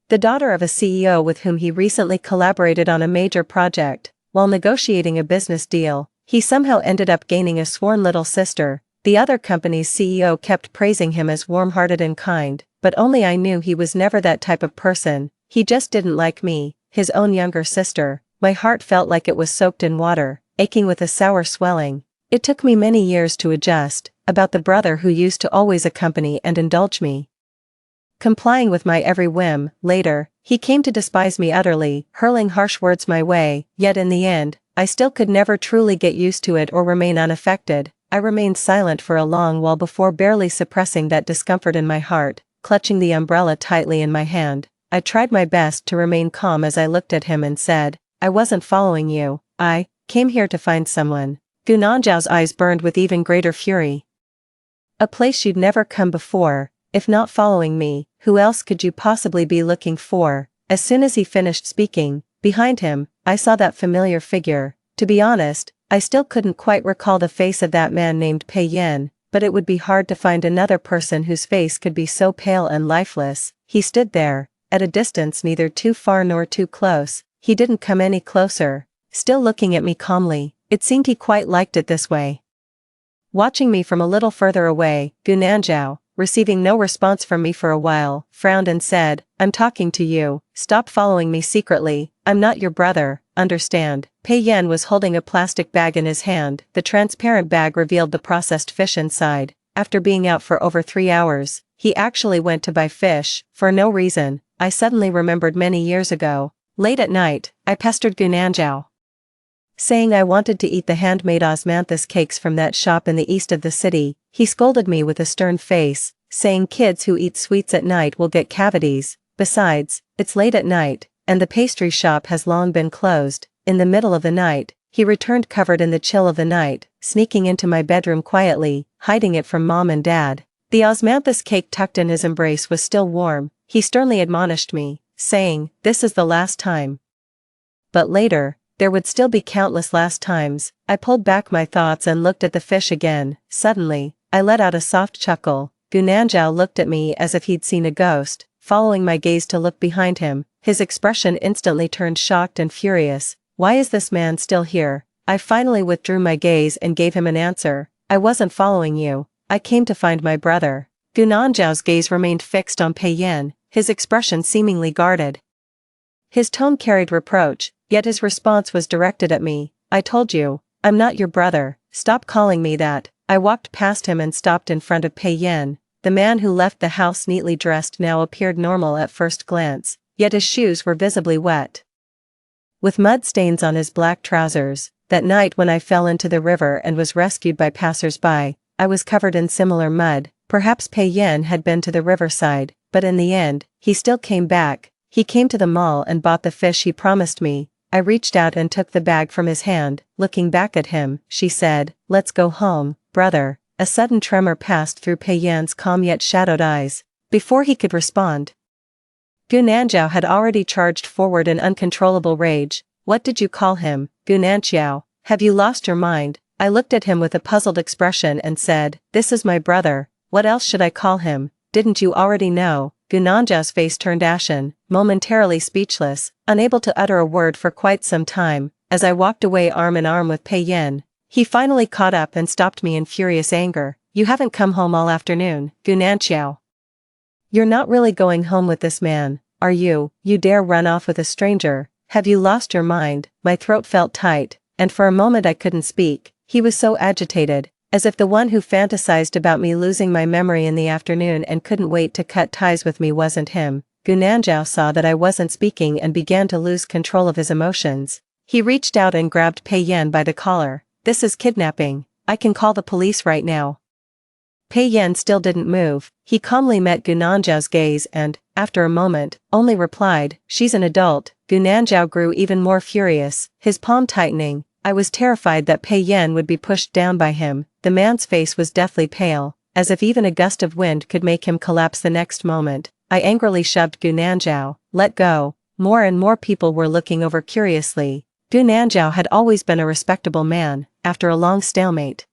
the daughter of a CEO with whom he recently collaborated on a major project. While negotiating a business deal, He somehow ended up gaining a sworn little sister. The other company's CEO kept praising him as warm-hearted and kind, but only I knew he was never that type of person. He just didn't like me, his own younger sister. My heart felt like it was soaked in water, aching with a sour swelling. It took me many years to adjust, about the brother who used to always accompany and indulge me, complying with my every whim. Later, he came to despise me utterly, hurling harsh words my way, yet in the end, I still could never truly get used to it or remain unaffected. I remained silent for a long while before barely suppressing that discomfort in my heart, clutching the umbrella tightly in my hand. I tried my best to remain calm as I looked at him and said, "I wasn't following you. I came here to find someone." Gu Nanzhao's eyes burned with even greater fury. "A place you'd never come before. If not following me, who else could you possibly be looking for?" As soon as he finished speaking, behind him, I saw that familiar figure. To be honest, I still couldn't quite recall the face of that man named Pei Yan, but it would be hard to find another person whose face could be so pale and lifeless. He stood there, at a distance neither too far nor too close. He didn't come any closer, still looking at me calmly. It seemed he quite liked it this way. Watching me from a little further away, Gu Nanzhao, receiving no response from me for a while, frowned and said, "I'm talking to you. Stop following me secretly. I'm not your brother, understand?" Pei Yan was holding a plastic bag in his hand. The transparent bag revealed the processed fish inside. After being out for over 3 hours, he actually went to buy fish, for no reason. I suddenly remembered many years ago. Late at night, I pestered Gu Nanzhao, saying I wanted to eat the handmade osmanthus cakes from that shop in the east of the city. He scolded me with a stern face, saying kids who eat sweets at night will get cavities. Besides, it's late at night, and the pastry shop has long been closed. In the middle of the night, he returned covered in the chill of the night, sneaking into my bedroom quietly, hiding it from mom and dad. The osmanthus cake tucked in his embrace was still warm. He sternly admonished me, saying, "This is the last time." But later, there would still be countless last times. I pulled back my thoughts and looked at the fish again. Suddenly, I let out a soft chuckle. Gu Nanzhao looked at me as if he'd seen a ghost. Following my gaze to look behind him, his expression instantly turned shocked and furious. "Why is this man still here?" I finally withdrew my gaze and gave him an answer. "I wasn't following you. I came to find my brother." Gu Nanzhao's gaze remained fixed on Pei Yan, his expression seemingly guarded. His tone carried reproach, yet his response was directed at me. "I told you, I'm not your brother. Stop calling me that." I walked past him and stopped in front of Pei Yan. The man who left the house neatly dressed now appeared normal at first glance, yet his shoes were visibly wet, with mud stains on his black trousers. That night when I fell into the river and was rescued by passers-by, I was covered in similar mud. Perhaps Pei Yan had been to the riverside, but in the end, he still came back. He came to the mall and bought the fish he promised me. I reached out and took the bag from his hand. Looking back at him, she said, "Let's go home, brother." A sudden tremor passed through Pei Yan's calm yet shadowed eyes. Before he could respond, Gu Nanzhao had already charged forward in uncontrollable rage. "What did you call him, Gu Nanzhao? Have you lost your mind?" I looked at him with a puzzled expression and said, "This is my brother. What else should I call him? Didn't you already know?" Gu Nanzhao's face turned ashen, momentarily speechless, unable to utter a word for quite some time. As I walked away arm in arm with Pei Yan, he finally caught up and stopped me in furious anger. "You haven't come home all afternoon, Gu Nanzhao. You're not really going home with this man, are you? You dare run off with a stranger? Have you lost your mind?" My throat felt tight, and for a moment I couldn't speak. He was so agitated, as if the one who fantasized about me losing my memory in the afternoon and couldn't wait to cut ties with me wasn't him. Gu Nanzhao saw that I wasn't speaking and began to lose control of his emotions. He reached out and grabbed Pei Yan by the collar. "This is kidnapping. I can call the police right now." Pei Yan still didn't move. He calmly met Gu Nanzhao's gaze and, after a moment, only replied, "She's an adult." Gu Nanzhao grew even more furious, his palm tightening. I was terrified that Pei Yan would be pushed down by him. The man's face was deathly pale, as if even a gust of wind could make him collapse the next moment. I angrily shoved Gu Nanzhao. "Let go." More and more people were looking over curiously. Gu Nanzhao had always been a respectable man. After a long stalemate,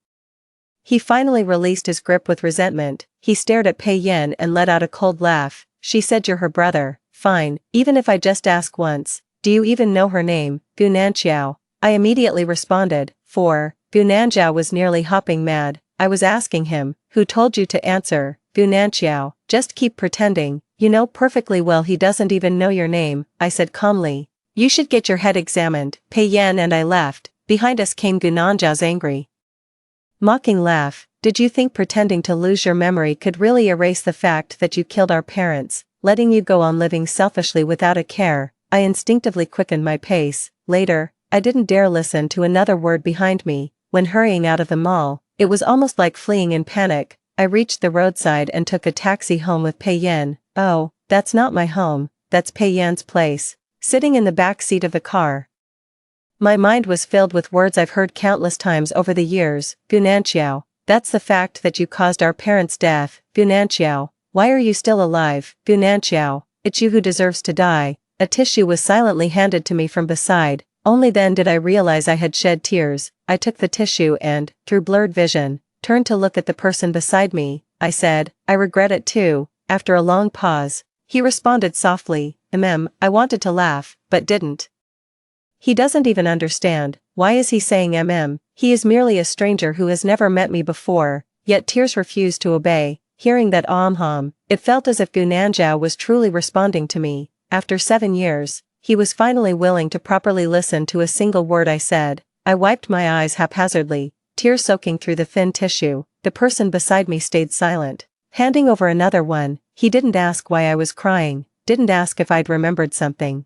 he finally released his grip with resentment. He stared at Pei Yan and let out a cold laugh. "She said you're her brother. Fine, even if I just ask once. Do you even know her name, Gu Nanzhao?" I immediately responded, "For." Bunanjiao was nearly hopping mad. I was asking him, who told you to answer, Bunanjiao, just keep pretending, you know perfectly well he doesn't even know your name, I said calmly. You should get your head examined. Pei Yan and I left. Behind us came Gunanjiao's angry, mocking laugh. Did you think pretending to lose your memory could really erase the fact that you killed our parents, letting you go on living selfishly without a care? I instinctively quickened my pace. Later, I didn't dare listen to another word behind me. When hurrying out of the mall, it was almost like fleeing in panic. I reached the roadside and took a taxi home with Pei Yan. Oh, that's not my home, that's Pei Yan's place. Sitting in the back seat of the car, my mind was filled with words I've heard countless times over the years. Bunanjiao, that's the fact that you caused our parents' death. Bunanjiao, why are you still alive? Bunanjiao, it's you who deserves to die. A tissue was silently handed to me from beside. Only then did I realize I had shed tears. I took the tissue and, through blurred vision, turned to look at the person beside me. I said, I regret it too. After a long pause, he responded softly, I wanted to laugh, but didn't. He doesn't even understand. Why is he saying He is merely a stranger who has never met me before, yet tears refused to obey. Hearing that it felt as if Gunanjiao was truly responding to me. After 7 years, he was finally willing to properly listen to a single word I said. I wiped my eyes haphazardly, tears soaking through the thin tissue. The person beside me stayed silent. Handing over another one, he didn't ask why I was crying, didn't ask if I'd remembered something,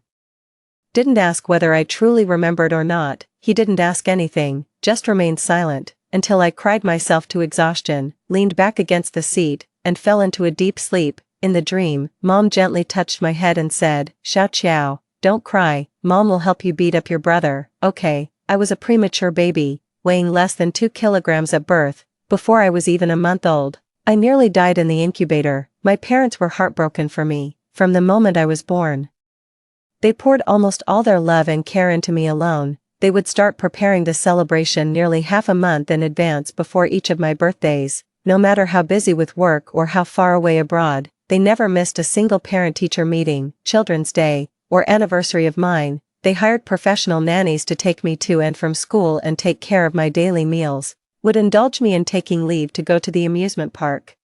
didn't ask whether I truly remembered or not. He didn't ask anything, just remained silent, until I cried myself to exhaustion, leaned back against the seat, and fell into a deep sleep. In the dream, Mom gently touched my head and said, Xiao Qiao, don't cry, Mom will help you beat up your brother. Okay. I was a premature baby, weighing less than 2 kilograms at birth. Before I was even a month old, I nearly died in the incubator. My parents were heartbroken for me, from the moment I was born. They poured almost all their love and care into me alone. They would start preparing the celebration nearly half a month in advance before each of my birthdays. No matter how busy with work or how far away abroad, they never missed a single parent-teacher meeting, Children's Day, or anniversary of mine. They hired professional nannies to take me to and from school and take care of my daily meals, would indulge me in taking leave to go to the amusement park,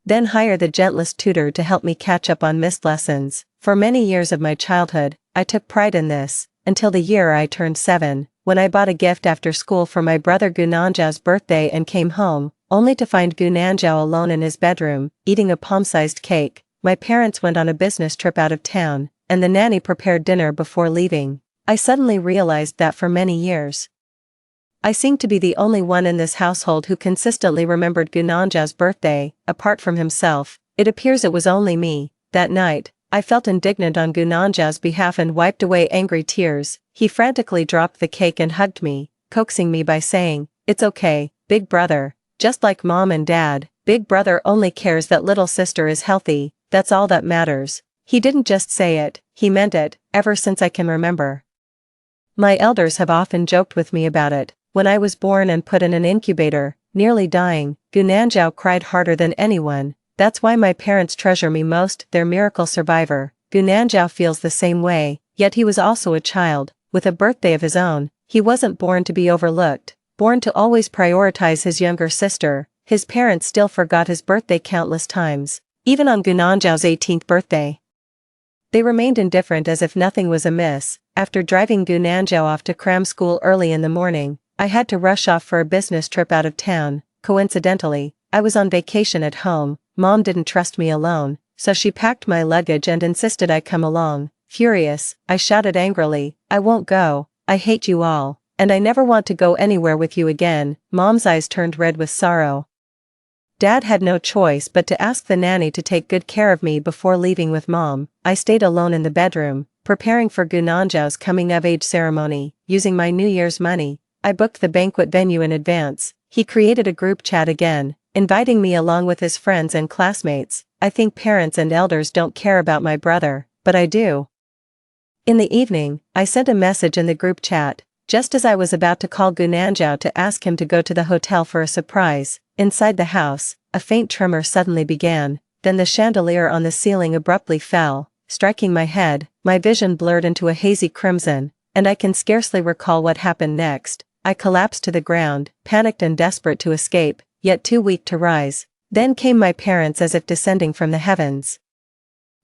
then hire the gentlest tutor to help me catch up on missed lessons. For many years of my childhood, I took pride in this, until the year I turned 7, when I bought a gift after school for my brother Gunanjiao's birthday and came home, only to find Gunanjiao alone in his bedroom, eating a palm-sized cake. My parents went on a business trip out of town, and the nanny prepared dinner before leaving. I suddenly realized that for many years, I seemed to be the only one in this household who consistently remembered Gunanjiao's birthday. Apart from himself, it appears it was only me. That night, I felt indignant on Gunanjiao's behalf and wiped away angry tears. He frantically dropped the cake and hugged me, coaxing me by saying, It's okay, big brother. Just like Mom and Dad, big brother only cares that little sister is healthy. That's all that matters. He didn't just say it, he meant it, ever since I can remember. My elders have often joked with me about it. When I was born and put in an incubator, nearly dying, Gunanjiao cried harder than anyone. That's why my parents treasure me most, their miracle survivor. Gunanjiao feels the same way, yet he was also a child, with a birthday of his own. He wasn't born to be overlooked, born to always prioritize his younger sister. His parents still forgot his birthday countless times, even on Gunanjiao's 18th birthday. They remained indifferent as if nothing was amiss. After driving Gunanjiao off to cram school early in the morning, I had to rush off for a business trip out of town. Coincidentally, I was on vacation at home. Mom didn't trust me alone, so she packed my luggage and insisted I come along. Furious, I shouted angrily, I won't go, I hate you all, and I never want to go anywhere with you again. Mom's eyes turned red with sorrow. Dad had no choice but to ask the nanny to take good care of me before leaving with Mom. I stayed alone in the bedroom, preparing for Gunanjiao's coming-of-age ceremony. Using my New Year's money, I booked the banquet venue in advance. He created a group chat again, inviting me along with his friends and classmates. I think parents and elders don't care about my brother, but I do. In the evening, I sent a message in the group chat, just as I was about to call Gunanjiao to ask him to go to the hotel for a surprise. Inside the house, a faint tremor suddenly began, then the chandelier on the ceiling abruptly fell, striking my head. My vision blurred into a hazy crimson, and I can scarcely recall what happened next. I collapsed to the ground, panicked and desperate to escape, yet too weak to rise. Then came my parents as if descending from the heavens.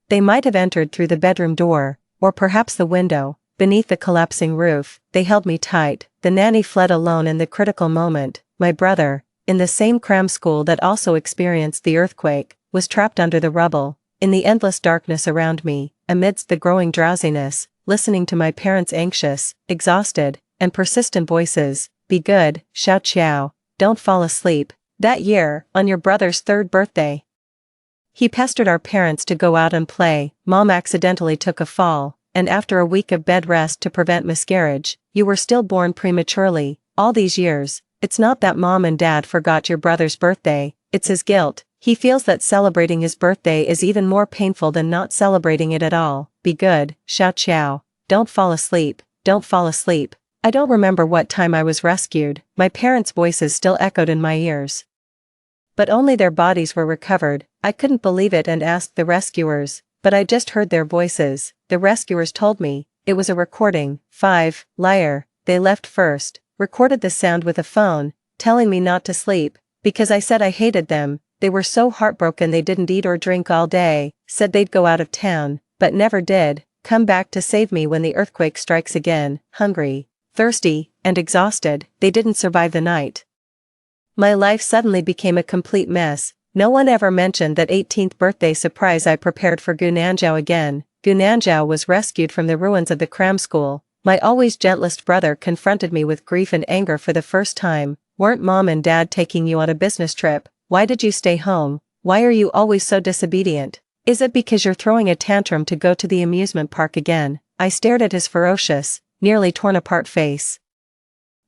They might have entered through the bedroom door, or perhaps the window. Beneath the collapsing roof, they held me tight. The nanny fled alone in the critical moment. My brother, in the same cram school that also experienced the earthquake, was trapped under the rubble. In the endless darkness around me, amidst the growing drowsiness, listening to my parents' anxious, exhausted, and persistent voices, "Be good, Xiao Qiao, don't fall asleep." That year, on your brother's 3rd birthday, he pestered our parents to go out and play. Mom accidentally took a fall, and after a week of bed rest to prevent miscarriage, you were still born prematurely. All these years, it's not that Mom and Dad forgot your brother's birthday, it's his guilt. He feels that celebrating his birthday is even more painful than not celebrating it at all. Be good, Xiao Qiao, don't fall asleep, don't fall asleep. I don't remember what time I was rescued. My parents' voices still echoed in my ears, but only their bodies were recovered. I couldn't believe it and asked the rescuers, but I just heard their voices. The rescuers told me it was a recording. 5, liar, they left first, recorded the sound with a phone, telling me not to sleep, because I said I hated them. They were so heartbroken they didn't eat or drink all day, said they'd go out of town, but never did, come back to save me when the earthquake strikes again. Hungry, thirsty, and exhausted, they didn't survive the night. My life suddenly became a complete mess. No one ever mentioned that 18th birthday surprise I prepared for Gu Nanzhao again. Gu Nanzhao was rescued from the ruins of the cram school. My always gentlest brother confronted me with grief and anger for the first time. Weren't Mom and Dad taking you on a business trip? Why did you stay home? Why are you always so disobedient? Is it because you're throwing a tantrum to go to the amusement park again? I stared at his ferocious, nearly torn apart face.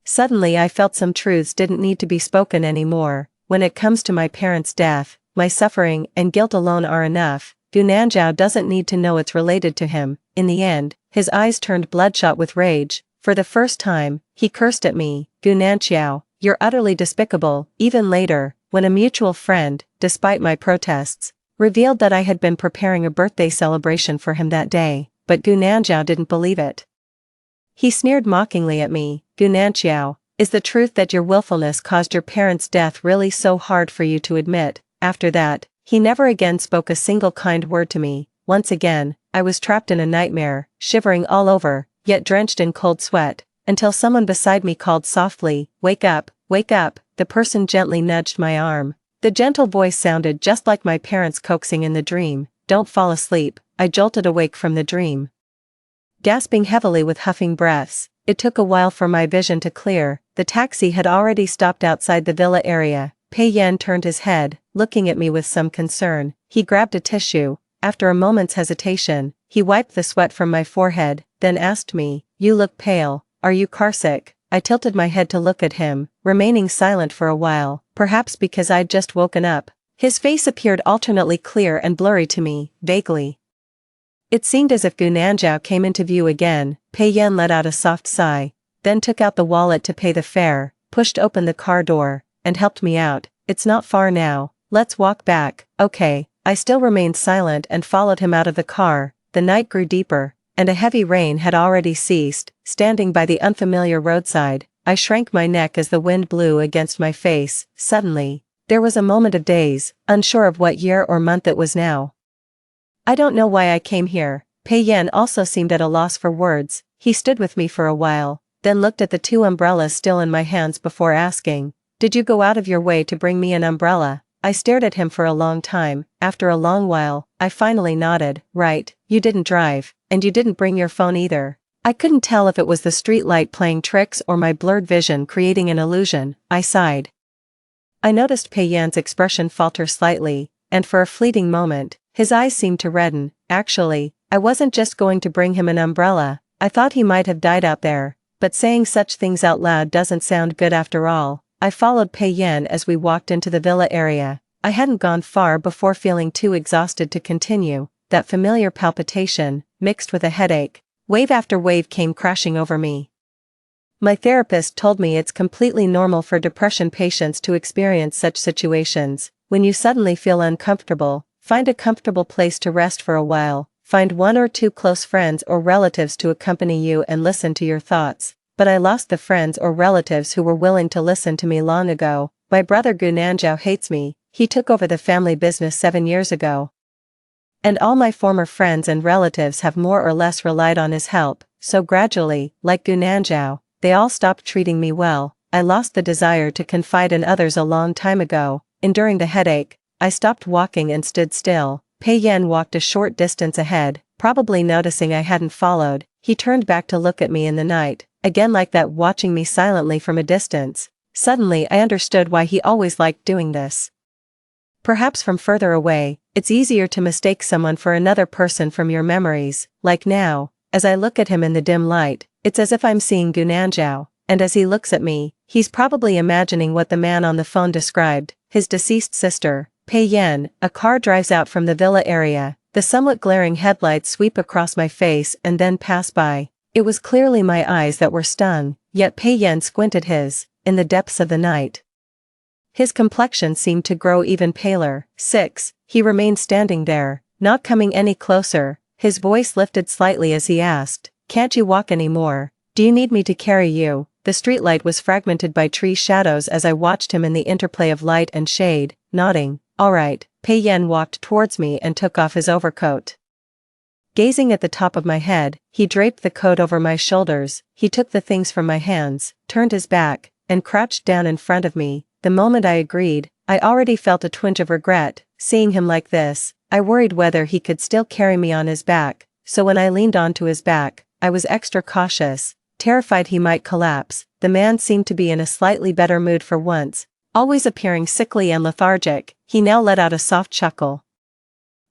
Suddenly I felt some truths didn't need to be spoken anymore. When it comes to my parents' death, my suffering and guilt alone are enough. Gu Nanzhao doesn't need to know it's related to him. In the end, his eyes turned bloodshot with rage. For the first time, he cursed at me. Gu Nanzhao, you're utterly despicable. Even later, when a mutual friend, despite my protests, revealed that I had been preparing a birthday celebration for him that day, but Gu Nanzhao didn't believe it. He sneered mockingly at me. Gu Nanzhao, is the truth that your willfulness caused your parents' death really so hard for you to admit? After that, he never again spoke a single kind word to me. Once again, I was trapped in a nightmare, shivering all over, yet drenched in cold sweat, until someone beside me called softly, "Wake up, wake up." The person gently nudged my arm. The gentle voice sounded just like my parents coaxing in the dream. "Don't fall asleep." I jolted awake from the dream, gasping heavily with huffing breaths. It took a while for my vision to clear. The taxi had already stopped outside the villa area. Pei Yan turned his head, looking at me with some concern. He grabbed a tissue. After a moment's hesitation, he wiped the sweat from my forehead, then asked me, "You look pale. Are you carsick?" I tilted my head to look at him, remaining silent for a while, perhaps because I'd just woken up. His face appeared alternately clear and blurry to me, vaguely. It seemed as if Gu Nanzhao came into view again. Pei Yan let out a soft sigh, then took out the wallet to pay the fare, pushed open the car door, and helped me out. "It's not far now, let's walk back." "Okay." I still remained silent and followed him out of the car. The night grew deeper, and a heavy rain had already ceased. Standing by the unfamiliar roadside, I shrank my neck as the wind blew against my face. Suddenly, there was a moment of daze, unsure of what year or month it was now. "I don't know why I came here." Pei Yan also seemed at a loss for words. He stood with me for a while, then looked at the 2 umbrellas still in my hands before asking, "Did you go out of your way to bring me an umbrella?" I stared at him for a long time. After a long while, I finally nodded. "Right, you didn't drive, and you didn't bring your phone either." I couldn't tell if it was the street light playing tricks or my blurred vision creating an illusion. I sighed. I noticed Pei Yan's expression falter slightly, and for a fleeting moment, his eyes seemed to redden. Actually, I wasn't just going to bring him an umbrella. I thought he might have died out there, but saying such things out loud doesn't sound good after all. I followed Pei Yan as we walked into the villa area. I hadn't gone far before feeling too exhausted to continue. That familiar palpitation, mixed with a headache, wave after wave came crashing over me. My therapist told me it's completely normal for depression patients to experience such situations. When you suddenly feel uncomfortable, find a comfortable place to rest for a while. Find 1 or 2 close friends or relatives to accompany you and listen to your thoughts. but I lost the friends or relatives who were willing to listen to me long ago. My brother Gu Nanzhao hates me, he took over the family business 7 years ago. And all my former friends and relatives have more or less relied on his help, so gradually, like Gu Nanzhao, they all stopped treating me well. I lost the desire to confide in others a long time ago. Enduring the headache, I stopped walking and stood still. Pei Yan walked a short distance ahead, probably noticing I hadn't followed. He turned back to look at me in the night, again like that, watching me silently from a distance. Suddenly I understood why he always liked doing this. Perhaps from further away, it's easier to mistake someone for another person from your memories. Like now, as I look at him in the dim light, it's as if I'm seeing Gu Nanzhao, and as he looks at me, he's probably imagining what the man on the phone described, his deceased sister, Pei Yan. A car drives out from the villa area, the somewhat glaring headlights sweep across my face and then pass by. It was clearly my eyes that were stung, yet Pei Yan squinted his, in the depths of the night. His complexion seemed to grow even paler. 6. He remained standing there, not coming any closer. His voice lifted slightly as he asked, "Can't you walk anymore? Do you need me to carry you?" The streetlight was fragmented by tree shadows as I watched him in the interplay of light and shade, nodding. "All right." Pei Yan walked towards me and took off his overcoat. Gazing at the top of my head, he draped the coat over my shoulders. He took the things from my hands, turned his back, and crouched down in front of me. The moment I agreed, I already felt a twinge of regret. Seeing him like this, I worried whether he could still carry me on his back, so when I leaned onto his back, I was extra cautious, terrified he might collapse. The man seemed to be in a slightly better mood for once, always appearing sickly and lethargic. He now let out a soft chuckle.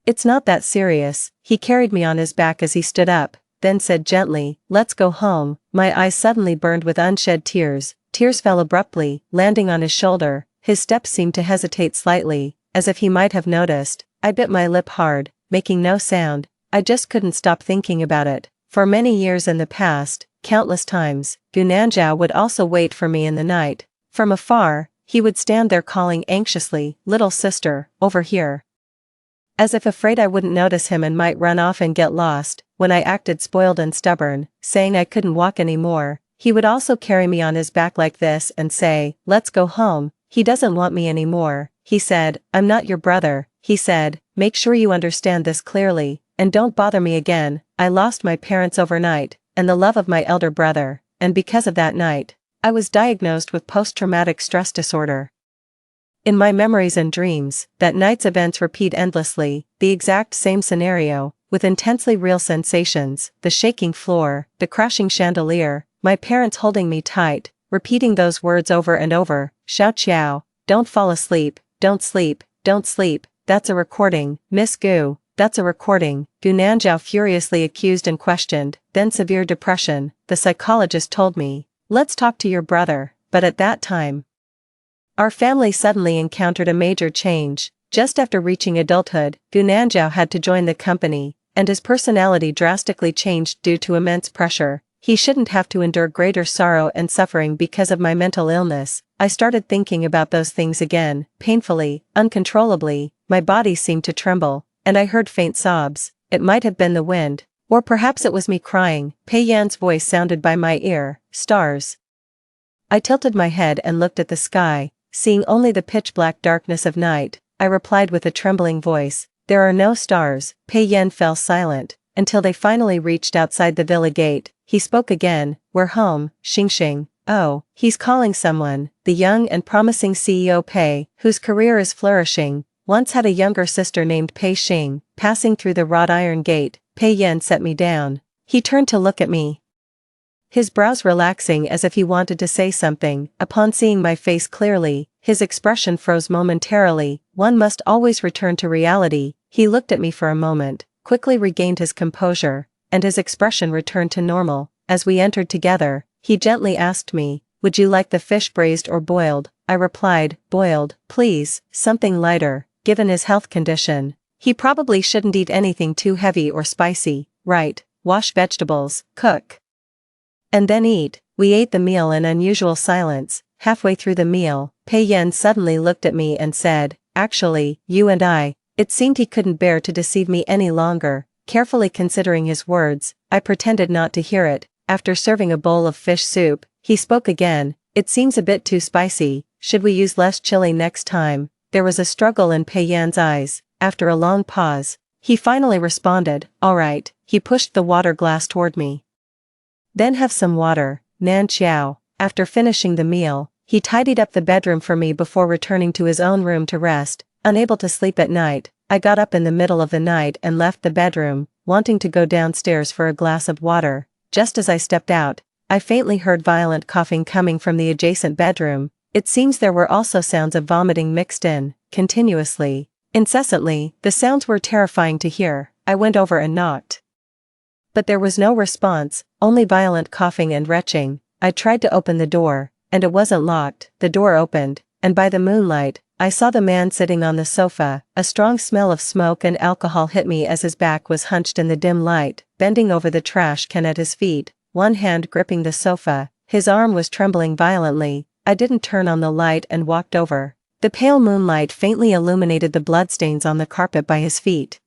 "It's not that serious." He carried me on his back as he stood up, then said gently, "Let's go home." My eyes suddenly burned with unshed tears. Tears fell abruptly, landing on his shoulder. His steps seemed to hesitate slightly, as if he might have noticed. I bit my lip hard, making no sound. I just couldn't stop thinking about it. For many years in the past, countless times, Gu Nanzhao would also wait for me in the night. From afar, he would stand there calling anxiously, "Little sister, over here." As if afraid I wouldn't notice him and might run off and get lost. When I acted spoiled and stubborn, saying I couldn't walk anymore, he would also carry me on his back like this and say, "Let's go home." "He doesn't want me anymore," he said. "I'm not your brother," he said. "Make sure you understand this clearly, and don't bother me again." I lost my parents overnight, and the love of my elder brother, and because of that night, I was diagnosed with post-traumatic stress disorder. In my memories and dreams, that night's events repeat endlessly, the exact same scenario, with intensely real sensations, the shaking floor, the crashing chandelier, my parents holding me tight, repeating those words over and over, "Xiao Qiao, don't fall asleep, don't sleep, don't sleep." "That's a recording, Miss Gu, that's a recording," Gu Nanzhao furiously accused and questioned. "Then severe depression," the psychologist told me. "Let's talk to your brother." But at that time, our family suddenly encountered a major change. Just after reaching adulthood, Gu Nanzhao had to join the company, and his personality drastically changed due to immense pressure. He shouldn't have to endure greater sorrow and suffering because of my mental illness. I started thinking about those things again, painfully, uncontrollably. My body seemed to tremble, and I heard faint sobs. It might have been the wind, or perhaps it was me crying. Pei Yan's voice sounded by my ear. "Stars." I tilted my head and looked at the sky, seeing only the pitch-black darkness of night. I replied with a trembling voice, "There are no stars." Pei Yan fell silent, until they finally reached outside the villa gate. He spoke again, "We're home, Xingxing." "Oh, he's calling someone." The young and promising CEO Pei, whose career is flourishing, once had a younger sister named Pei Xing. Passing through the wrought iron gate, Pei Yan set me down. He turned to look at me, his brows relaxing as if he wanted to say something. Upon seeing my face clearly, his expression froze momentarily. One must always return to reality. He looked at me for a moment, quickly regained his composure, and his expression returned to normal. As we entered together, he gently asked me, "Would you like the fish braised or boiled?" I replied, "Boiled, please, something lighter." Given his health condition, he probably shouldn't eat anything too heavy or spicy. Right, wash vegetables, cook, and then eat. We ate the meal in unusual silence. Halfway through the meal, Pei Yan suddenly looked at me and said, "Actually, you and I." It seemed he couldn't bear to deceive me any longer. Carefully considering his words, I pretended not to hear it. after serving a bowl of fish soup, he spoke again. It seems a bit too spicy, should we use less chili next time? There was a struggle in Pei Yan's eyes. After a long pause, he finally responded, all right. He pushed the water glass toward me. Then have some water, Nan Chiao. After finishing the meal, he tidied up the bedroom for me before returning to his own room to rest. Unable to sleep at night, I got up in the middle of the night and left the bedroom, wanting to go downstairs for a glass of water. Just as I stepped out, I faintly heard violent coughing coming from the adjacent bedroom. It seems there were also sounds of vomiting mixed in, continuously, incessantly. The sounds were terrifying to hear. I went over and knocked. But there was no response, only violent coughing and retching. I tried to open the door, and it wasn't locked. The door opened, and by the moonlight, I saw the man sitting on the sofa. A strong smell of smoke and alcohol hit me as his back was hunched in the dim light, bending over the trash can at his feet, one hand gripping the sofa. His arm was trembling violently. I didn't turn on the light and walked over. The pale moonlight faintly illuminated the bloodstains on the carpet by his feet.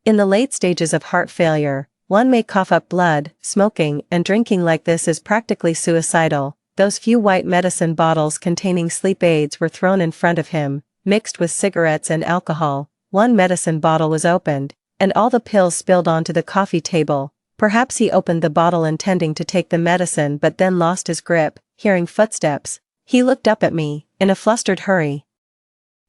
In the late stages of heart failure, one may cough up blood. Smoking and drinking like this is practically suicidal. Those few white medicine bottles containing sleep aids were thrown in front of him, mixed with cigarettes and alcohol. One medicine bottle was opened, and all the pills spilled onto the coffee table. Perhaps he opened the bottle intending to take the medicine but then lost his grip. Hearing footsteps, he looked up at me, in a flustered hurry.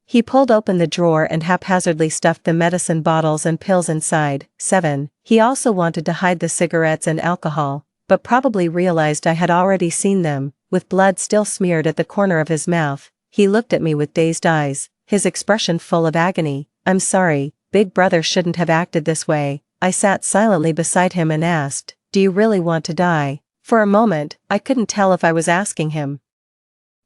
He pulled open the drawer and haphazardly stuffed the medicine bottles and pills inside. 7. He also wanted to hide the cigarettes and alcohol, but probably realized I had already seen them. With blood still smeared at the corner of his mouth, he looked at me with dazed eyes, his expression full of agony. I'm sorry, Big Brother shouldn't have acted this way. I sat silently beside him and asked, do you really want to die? For a moment, I couldn't tell if I was asking him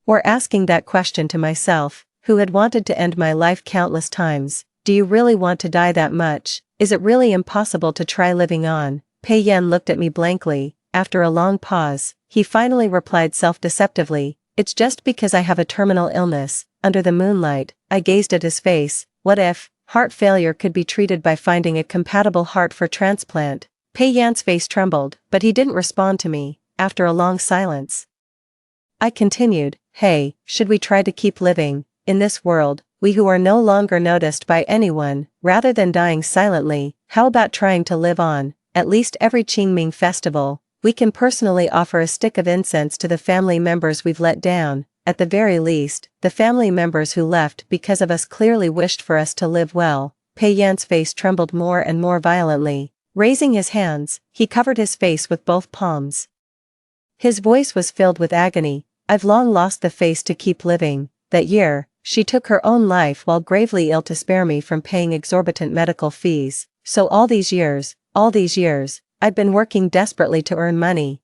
or asking that question to myself, who had wanted to end my life countless times. Do you really want to die that much? Is it really impossible to try living on? Pei Yan looked at me blankly. After a long pause, he finally replied self-deceptively, it's just because I have a terminal illness. Under the moonlight, I gazed at his face. What if heart failure could be treated by finding a compatible heart for transplant? Pei Yan's face trembled, but he didn't respond to me. After a long silence, I continued, hey, should we try to keep living in this world, we who are no longer noticed by anyone, rather than dying silently? How about trying to live on? At least every Qingming festival, we can personally offer a stick of incense to the family members we've let down. At the very least, the family members who left because of us clearly wished for us to live well. Pei Yan's face trembled more and more violently. Raising his hands, he covered his face with both palms. His voice was filled with agony. I've long lost the face to keep living. That year, she took her own life while gravely ill to spare me from paying exorbitant medical fees. So all these years, I'd been working desperately to earn money.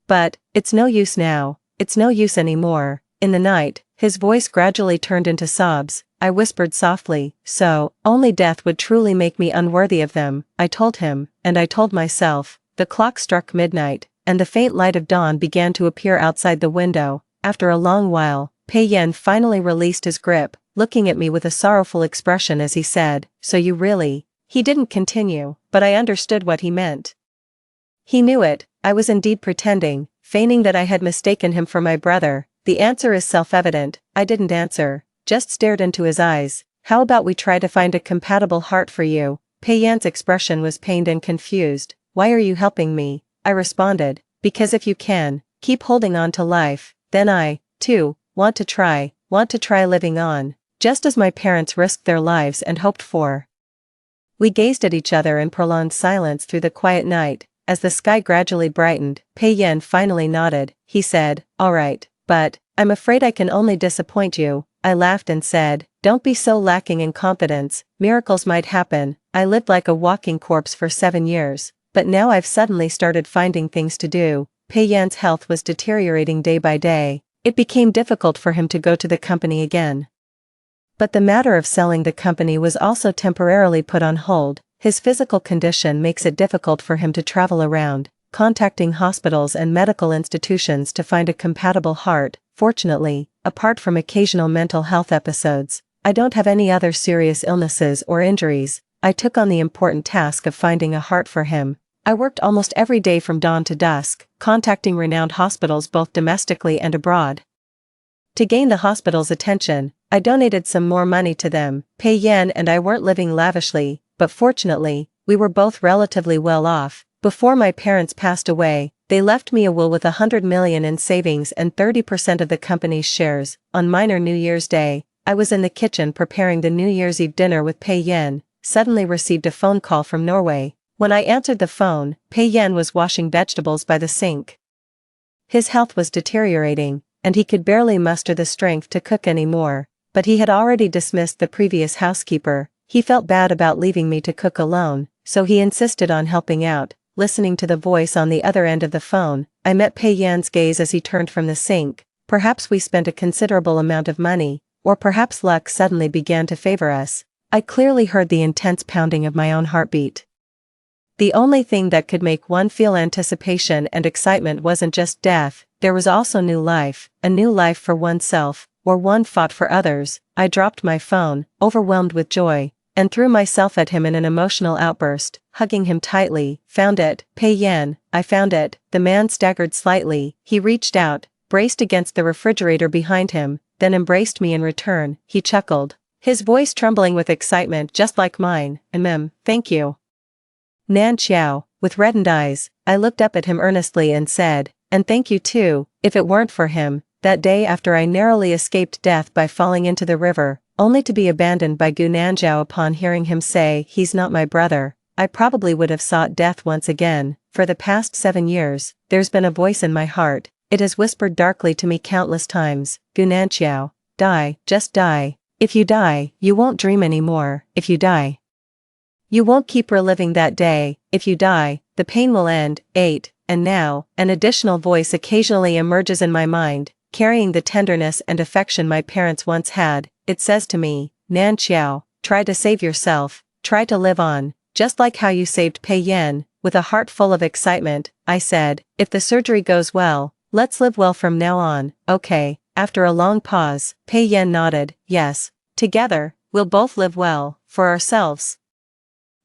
But it's no use now. It's no use anymore. In the night, his voice gradually turned into sobs. I whispered softly, so, only death would truly make me unworthy of them. I told him, and I told myself. The clock struck midnight, and the faint light of dawn began to appear outside the window. After a long while, Pei Yan finally released his grip, looking at me with a sorrowful expression as he said, so you really... He didn't continue, but I understood what he meant. He knew it. I was indeed pretending, feigning that I had mistaken him for my brother. The answer is self-evident. I didn't answer, just stared into his eyes. How about we try to find a compatible heart for you? Pei Yan's expression was pained and confused. Why are you helping me? I responded, because if you can, keep holding on to life, then I, too, want to try living on, just as my parents risked their lives and hoped for. We gazed at each other in prolonged silence through the quiet night. As the sky gradually brightened, Pei Yan finally nodded. He said, all right, but I'm afraid I can only disappoint you. I laughed and said, don't be so lacking in confidence. Miracles might happen. I lived like a walking corpse for 7 years, but now I've suddenly started finding things to do. Pei Yan's health was deteriorating day by day. It became difficult for him to go to the company again. But the matter of selling the company was also temporarily put on hold. His physical condition makes it difficult for him to travel around, contacting hospitals and medical institutions to find a compatible heart. Fortunately, apart from occasional mental health episodes, I don't have any other serious illnesses or injuries. I took on the important task of finding a heart for him. I worked almost every day from dawn to dusk, contacting renowned hospitals both domestically and abroad. To gain the hospital's attention, I donated some more money to them. Pei Yan and I weren't living lavishly, but fortunately, we were both relatively well off. Before my parents passed away, they left me a will with 100 million in savings and 30% of the company's shares. On minor New Year's Day, I was in the kitchen preparing the New Year's Eve dinner with Pei Yan, suddenly received a phone call from Norway. When I answered the phone, Pei Yan was washing vegetables by the sink. His health was deteriorating, and he could barely muster the strength to cook anymore, but he had already dismissed the previous housekeeper. He felt bad about leaving me to cook alone, so he insisted on helping out. Listening to the voice on the other end of the phone, I met Pei Yan's gaze as he turned from the sink. Perhaps we spent a considerable amount of money, or perhaps luck suddenly began to favor us. I clearly heard the intense pounding of my own heartbeat. The only thing that could make one feel anticipation and excitement wasn't just death, there was also new life, a new life for oneself, or one fought for others. I dropped my phone, overwhelmed with joy, and threw myself at him in an emotional outburst, hugging him tightly. Found it, Pei Yan, I found it. The man staggered slightly. He reached out, braced against the refrigerator behind him, then embraced me in return. He chuckled, his voice trembling with excitement just like mine. Thank you. Nan Xiao, with reddened eyes, I looked up at him earnestly and said, and thank you too. If it weren't for him, that day after I narrowly escaped death by falling into the river, only to be abandoned by Gu Nanzhao upon hearing him say, he's not my brother, I probably would have sought death once again. For the past 7 years, there's been a voice in my heart. It has whispered darkly to me countless times, Gu Nanzhao, die, just die. If you die, you won't dream anymore. If you die, you won't keep reliving that day. If you die, the pain will end. 8. And now, an additional voice occasionally emerges in my mind, carrying the tenderness and affection my parents once had. It says to me, Nan Xiao, try to save yourself, try to live on, just like how you saved Pei Yan. With a heart full of excitement, I said, if the surgery goes well, let's live well from now on. Okay. After a long pause, Pei Yan nodded, yes, together, we'll both live well, for ourselves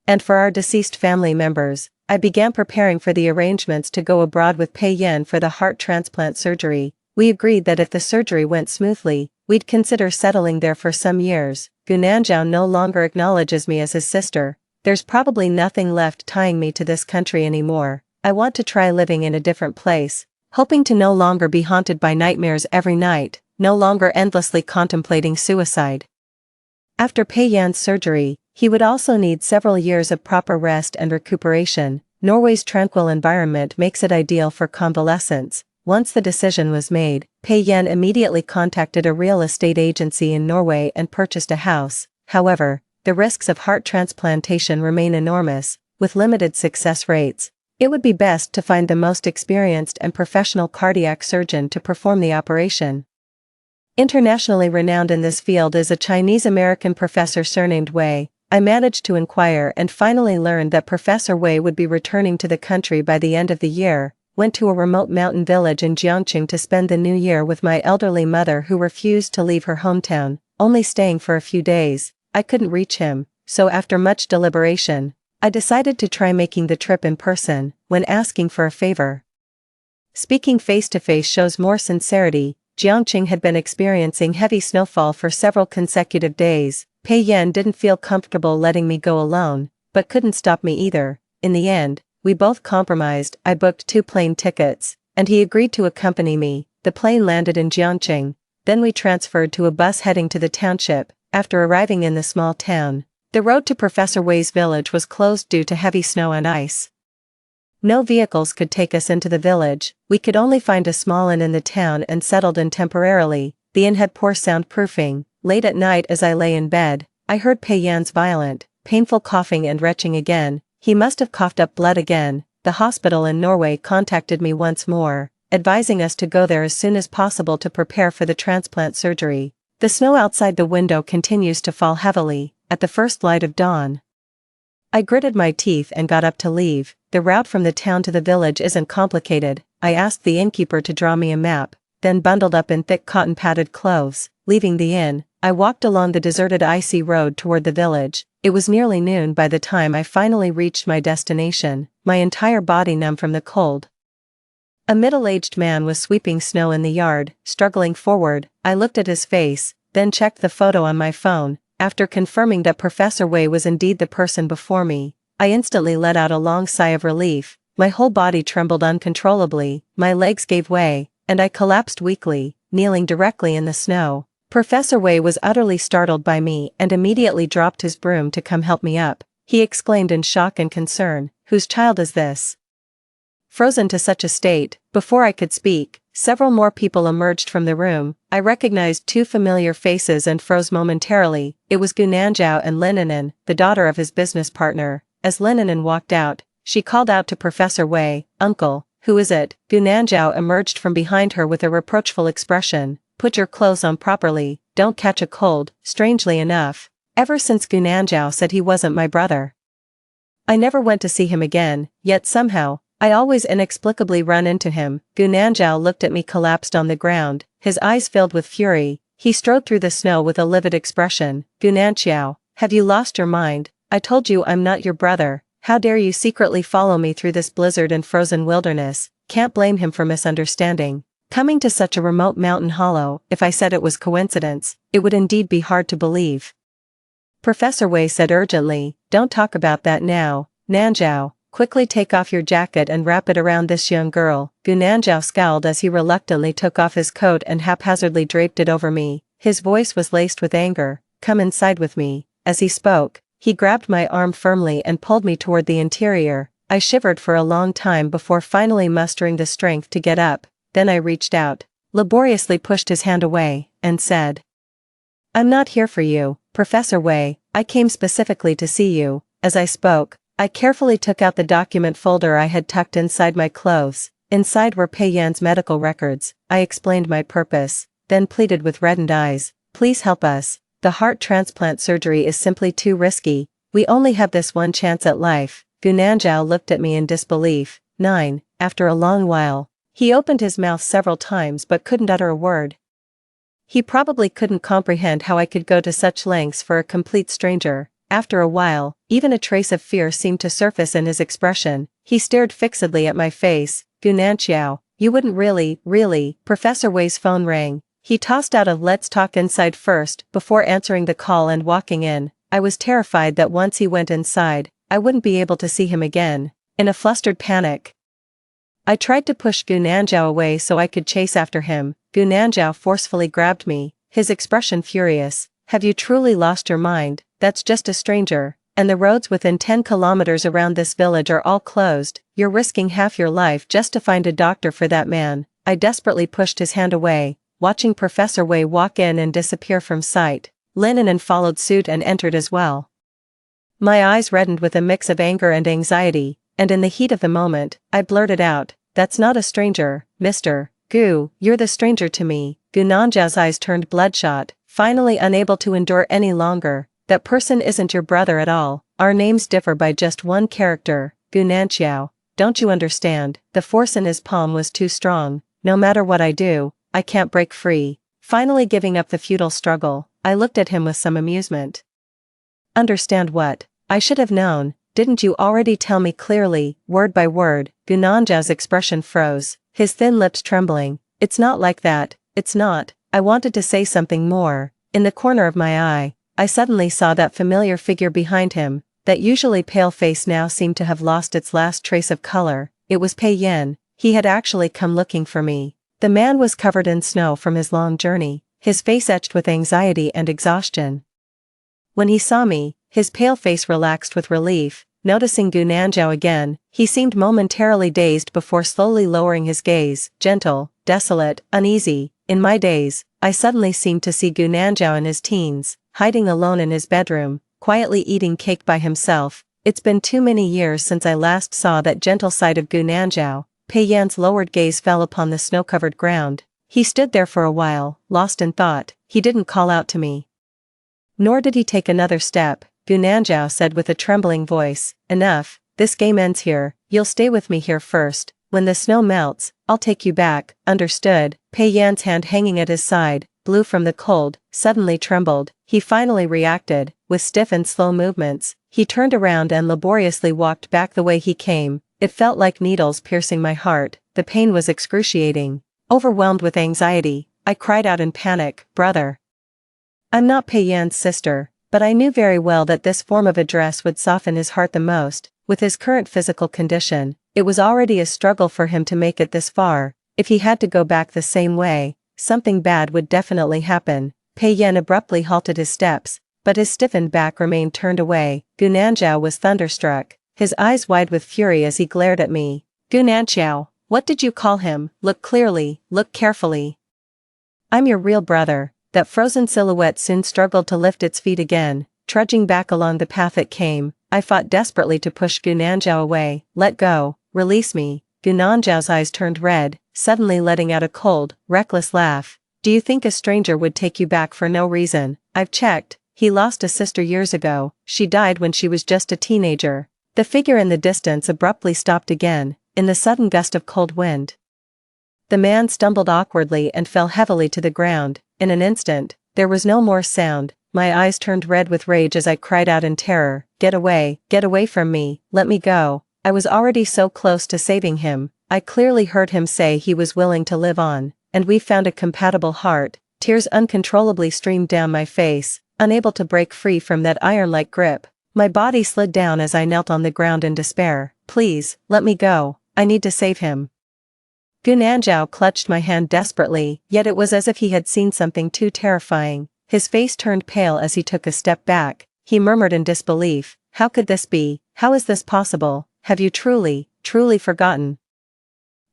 and for our deceased family members. I began preparing for the arrangements to go abroad with Pei Yan for the heart transplant surgery. We agreed that if the surgery went smoothly, we'd consider settling there for some years. Gu Nanzhao no longer acknowledges me as his sister. There's probably nothing left tying me to this country anymore. I want to try living in a different place, hoping to no longer be haunted by nightmares every night, no longer endlessly contemplating suicide. After Pei Yan's surgery, he would also need several years of proper rest and recuperation. Norway's tranquil environment makes it ideal for convalescence. Once the decision was made, Pei Yan immediately contacted a real estate agency in Norway and purchased a house. However, the risks of heart transplantation remain enormous, with limited success rates. It would be best to find the most experienced and professional cardiac surgeon to perform the operation. Internationally renowned in this field is a Chinese-American professor surnamed Wei. I managed to inquire and finally learned that Professor Wei would be returning to the country by the end of the year. Went to a remote mountain village in Jiangqing to spend the new year with my elderly mother who refused to leave her hometown, only staying for a few days. I couldn't reach him, so after much deliberation, I decided to try making the trip in person. When asking for a favor, speaking face-to-face shows more sincerity. Jiangqing had been experiencing heavy snowfall for several consecutive days. Pei Yan didn't feel comfortable letting me go alone, but couldn't stop me either. In the end, we both compromised. I booked 2 plane tickets, and he agreed to accompany me. The plane landed in Jiangqing, then we transferred to a bus heading to the township. After arriving in the small town, the road to Professor Wei's village was closed due to heavy snow and ice. No vehicles could take us into the village. We could only find a small inn in the town and settled in temporarily. The inn had poor soundproofing. Late at night as I lay in bed, I heard Pei Yan's violent, painful coughing and retching again. He must have coughed up blood again. The hospital in Norway contacted me once more, advising us to go there as soon as possible to prepare for the transplant surgery. The snow outside the window continues to fall heavily. At the first light of dawn, I gritted my teeth and got up to leave. The route from the town to the village isn't complicated. I asked the innkeeper to draw me a map, then bundled up in thick cotton-padded clothes. Leaving the inn, I walked along the deserted icy road toward the village. It was nearly noon by the time I finally reached my destination, my entire body numb from the cold. A middle-aged man was sweeping snow in the yard, struggling forward. I looked at his face, then checked the photo on my phone. After confirming that Professor Wei was indeed the person before me, I instantly let out a long sigh of relief. My whole body trembled uncontrollably, my legs gave way, and I collapsed weakly, kneeling directly in the snow. Professor Wei was utterly startled by me and immediately dropped his broom to come help me up. He exclaimed in shock and concern, "Whose child is this?" Frozen to such a state, before I could speak, several more people emerged from the room. I recognized two familiar faces and froze momentarily. It was Gunanjiao and Linanen, the daughter of his business partner. As Linanen walked out, she called out to Professor Wei, "Uncle, who is it?" Gunanjiao emerged from behind her with a reproachful expression. "Put your clothes on properly, don't catch a cold." Strangely enough, ever since Gunanjiao said he wasn't my brother, I never went to see him again, yet somehow, I always inexplicably run into him. Gunanjiao looked at me collapsed on the ground, his eyes filled with fury. He strode through the snow with a livid expression. "Gunanjiao, have you lost your mind? I told you I'm not your brother. How dare you secretly follow me through this blizzard and frozen wilderness?" Can't blame him for misunderstanding. Coming to such a remote mountain hollow, if I said it was coincidence, it would indeed be hard to believe. Professor Wei said urgently, "Don't talk about that now, Nanjiao. Quickly take off your jacket and wrap it around this young girl." Gunanjiao scowled as he reluctantly took off his coat and haphazardly draped it over me. His voice was laced with anger. "Come inside with me." As he spoke, he grabbed my arm firmly and pulled me toward the interior. I shivered for a long time before finally mustering the strength to get up. Then I reached out, laboriously pushed his hand away, and said, "I'm not here for you, Professor Wei. I came specifically to see you." As I spoke, I carefully took out the document folder I had tucked inside my clothes. Inside were Pei Yan's medical records. I explained my purpose, then pleaded with reddened eyes, "Please help us. The heart transplant surgery is simply too risky. We only have this one chance at life." Gunanjiao looked at me in disbelief. After a long while, he opened his mouth several times but couldn't utter a word. He probably couldn't comprehend how I could go to such lengths for a complete stranger. After a while, even a trace of fear seemed to surface in his expression. He stared fixedly at my face. "Gunanjiao, you wouldn't really." Professor Wei's phone rang. He tossed out a "let's talk inside first" before answering the call and walking in. I was terrified that once he went inside, I wouldn't be able to see him again. In a flustered panic, I tried to push Gunanjiao away so I could chase after him. Gunanjiao forcefully grabbed me, his expression furious. "Have you truly lost your mind? That's just a stranger, and the roads within 10 kilometers around this village are all closed. You're risking half your life just to find a doctor for that man." I desperately pushed his hand away, watching Professor Wei walk in and disappear from sight. Linanen followed suit and entered as well. My eyes reddened with a mix of anger and anxiety, and in the heat of the moment, I blurted out, "That's not a stranger, Mr. Gu, you're the stranger to me." Gunanjiao's eyes turned bloodshot, finally unable to endure any longer. "That person isn't your brother at all. Our names differ by just one character, Gunanjiao. Don't you understand?" The force in his palm was too strong. No matter what I do, I can't break free. Finally giving up the futile struggle, I looked at him with some amusement. "Understand what? I should have known. Didn't you already tell me clearly, word by word?" Gunanjiao's expression froze, his thin lips trembling. "It's not like that, it's not." I wanted to say something more. In the corner of my eye, I suddenly saw that familiar figure behind him. That usually pale face now seemed to have lost its last trace of color. It was Pei Yan. He had actually come looking for me. The man was covered in snow from his long journey, his face etched with anxiety and exhaustion. When he saw me, his pale face relaxed with relief. Noticing Gunanjiao again, he seemed momentarily dazed before slowly lowering his gaze, gentle, desolate, uneasy. In my daze, I suddenly seemed to see Gunanjiao in his teens, hiding alone in his bedroom, quietly eating cake by himself. It's been too many years since I last saw that gentle side of Gunanjiao. Pei Yan's lowered gaze fell upon the snow-covered ground. He stood there for a while, lost in thought. He didn't call out to me, nor did he take another step. Gunanjiao said with a trembling voice, "Enough, this game ends here. You'll stay with me here first. When the snow melts, I'll take you back." "Understood." Pei Yan's hand hanging at his side, blue from the cold, suddenly trembled. He finally reacted. With stiff and slow movements, he turned around and laboriously walked back the way he came. It felt like needles piercing my heart. The pain was excruciating. Overwhelmed with anxiety, I cried out in panic, "Brother!" I'm not Pei Yan's sister, but I knew very well that this form of address would soften his heart the most. With his current physical condition, it was already a struggle for him to make it this far. If he had to go back the same way, something bad would definitely happen. Pei Yan abruptly halted his steps, but his stiffened back remained turned away. Gu Nanzhao was thunderstruck, his eyes wide with fury as he glared at me. "Gu Nanzhao, what did you call him? Look clearly, look carefully. I'm your real brother." That frozen silhouette soon struggled to lift its feet again, trudging back along the path it came. I fought desperately to push Gu Nanzhao away. "Let go, release me." Gu Nanzhao's eyes turned red, suddenly letting out a cold, reckless laugh. "Do you think a stranger would take you back for no reason? I've checked. He lost a sister years ago. She died when she was just a teenager." The figure in the distance abruptly stopped again, in the sudden gust of cold wind. The man stumbled awkwardly and fell heavily to the ground. In an instant, there was no more sound. My eyes turned red with rage as I cried out in terror, get away from me, let me go." I was already so close to saving him. I clearly heard him say he was willing to live on, and we found a compatible heart. Tears uncontrollably streamed down my face, unable to break free from that iron-like grip. My body slid down as I knelt on the ground in despair. "Please, let me go. I need to save him." Gu Nanzhao clutched my hand desperately, yet it was as if he had seen something too terrifying. His face turned pale as he took a step back. He murmured in disbelief, "How could this be? How is this possible? Have you truly forgotten?"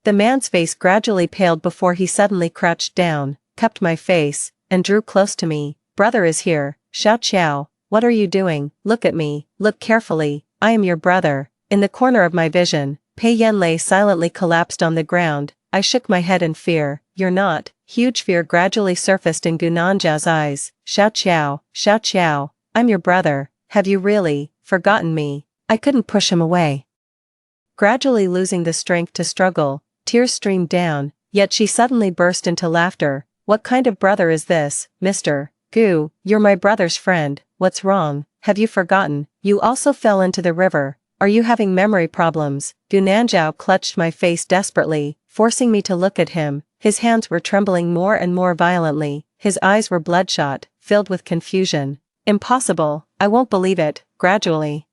The man's face gradually paled before he suddenly crouched down, cupped my face, and drew close to me. "Brother is here, Xiao Qiao. What are you doing? Look at me, look carefully. I am your brother." In the corner of my vision, Pei Yan lay silently collapsed on the ground. I shook my head in fear. "You're not." Huge fear gradually surfaced in Gu Nanzhao's eyes. Xiao Qiao, I'm your brother. Have you really forgotten me?" I couldn't push him away. Gradually losing the strength to struggle, tears streamed down, yet she suddenly burst into laughter. "What kind of brother is this, Mr. Gu? You're my brother's friend. What's wrong? Have you forgotten? You also fell into the river. Are you having memory problems?" Gu Nanzhao clutched my face desperately, forcing me to look at him. His hands were trembling more and more violently. His eyes were bloodshot, filled with confusion. "Impossible, I won't believe it." Gradually,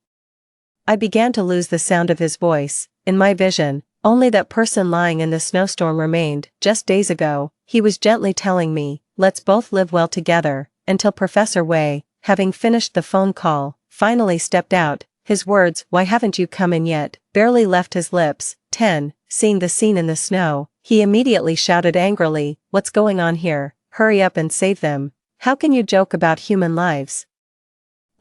I began to lose the sound of his voice. In my vision, only that person lying in the snowstorm remained. Just days ago, he was gently telling me, "Let's both live well together," until Professor Wei, having finished the phone call, finally stepped out. His words, "Why haven't you come in yet?" barely left his lips. 10. Seeing the scene in the snow, he immediately shouted angrily, "What's going on here? Hurry up and save them. How can you joke about human lives?"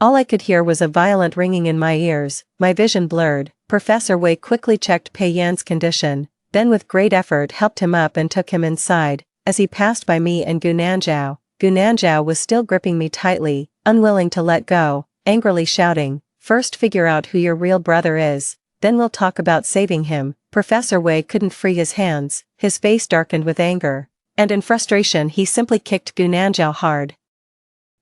All I could hear was a violent ringing in my ears, my vision blurred. Professor Wei quickly checked Pei Yan's condition, then with great effort helped him up and took him inside. As he passed by me and Gu Nanzhao was still gripping me tightly, unwilling to let go, angrily shouting, "First figure out who your real brother is, then we'll talk about saving him." Professor Wei couldn't free his hands, his face darkened with anger, and in frustration he simply kicked Gu Nanzhao hard.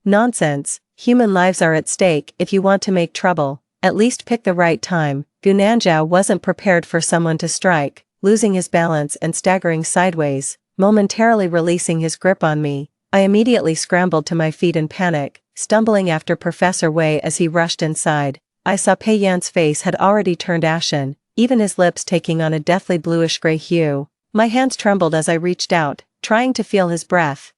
"Nonsense, human lives are at stake. If you want to make trouble, at least pick the right time." Gu Nanzhao wasn't prepared for someone to strike, losing his balance and staggering sideways, momentarily releasing his grip on me. I immediately scrambled to my feet in panic, stumbling after Professor Wei as he rushed inside. I saw Pei Yan's face had already turned ashen, even his lips taking on a deathly bluish-gray hue. My hands trembled as I reached out, trying to feel his breath.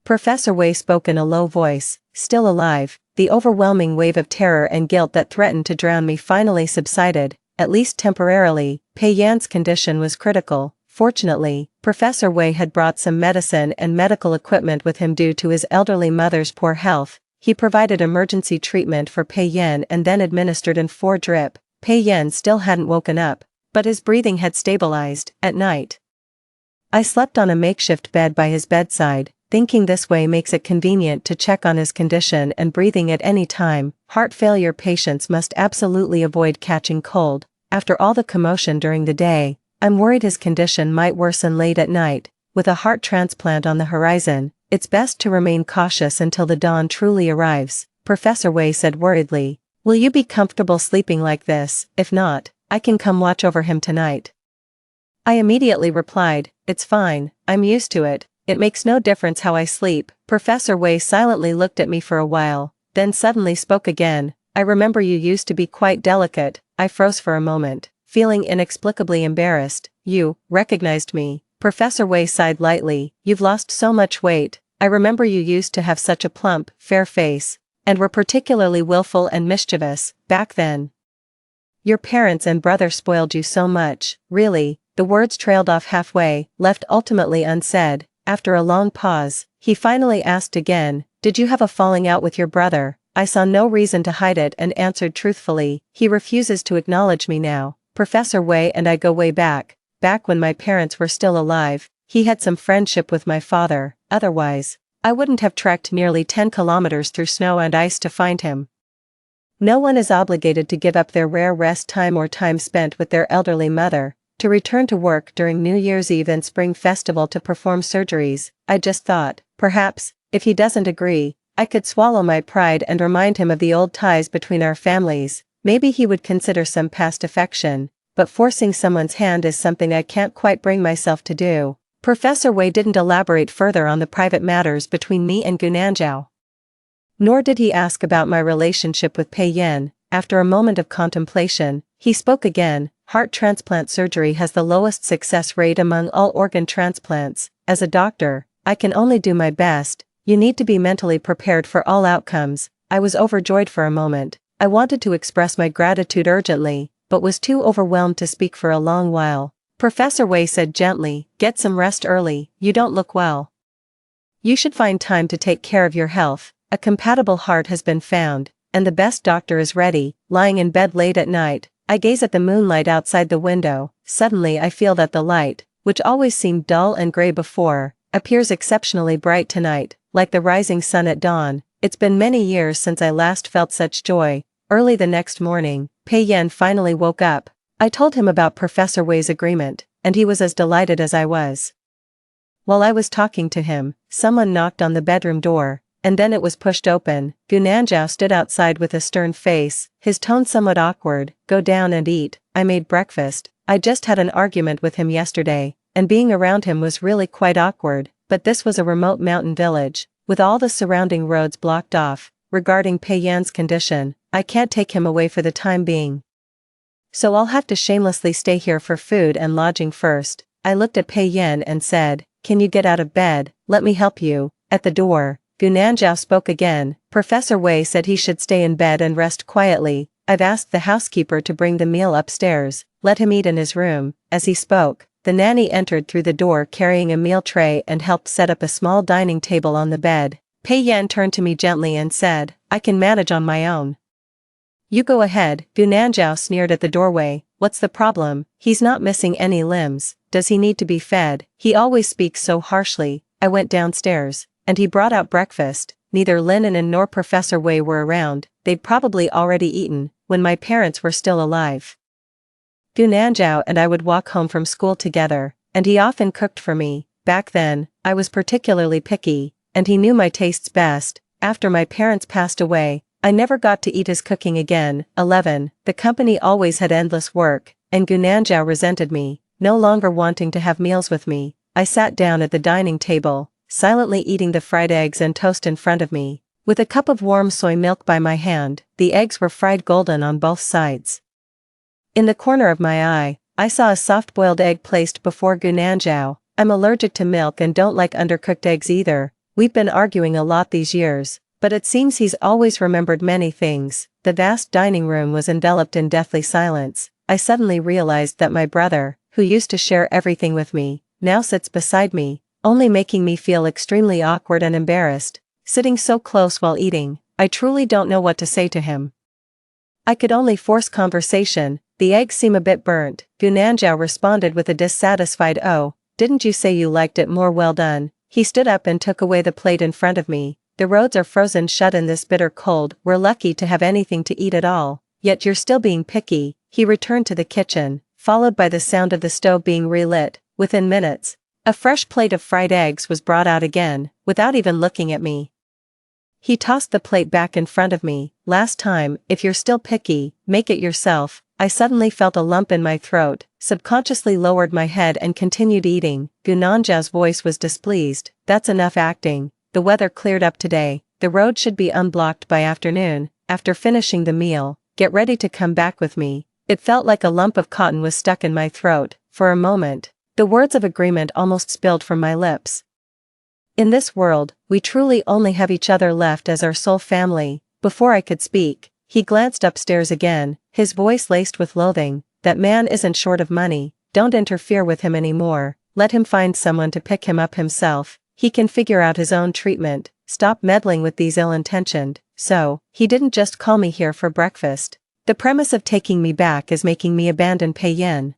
Professor Wei spoke in a low voice, "Still alive." The overwhelming wave of terror and guilt that threatened to drown me finally subsided, at least temporarily. Pei Yan's condition was critical. Fortunately, Professor Wei had brought some medicine and medical equipment with him due to his elderly mother's poor health. He provided emergency treatment for Pei Yan and then administered in 4 drip. Pei Yan still hadn't woken up, but his breathing had stabilized. At night, I slept on a makeshift bed by his bedside, thinking this way makes it convenient to check on his condition and breathing at any time. Heart failure patients must absolutely avoid catching cold. After all the commotion during the day, I'm worried his condition might worsen late at night. with a heart transplant on the horizon, it's best to remain cautious until the dawn truly arrives, Professor Wei said worriedly. Will you be comfortable sleeping like this? If not, I can come watch over him tonight. I immediately replied, it's fine, I'm used to it, it makes no difference how I sleep. Professor Wei silently looked at me for a while, then suddenly spoke again. I remember you used to be quite delicate. I froze for a moment, feeling inexplicably embarrassed. You recognized me. Professor Wei sighed lightly. You've lost so much weight. I remember you used to have such a plump, fair face, and were particularly willful and mischievous, back then. Your parents and brother spoiled you so much, really. The words trailed off halfway, left ultimately unsaid. After a long pause, he finally asked again, did you have a falling out with your brother? I saw no reason to hide it and answered truthfully. He refuses to acknowledge me now. Professor Wei and I go way back when my parents were still alive. He had some friendship with my father, otherwise, I wouldn't have trekked nearly 10 kilometers through snow and ice to find him. No one is obligated to give up their rare rest time or time spent with their elderly mother, to return to work during New Year's Eve and Spring Festival to perform surgeries. I just thought, perhaps, if he doesn't agree, I could swallow my pride and remind him of the old ties between our families. Maybe he would consider some past affection, but forcing someone's hand is something I can't quite bring myself to do. Professor Wei didn't elaborate further on the private matters between me and Gunanzhao. Nor did he ask about my relationship with Pei Yan. After a moment of contemplation, he spoke again. Heart transplant surgery has the lowest success rate among all organ transplants. As a doctor, I can only do my best. You need to be mentally prepared for all outcomes. I was overjoyed for a moment. I wanted to express my gratitude urgently, but was too overwhelmed to speak for a long while. Professor Wei said gently, get some rest early, you don't look well. You should find time to take care of your health. A compatible heart has been found, and the best doctor is ready. Lying in bed late at night, I gaze at the moonlight outside the window. Suddenly I feel that the light, which always seemed dull and gray before, appears exceptionally bright tonight, like the rising sun at dawn. It's been many years since I last felt such joy. Early the next morning, Pei Yan finally woke up. I told him about Professor Wei's agreement, and he was as delighted as I was. While I was talking to him, someone knocked on the bedroom door, and then it was pushed open. Gunanzhao stood outside with a stern face, his tone somewhat awkward. Go down and eat. I made breakfast. I just had an argument with him yesterday, and being around him was really quite awkward, but this was a remote mountain village, with all the surrounding roads blocked off. Regarding Pei Yan's condition, I can't take him away for the time being, so I'll have to shamelessly stay here for food and lodging first. I looked at Pei Yan and said, can you get out of bed? Let me help you. At the door, Gunanzhao spoke again. Professor Wei said he should stay in bed and rest quietly. I've asked the housekeeper to bring the meal upstairs. Let him eat in his room. As he spoke, the nanny entered through the door carrying a meal tray and helped set up a small dining table on the bed. Pei Yan turned to me gently and said, I can manage on my own. You go ahead. Gunanzhao sneered at the doorway. What's the problem? He's not missing any limbs. Does he need to be fed? He always speaks so harshly. I went downstairs, and he brought out breakfast. Neither Lin and nor Professor Wei were around. They'd probably already eaten when my parents were still alive. Gunanzhao and I would walk home from school together, and he often cooked for me. Back then, I was particularly picky, and he knew my tastes best. After my parents passed away, I never got to eat his cooking again. 11. The company always had endless work, and Gunanzhao resented me, no longer wanting to have meals with me. I sat down at the dining table, silently eating the fried eggs and toast in front of me, with a cup of warm soy milk by my hand. The eggs were fried golden on both sides. In the corner of my eye, I saw a soft-boiled egg placed before Gunanzhao. I'm allergic to milk and don't like undercooked eggs either. We've been arguing a lot these years, but it seems he's always remembered many things. The vast dining room was enveloped in deathly silence. I suddenly realized that my brother, who used to share everything with me, now sits beside me, only making me feel extremely awkward and embarrassed. Sitting so close while eating, I truly don't know what to say to him. I could only force conversation. The eggs seem a bit burnt. Gunanzhao responded with a dissatisfied "Oh, didn't you say you liked it more well done?" He stood up and took away the plate in front of me. The roads are frozen shut in this bitter cold. We're lucky to have anything to eat at all. Yet you're still being picky. He returned to the kitchen, followed by the sound of the stove being relit. Within minutes, A fresh plate of fried eggs was brought out again, without even looking at me. He tossed the plate back in front of me. Last time, if you're still picky, make it yourself. I suddenly felt a lump in my throat, subconsciously lowered my head and continued eating. Gunanjao's voice was displeased. That's enough acting. The weather cleared up today. The road should be unblocked by afternoon. After finishing the meal, get ready to come back with me. It felt like a lump of cotton was stuck in my throat. For a moment, the words of agreement almost spilled from my lips. In this world, we truly only have each other left as our sole family. Before I could speak, he glanced upstairs again, his voice laced with loathing. That man isn't short of money. Don't interfere with him anymore. Let him find someone to pick him up himself. He can figure out his own treatment. Stop meddling with these ill-intentioned. So, he didn't just call me here for breakfast. The premise of taking me back is making me abandon Pei Yin.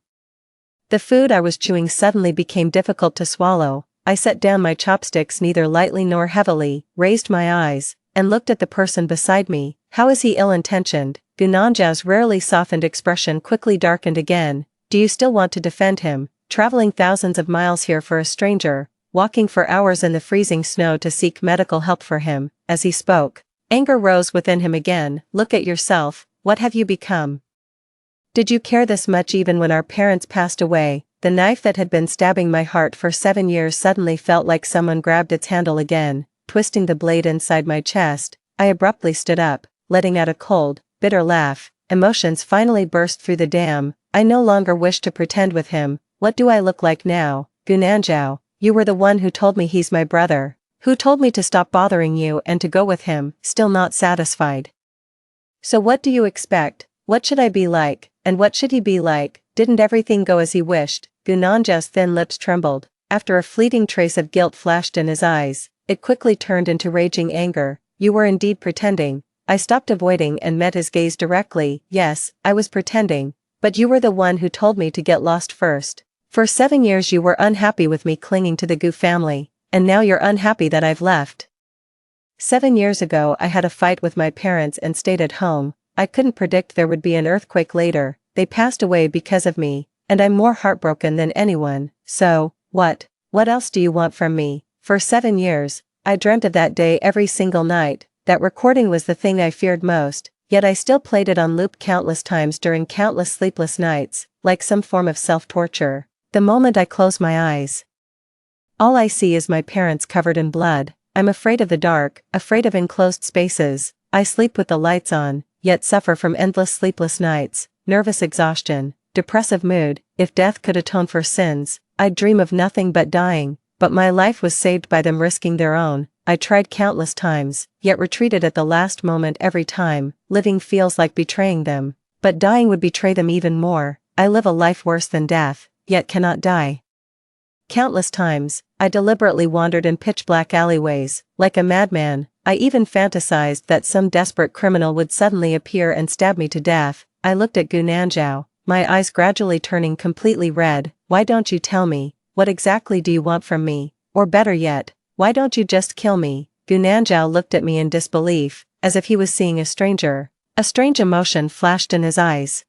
The food I was chewing suddenly became difficult to swallow. I set down my chopsticks neither lightly nor heavily, raised my eyes, and looked at the person beside me. How is he ill-intentioned? Gunanjao's rarely softened expression quickly darkened again. Do you still want to defend him? Traveling thousands of miles here for a stranger, walking for hours in the freezing snow to seek medical help for him. As he spoke, anger rose within him again. Look at yourself. What have you become? Did you care this much even when our parents passed away? The knife that had been stabbing my heart for 7 years suddenly felt like someone grabbed its handle again, twisting the blade inside my chest. I abruptly stood up, letting out a cold, bitter laugh. Emotions finally burst through the dam. I no longer wished to pretend with him. What do I look like now? Gunanjao, you were the one who told me he's my brother. Who told me to stop bothering you and to go with him, still not satisfied. So what do you expect? What should I be like, and what should he be like? Didn't everything go as he wished? Gunanjao's thin lips trembled. After a fleeting trace of guilt flashed in his eyes, it quickly turned into raging anger. You were indeed pretending. I stopped avoiding and met his gaze directly. Yes, I was pretending. But you were the one who told me to get lost first. For 7 years you were unhappy with me clinging to the Gu family, and now you're unhappy that I've left. 7 years ago I had a fight with my parents and stayed at home. I couldn't predict there would be an earthquake later. They passed away because of me, and I'm more heartbroken than anyone. So, what? What else do you want from me? For 7 years, I dreamt of that day every single night. That recording was the thing I feared most, yet I still played it on loop countless times during countless sleepless nights, like some form of self-torture. The moment I close my eyes, all I see is my parents covered in blood. I'm afraid of the dark, afraid of enclosed spaces. I sleep with the lights on, yet suffer from endless sleepless nights, nervous exhaustion, depressive mood. If death could atone for sins, I'd dream of nothing but dying, but my life was saved by them risking their own. I tried countless times, yet retreated at the last moment every time. Living feels like betraying them, but dying would betray them even more. I live a life worse than death, yet cannot die. Countless times, I deliberately wandered in pitch-black alleyways, like a madman. I even fantasized that some desperate criminal would suddenly appear and stab me to death. I looked at Gunanjao, my eyes gradually turning completely red. Why don't you tell me? What exactly do you want from me? Or better yet, why don't you just kill me? Gunanjao looked at me in disbelief, as if he was seeing a stranger. A strange emotion flashed in his eyes,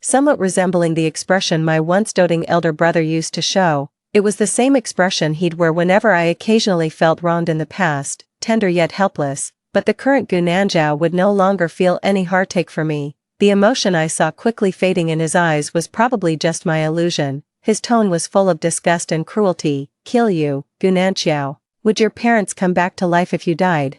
somewhat resembling the expression my once doting elder brother used to show. It was the same expression he'd wear whenever I occasionally felt wronged in the past, tender yet helpless, but the current Gunanjao would no longer feel any heartache for me. The emotion I saw quickly fading in his eyes was probably just my illusion. His tone was full of disgust and cruelty. Kill you, Gunanjao? Would your parents come back to life if you died?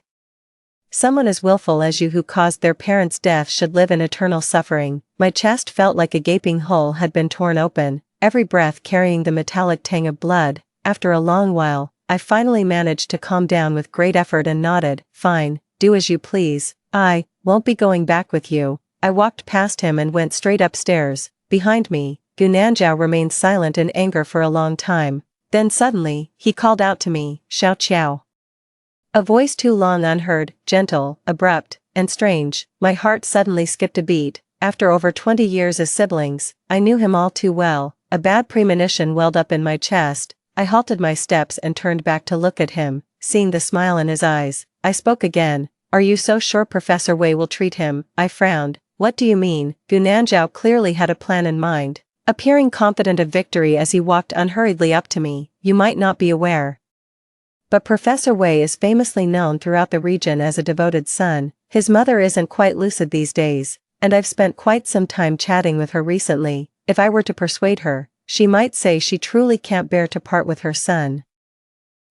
Someone as willful as you who caused their parents' death should live in eternal suffering. My chest felt like a gaping hole had been torn open, every breath carrying the metallic tang of blood. After a long while, I finally managed to calm down with great effort and nodded. Fine, do as you please. I won't be going back with you. I walked past him and went straight upstairs. Behind me, Gunanjao remained silent in anger for a long time. Then suddenly, he called out to me, Xiao Qiao. A voice too long unheard, gentle, abrupt, and strange. My heart suddenly skipped a beat. After over 20 years as siblings, I knew him all too well. A bad premonition welled up in my chest. I halted my steps and turned back to look at him. Seeing the smile in his eyes, I spoke again. Are you so sure Professor Wei will treat him? I frowned. What do you mean? Gunanjao clearly had a plan in mind. appearing confident of victory as he walked unhurriedly up to me. You might not be aware, but Professor Wei is famously known throughout the region as a devoted son. His mother isn't quite lucid these days, and I've spent quite some time chatting with her recently. If I were to persuade her, she might say she truly can't bear to part with her son.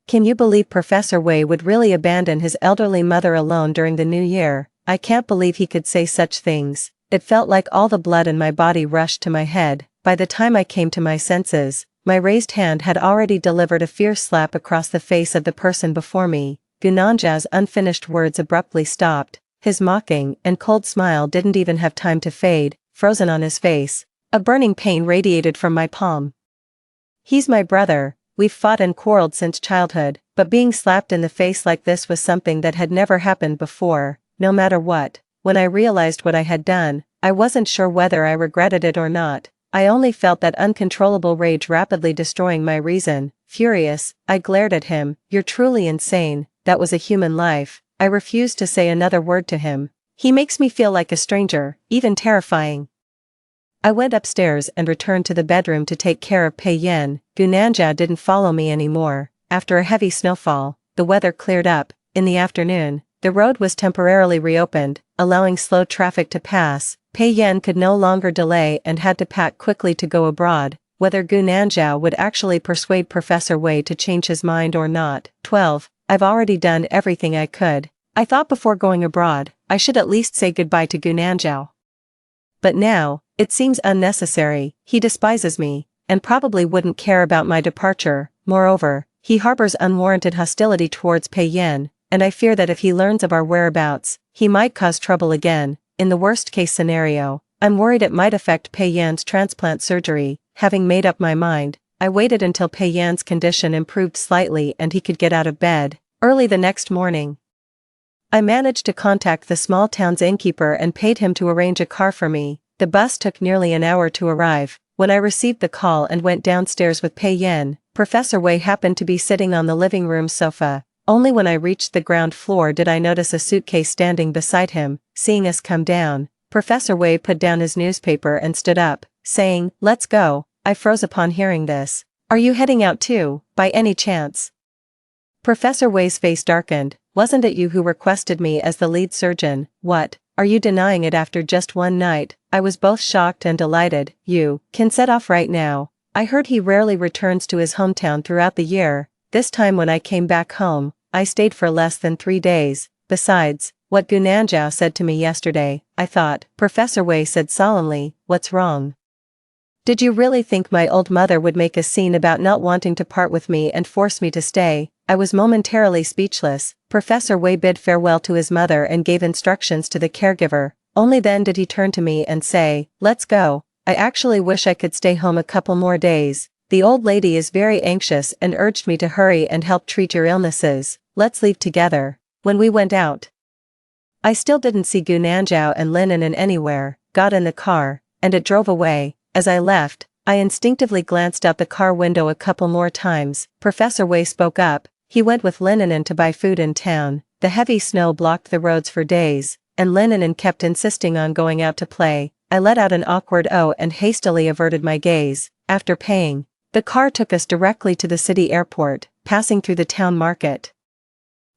Can you believe Professor Wei would really abandon his elderly mother alone during the new year? I can't believe he could say such things. It felt like all the blood in my body rushed to my head. By the time I came to my senses, my raised hand had already delivered a fierce slap across the face of the person before me. Gunanjao's unfinished words abruptly stopped. His mocking and cold smile didn't even have time to fade, frozen on his face. A burning pain radiated from my palm. He's my brother. We've fought and quarreled since childhood, but being slapped in the face like this was something that had never happened before. No matter what, when I realized what I had done, I wasn't sure whether I regretted it or not. I only felt that uncontrollable rage rapidly destroying my reason. Furious, I glared at him. You're truly insane. That was a human life. I refused to say another word to him. He makes me feel like a stranger, even terrifying. I went upstairs and returned to the bedroom to take care of Pei Yan. Gunanjia didn't follow me anymore. After a heavy snowfall, the weather cleared up. In the afternoon, the road was temporarily reopened, allowing slow traffic to pass. Pei Yan could no longer delay and had to pack quickly to go abroad. Whether Gunanjia would actually persuade Professor Wei to change his mind or not. 12. I've already done everything I could. I thought before going abroad, I should at least say goodbye to Gunanjia. But now, it seems unnecessary. He despises me, and probably wouldn't care about my departure. Moreover, he harbors unwarranted hostility towards Pei Yan, and I fear that if he learns of our whereabouts, he might cause trouble again. In the worst-case scenario, I'm worried it might affect Pei Yan's transplant surgery. Having made up my mind, I waited until Pei Yan's condition improved slightly and he could get out of bed. Early the next morning, I managed to contact the small town's innkeeper and paid him to arrange a car for me. The bus took nearly an hour to arrive. When I received the call and went downstairs with Pei Yan, Professor Wei happened to be sitting on the living room sofa. Only when I reached the ground floor did I notice a suitcase standing beside him. Seeing us come down, Professor Wei put down his newspaper and stood up, saying, "Let's go." I froze upon hearing this. "Are you heading out too, by any chance?" Professor Wei's face darkened. "Wasn't it you who requested me as the lead surgeon? What, are you denying it after just one night?" I was both shocked and delighted. "You can set off right now. I heard he rarely returns to his hometown throughout the year. This time when I came back home, I stayed for less than 3 days. Besides, what Gunanjia said to me yesterday, I thought," Professor Wei said solemnly. "What's wrong? Did you really think my old mother would make a scene about not wanting to part with me and force me to stay?" I was momentarily speechless. Professor Wei bid farewell to his mother and gave instructions to the caregiver. Only then did he turn to me and say, "Let's go. I actually wish I could stay home a couple more days. The old lady is very anxious and urged me to hurry and help treat your illnesses. Let's leave together." When we went out, I still didn't see Gunanjia and Linen anywhere. Got in the car, and it drove away. As I left, I instinctively glanced out the car window a couple more times. Professor Wei spoke up. He went with Linen to buy food in town. The heavy snow blocked the roads for days, and Linen kept insisting on going out to play. I let out an awkward "oh" and hastily averted my gaze. After paying, the car took us directly to the city airport, passing through the town market.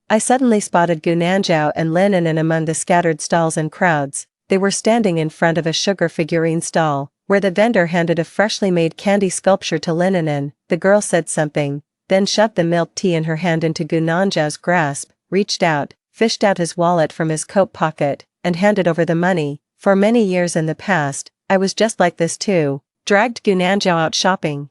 I suddenly spotted Gunanjia and Linen among the scattered stalls and crowds. They were standing in front of a sugar figurine stall, where the vendor handed a freshly made candy sculpture to Linen. The girl said something, then shoved the milk tea in her hand into Gunanjia's grasp, reached out, fished out his wallet from his coat pocket, and handed over the money. For many years in the past, I was just like this too. Dragged Gunanjia out shopping,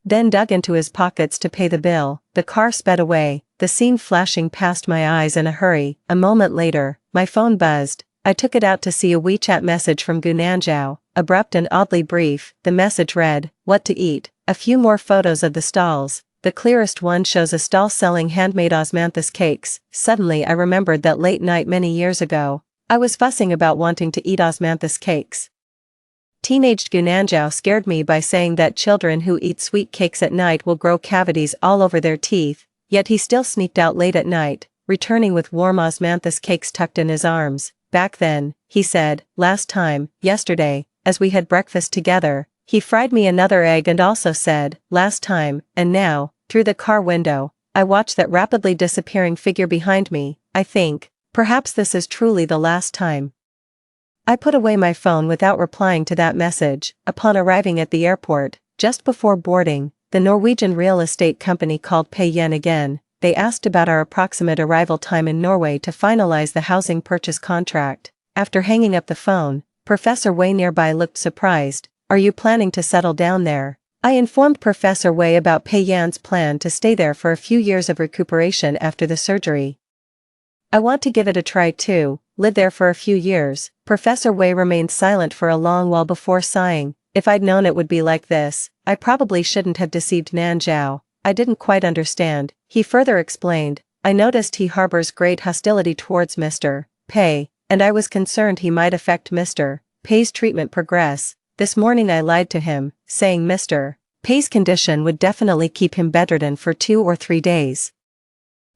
then dug into his pockets to pay the bill. The car sped away, the scene flashing past my eyes in a hurry. A moment later, my phone buzzed. I took it out to see a WeChat message from Gunanjia, abrupt and oddly brief. The message read, "What to eat?" A few more photos of the stalls. The clearest one shows a stall selling handmade osmanthus cakes. Suddenly I remembered that late night many years ago, I was fussing about wanting to eat osmanthus cakes. Teenaged Gunanjia scared me by saying that children who eat sweet cakes at night will grow cavities all over their teeth, yet he still sneaked out late at night, returning with warm osmanthus cakes tucked in his arms. "Back then," he said, "last time, yesterday, as we had breakfast together, He fried me another egg and also said, last time, and now, through the car window, I watch that rapidly disappearing figure behind me. I think, perhaps this is truly the last time. I put away my phone without replying to that message. Upon arriving at the airport, just before boarding, the Norwegian real estate company called Pay Yen again. They asked about our approximate arrival time in Norway to finalize the housing purchase contract. After hanging up the phone, Professor Wei nearby looked surprised. Are you planning to settle down there? I informed Professor Wei about Pei Yan's plan to stay there for a few years of recuperation after the surgery. I want to give it a try too, live there for a few years. Professor Wei remained silent for a long while before sighing. If I'd known it would be like this, I probably shouldn't have deceived Nan Zhao. I didn't quite understand. He further explained, I noticed he harbors great hostility towards Mr. Pei, and I was concerned he might affect Mr. Pei's treatment progress. This morning I lied to him, saying Mr. Pei's condition would definitely keep him bedridden for 2 or 3 days.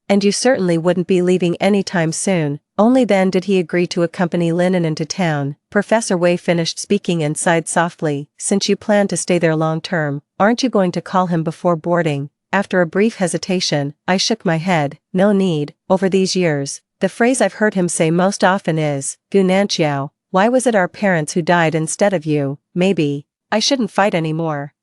And you certainly wouldn't be leaving anytime soon. Only then did he agree to accompany Linen into town. Professor Wei finished speaking and sighed softly. Since you plan to stay there long term, aren't you going to call him before boarding? After a brief hesitation, I shook my head. No need. Over these years, the phrase I've heard him say most often is, Gunanqiao, why was it our parents who died instead of you? Maybe I shouldn't fight anymore.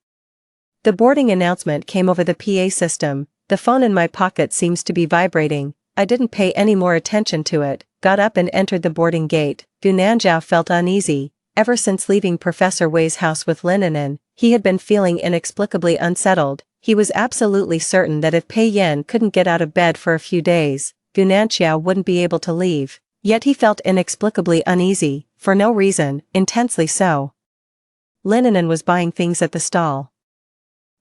The boarding announcement came over the PA system. The phone in my pocket seems to be vibrating. I didn't pay any more attention to it, got up and entered the boarding gate. Gunanjiao felt uneasy. Ever since leaving Professor Wei's house with Linen, he had been feeling inexplicably unsettled. He was absolutely certain that if Pei Yan couldn't get out of bed for a few days, Gunanqiao wouldn't be able to leave. Yet he felt inexplicably uneasy, for no reason, intensely so. Linen was buying things at the stall.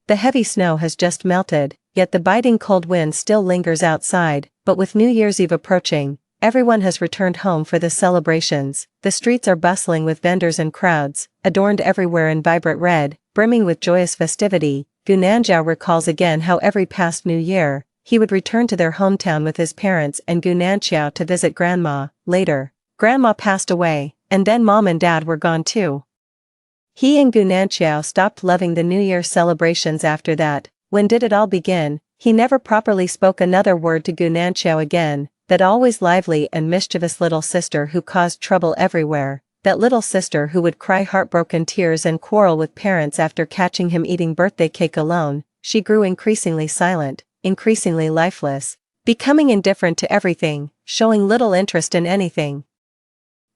The heavy snow has just melted, yet the biting cold wind still lingers outside, but with New Year's Eve approaching, everyone has returned home for the celebrations. The streets are bustling with vendors and crowds, adorned everywhere in vibrant red, brimming with joyous festivity. Gunanjiao recalls again how every past New Year, he would return to their hometown with his parents and Gunanqiao to visit Grandma. Later, Grandma passed away, and then Mom and Dad were gone too. He and Gunanqiao stopped loving the New Year celebrations after that. When did it all begin? He never properly spoke another word to Gunanqiao again, that always lively and mischievous little sister who caused trouble everywhere, that little sister who would cry heartbroken tears and quarrel with parents after catching him eating birthday cake alone. She grew increasingly silent, increasingly lifeless, becoming indifferent to everything, showing little interest in anything.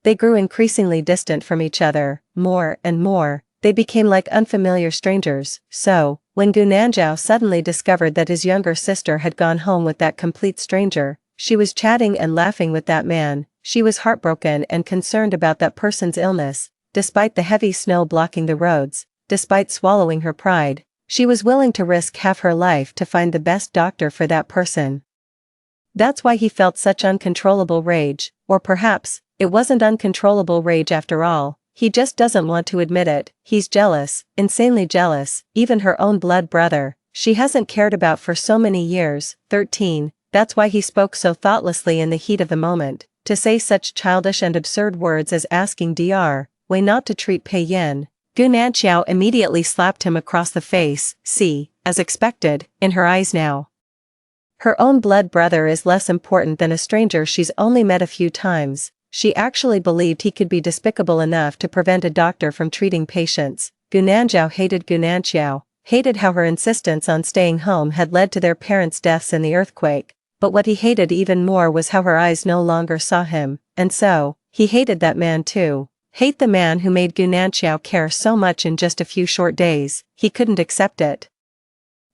They grew increasingly distant from each other, more and more, they became like unfamiliar strangers. So, when Gunanjiao suddenly discovered that his younger sister had gone home with that complete stranger, she was chatting and laughing with that man, she was heartbroken and concerned about that person's illness. Despite the heavy snow blocking the roads, despite swallowing her pride, she was willing to risk half her life to find the best doctor for that person. That's why he felt such uncontrollable rage, or perhaps, it wasn't uncontrollable rage after all, he just doesn't want to admit it. He's jealous, insanely jealous, even her own blood brother, she hasn't cared about for so many years, 13, that's why he spoke so thoughtlessly in the heat of the moment, to say such childish and absurd words as asking Dr. Wei not to treat Pei Yan. Gunanqiao immediately slapped him across the face. See, as expected, in her eyes now. Her own blood brother is less important than a stranger she's only met a few times. She actually believed he could be despicable enough to prevent a doctor from treating patients. Gunanjiao, hated how her insistence on staying home had led to their parents' deaths in the earthquake, but what he hated even more was how her eyes no longer saw him, and so, he hated that man too. Hate the man who made Gunanqiao care so much in just a few short days. He couldn't accept it.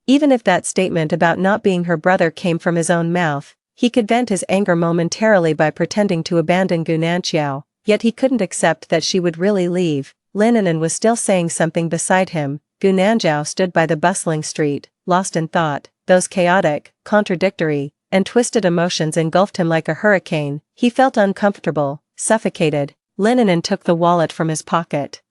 Even if that statement about not being her brother came from his own mouth, he could vent his anger momentarily by pretending to abandon Gunanqiao, yet he couldn't accept that she would really leave. Linen was still saying something beside him. Gunanjiao stood by the bustling street, lost in thought. Those chaotic, contradictory, and twisted emotions engulfed him like a hurricane. He felt uncomfortable, suffocated. Linen took the wallet from his pocket.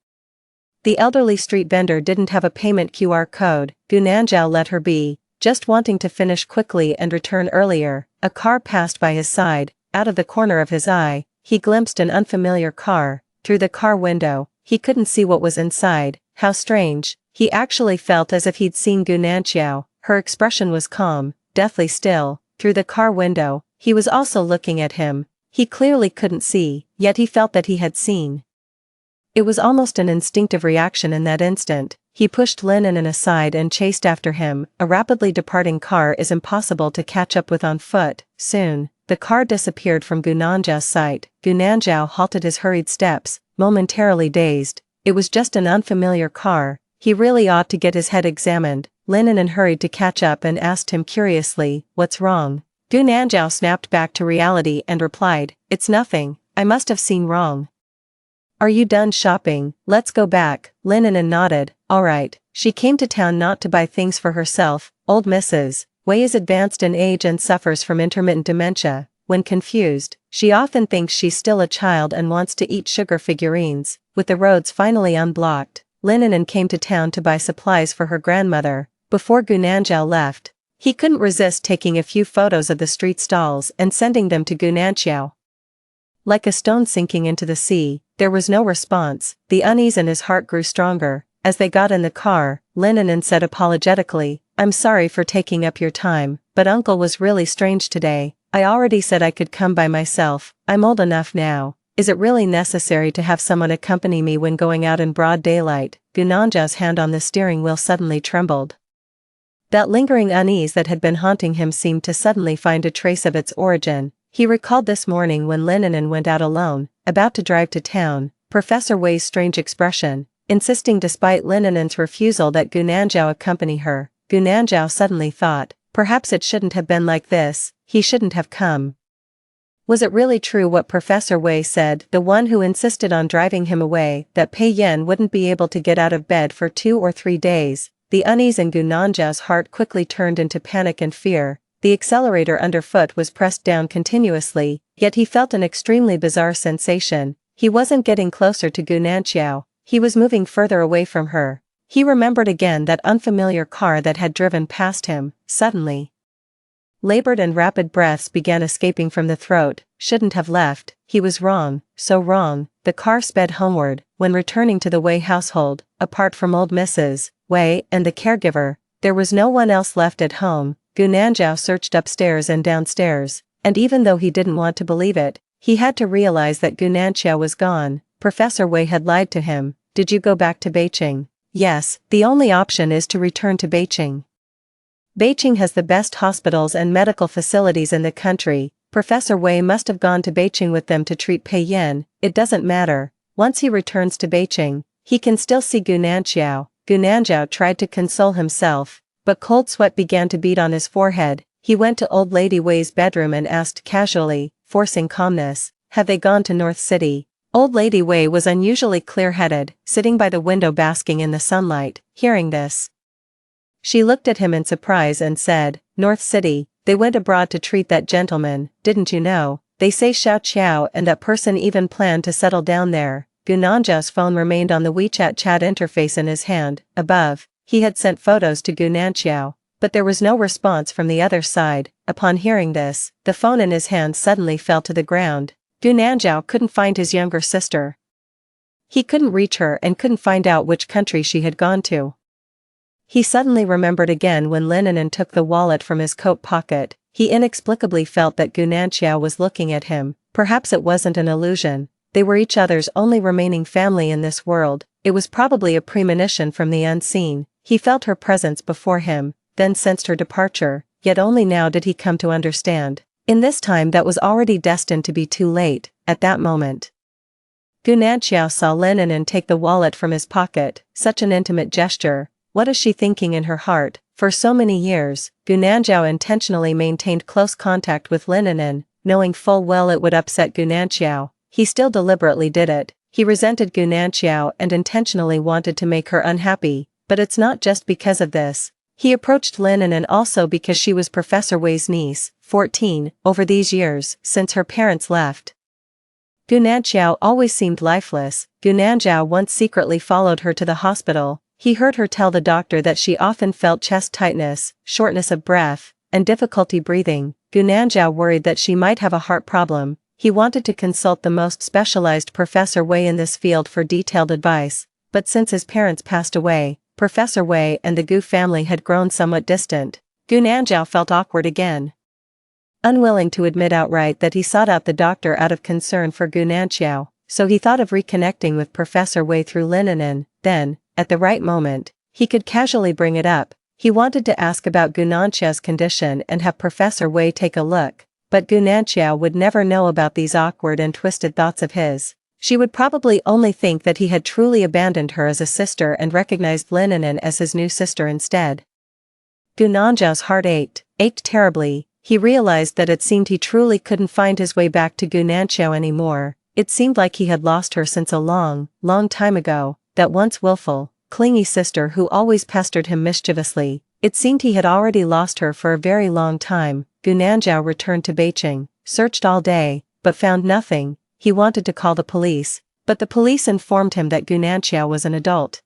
The elderly street vendor didn't have a payment QR code. Gunanjiao let her be, just wanting to finish quickly and return earlier. A car passed by his side. Out of the corner of his eye, he glimpsed an unfamiliar car. Through the car window, he couldn't see what was inside. How strange, he actually felt as if he'd seen Gu Nanxiao. Her expression was calm, deathly still. Through the car window, he was also looking at him. He clearly couldn't see, yet he felt that he had seen. It was almost an instinctive reaction in that instant. He pushed Lin Yin aside and chased after him. A rapidly departing car is impossible to catch up with on foot. Soon, the car disappeared from Gu Nanjiao's sight. Gu Nanjiao halted his hurried steps, momentarily dazed. It was just an unfamiliar car. He really ought to get his head examined. Lin Yin hurried to catch up and asked him curiously, "What's wrong?" Gu Nanjiao snapped back to reality and replied, "It's nothing, I must have seen wrong." "Are you done shopping? Let's go back." Lin Yin nodded. "All right." She came to town not to buy things for herself. Old Mrs. Wei is advanced in age and suffers from intermittent dementia. When confused, she often thinks she's still a child and wants to eat sugar figurines. With the roads finally unblocked, Lin Yin came to town to buy supplies for her grandmother. Before Gu Nanjiao left, he couldn't resist taking a few photos of the street stalls and sending them to Gu Nanjiao. Like a stone sinking into the sea, there was no response. The unease in his heart grew stronger. As they got in the car, Lin Yin said apologetically, "I'm sorry for taking up your time, but Uncle was really strange today. I already said I could come by myself. I'm old enough now. Is it really necessary to have someone accompany me when going out in broad daylight?" Gu Nanjiao's hand on the steering wheel suddenly trembled. That lingering unease that had been haunting him seemed to suddenly find a trace of its origin. He recalled this morning when Lin Yin went out alone, about to drive to town, Professor Wei's strange expression, insisting despite Lin Yin's refusal that Gu Nanjiao accompany her. Gu Nanjiao suddenly thought, perhaps it shouldn't have been like this, he shouldn't have come. Was it really true what Professor Wei said, the one who insisted on driving him away, that Pei Yan wouldn't be able to get out of bed for 2 or 3 days? The unease in Gu Nanjiao's heart quickly turned into panic and fear. The accelerator underfoot was pressed down continuously, yet he felt an extremely bizarre sensation. He wasn't getting closer to Gu Nanjiao, he was moving further away from her. He remembered again that unfamiliar car that had driven past him. Suddenly, labored and rapid breaths began escaping from the throat. Shouldn't have left, he was wrong, so wrong. The car sped homeward. When returning to the Wei household, apart from old Mrs. Wei and the caregiver, there was no one else left at home. Gu Nanjiao searched upstairs and downstairs, and even though he didn't want to believe it, he had to realize that Gu Nanjiao was gone. Professor Wei had lied to him. "Did you go back to Beijing?" "Yes, the only option is to return to Beijing. Beijing has the best hospitals and medical facilities in the country. Professor Wei must have gone to Beijing with them to treat Pei Yan. It doesn't matter. Once he returns to Beijing, he can still see Gu Nanjiao." Gu Nanjiao tried to console himself, but cold sweat began to bead on his forehead. He went to Old Lady Wei's bedroom and asked casually, forcing calmness, "Have they gone to North City?" Old Lady Wei was unusually clear-headed, sitting by the window basking in the sunlight. Hearing this, she looked at him in surprise and said, "North City, they went abroad to treat that gentleman, didn't you know? They say Xiao Qiao and that person even planned to settle down there." Gu Nanjiao's phone remained on the WeChat chat interface in his hand. Above, he had sent photos to Gu Nanjiao, but there was no response from the other side. Upon hearing this, the phone in his hand suddenly fell to the ground. Gu Nanjiao couldn't find his younger sister. He couldn't reach her and couldn't find out which country she had gone to. He suddenly remembered again when Lin Yin took the wallet from his coat pocket. He inexplicably felt that Gu Nanjiao was looking at him. Perhaps it wasn't an illusion. They were each other's only remaining family in this world. It was probably a premonition from the unseen. He felt her presence before him, then sensed her departure, yet only now did he come to understand. In this time that was already destined to be too late. At that moment, Gu Nanjiao saw Lin Yin take the wallet from his pocket. Such an intimate gesture. What is she thinking in her heart? For so many years, Gu Nanjiao intentionally maintained close contact with Lin Yin, knowing full well it would upset Gu Nanjiao. He still deliberately did it. He resented Gu Nanjiao and intentionally wanted to make her unhappy, but it's not just because of this. He approached Lin Yin also because she was Professor Wei's niece, 14, over these years, since her parents left. Gu Nanjiao always seemed lifeless. Gu Nanjiao once secretly followed her to the hospital. He heard her tell the doctor that she often felt chest tightness, shortness of breath, and difficulty breathing. Gu Nanjiao worried that she might have a heart problem. He wanted to consult the most specialized Professor Wei in this field for detailed advice, but since his parents passed away, Professor Wei and the Gu family had grown somewhat distant. Gu Nanzhao felt awkward again. Unwilling to admit outright that he sought out the doctor out of concern for Gu Nanxiao, so he thought of reconnecting with Professor Wei through Linanen. Then, at the right moment, he could casually bring it up. He wanted to ask about Gu Nanxiao's condition and have Professor Wei take a look, but Gu Nanxiao would never know about these awkward and twisted thoughts of his. She would probably only think that he had truly abandoned her as a sister and recognized Linanen as his new sister instead. Gu Nanxiao's heart ached terribly. He realized that it seemed he truly couldn't find his way back to Gu Nanxiao anymore. It seemed like he had lost her since a long time ago, that once willful, clingy sister who always pestered him mischievously. It seemed he had already lost her for a very long time. Gu Nanxiao returned to Beijing, searched all day, but found nothing. He wanted to call the police, but the police informed him that Gu Nanxiao was an adult.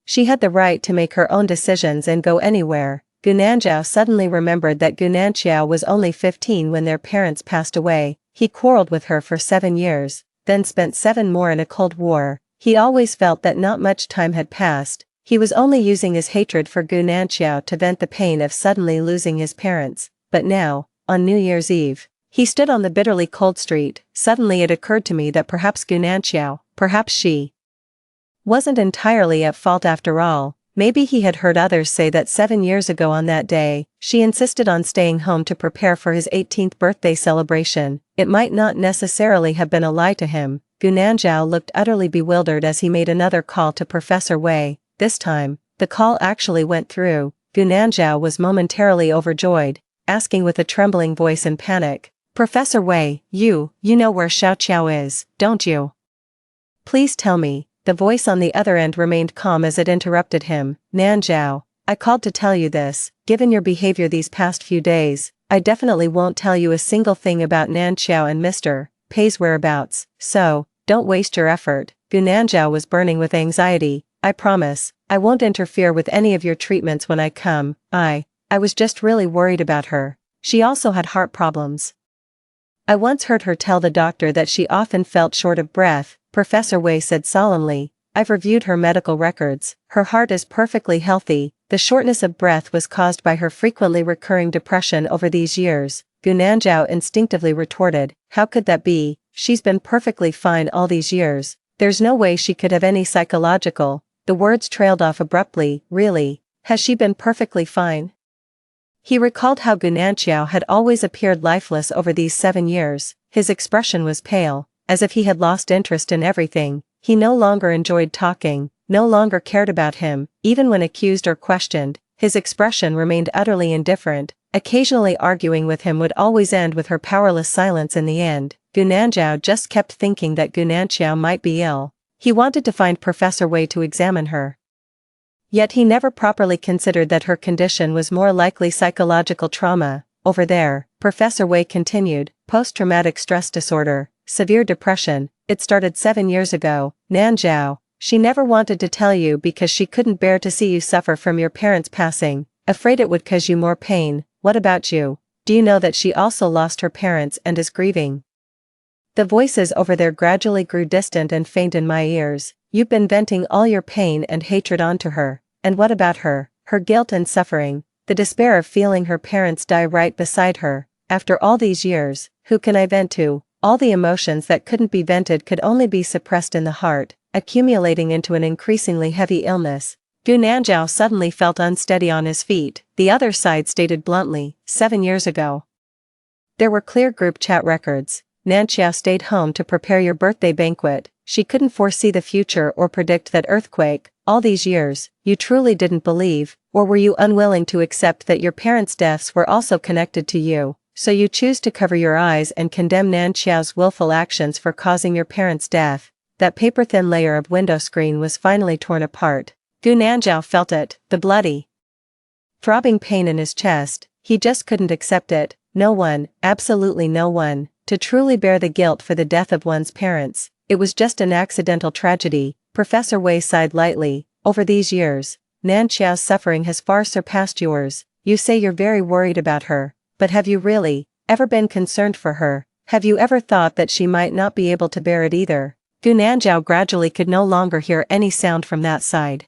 She had the right to make her own decisions and go anywhere. Gu Nanxiao suddenly remembered that Gu Nanxiao was only 15 when their parents passed away. He quarreled with her for 7 years, then spent 7 more in a Cold War. He always felt that not much time had passed. He was only using his hatred for Gu Nanxiao to vent the pain of suddenly losing his parents. But now, on New Year's Eve, he stood on the bitterly cold street. Suddenly it occurred to me that perhaps Gu Nanxiao, perhaps she wasn't entirely at fault after all. Maybe he had heard others say that 7 years ago on that day, she insisted on staying home to prepare for his 18th birthday celebration. It might not necessarily have been a lie to him. Gu Nanxiao looked utterly bewildered as he made another call to Professor Wei. This time, the call actually went through. Gu Nanxiao was momentarily overjoyed, asking with a trembling voice in panic, "Professor Wei, you know where Xiao Qiao is, don't you? Please tell me." The voice on the other end remained calm as it interrupted him. "Nanzhao, I called to tell you this. Given your behavior these past few days, I definitely won't tell you a single thing about Nanxiao and Mr. Pei's whereabouts, so, don't waste your effort." Gu Nanzhao was burning with anxiety. "I promise, I won't interfere with any of your treatments when I come. I was just really worried about her. She also had heart problems. I once heard her tell the doctor that she often felt short of breath." Professor Wei said solemnly, "I've reviewed her medical records. Her heart is perfectly healthy. The shortness of breath was caused by her frequently recurring depression over these years." Gu Nanzhao instinctively retorted, "How could that be? She's been perfectly fine all these years. There's no way she could have any psychological." The words trailed off abruptly. "Really? Has she been perfectly fine?" He recalled how Gu Nanxiao had always appeared lifeless over these 7 years. His expression was pale, as if he had lost interest in everything. He no longer enjoyed talking, no longer cared about him. Even when accused or questioned, his expression remained utterly indifferent. Occasionally arguing with him would always end with her powerless silence in the end. Gu Nanzhao just kept thinking that Gu Nanxiao might be ill. He wanted to find Professor Wei to examine her. Yet he never properly considered that her condition was more likely psychological trauma. "Over there," Professor Wei continued, "post-traumatic stress disorder, severe depression. It started 7 years ago. Nanzhao, she never wanted to tell you because she couldn't bear to see you suffer from your parents' passing, afraid it would cause you more pain. What about you? Do you know that she also lost her parents and is grieving?" The voices over there gradually grew distant and faint in my ears. "You've been venting all your pain and hatred onto her. And what about her? Her guilt and suffering, the despair of feeling her parents die right beside her. After all these years, who can I vent to? All the emotions that couldn't be vented could only be suppressed in the heart, accumulating into an increasingly heavy illness." Gu Nanzhao suddenly felt unsteady on his feet. The other side stated bluntly, 7 years ago. There were clear group chat records. "Nanxiao stayed home to prepare your birthday banquet. She couldn't foresee the future or predict that earthquake. All these years, you truly didn't believe, or were you unwilling to accept that your parents' deaths were also connected to you? So you choose to cover your eyes and condemn Nanxiao's willful actions for causing your parents' death." That paper-thin layer of window screen was finally torn apart. Gu Nanzhao felt it, the bloody, throbbing pain in his chest. He just couldn't accept it. No one, absolutely no one, to truly bear the guilt for the death of one's parents. It was just an accidental tragedy. Professor Wei sighed lightly. "Over these years, Nanxiao's suffering has far surpassed yours. You say you're very worried about her, but have you really ever been concerned for her? Have you ever thought that she might not be able to bear it either?" Gu Nanzhao gradually could no longer hear any sound from that side.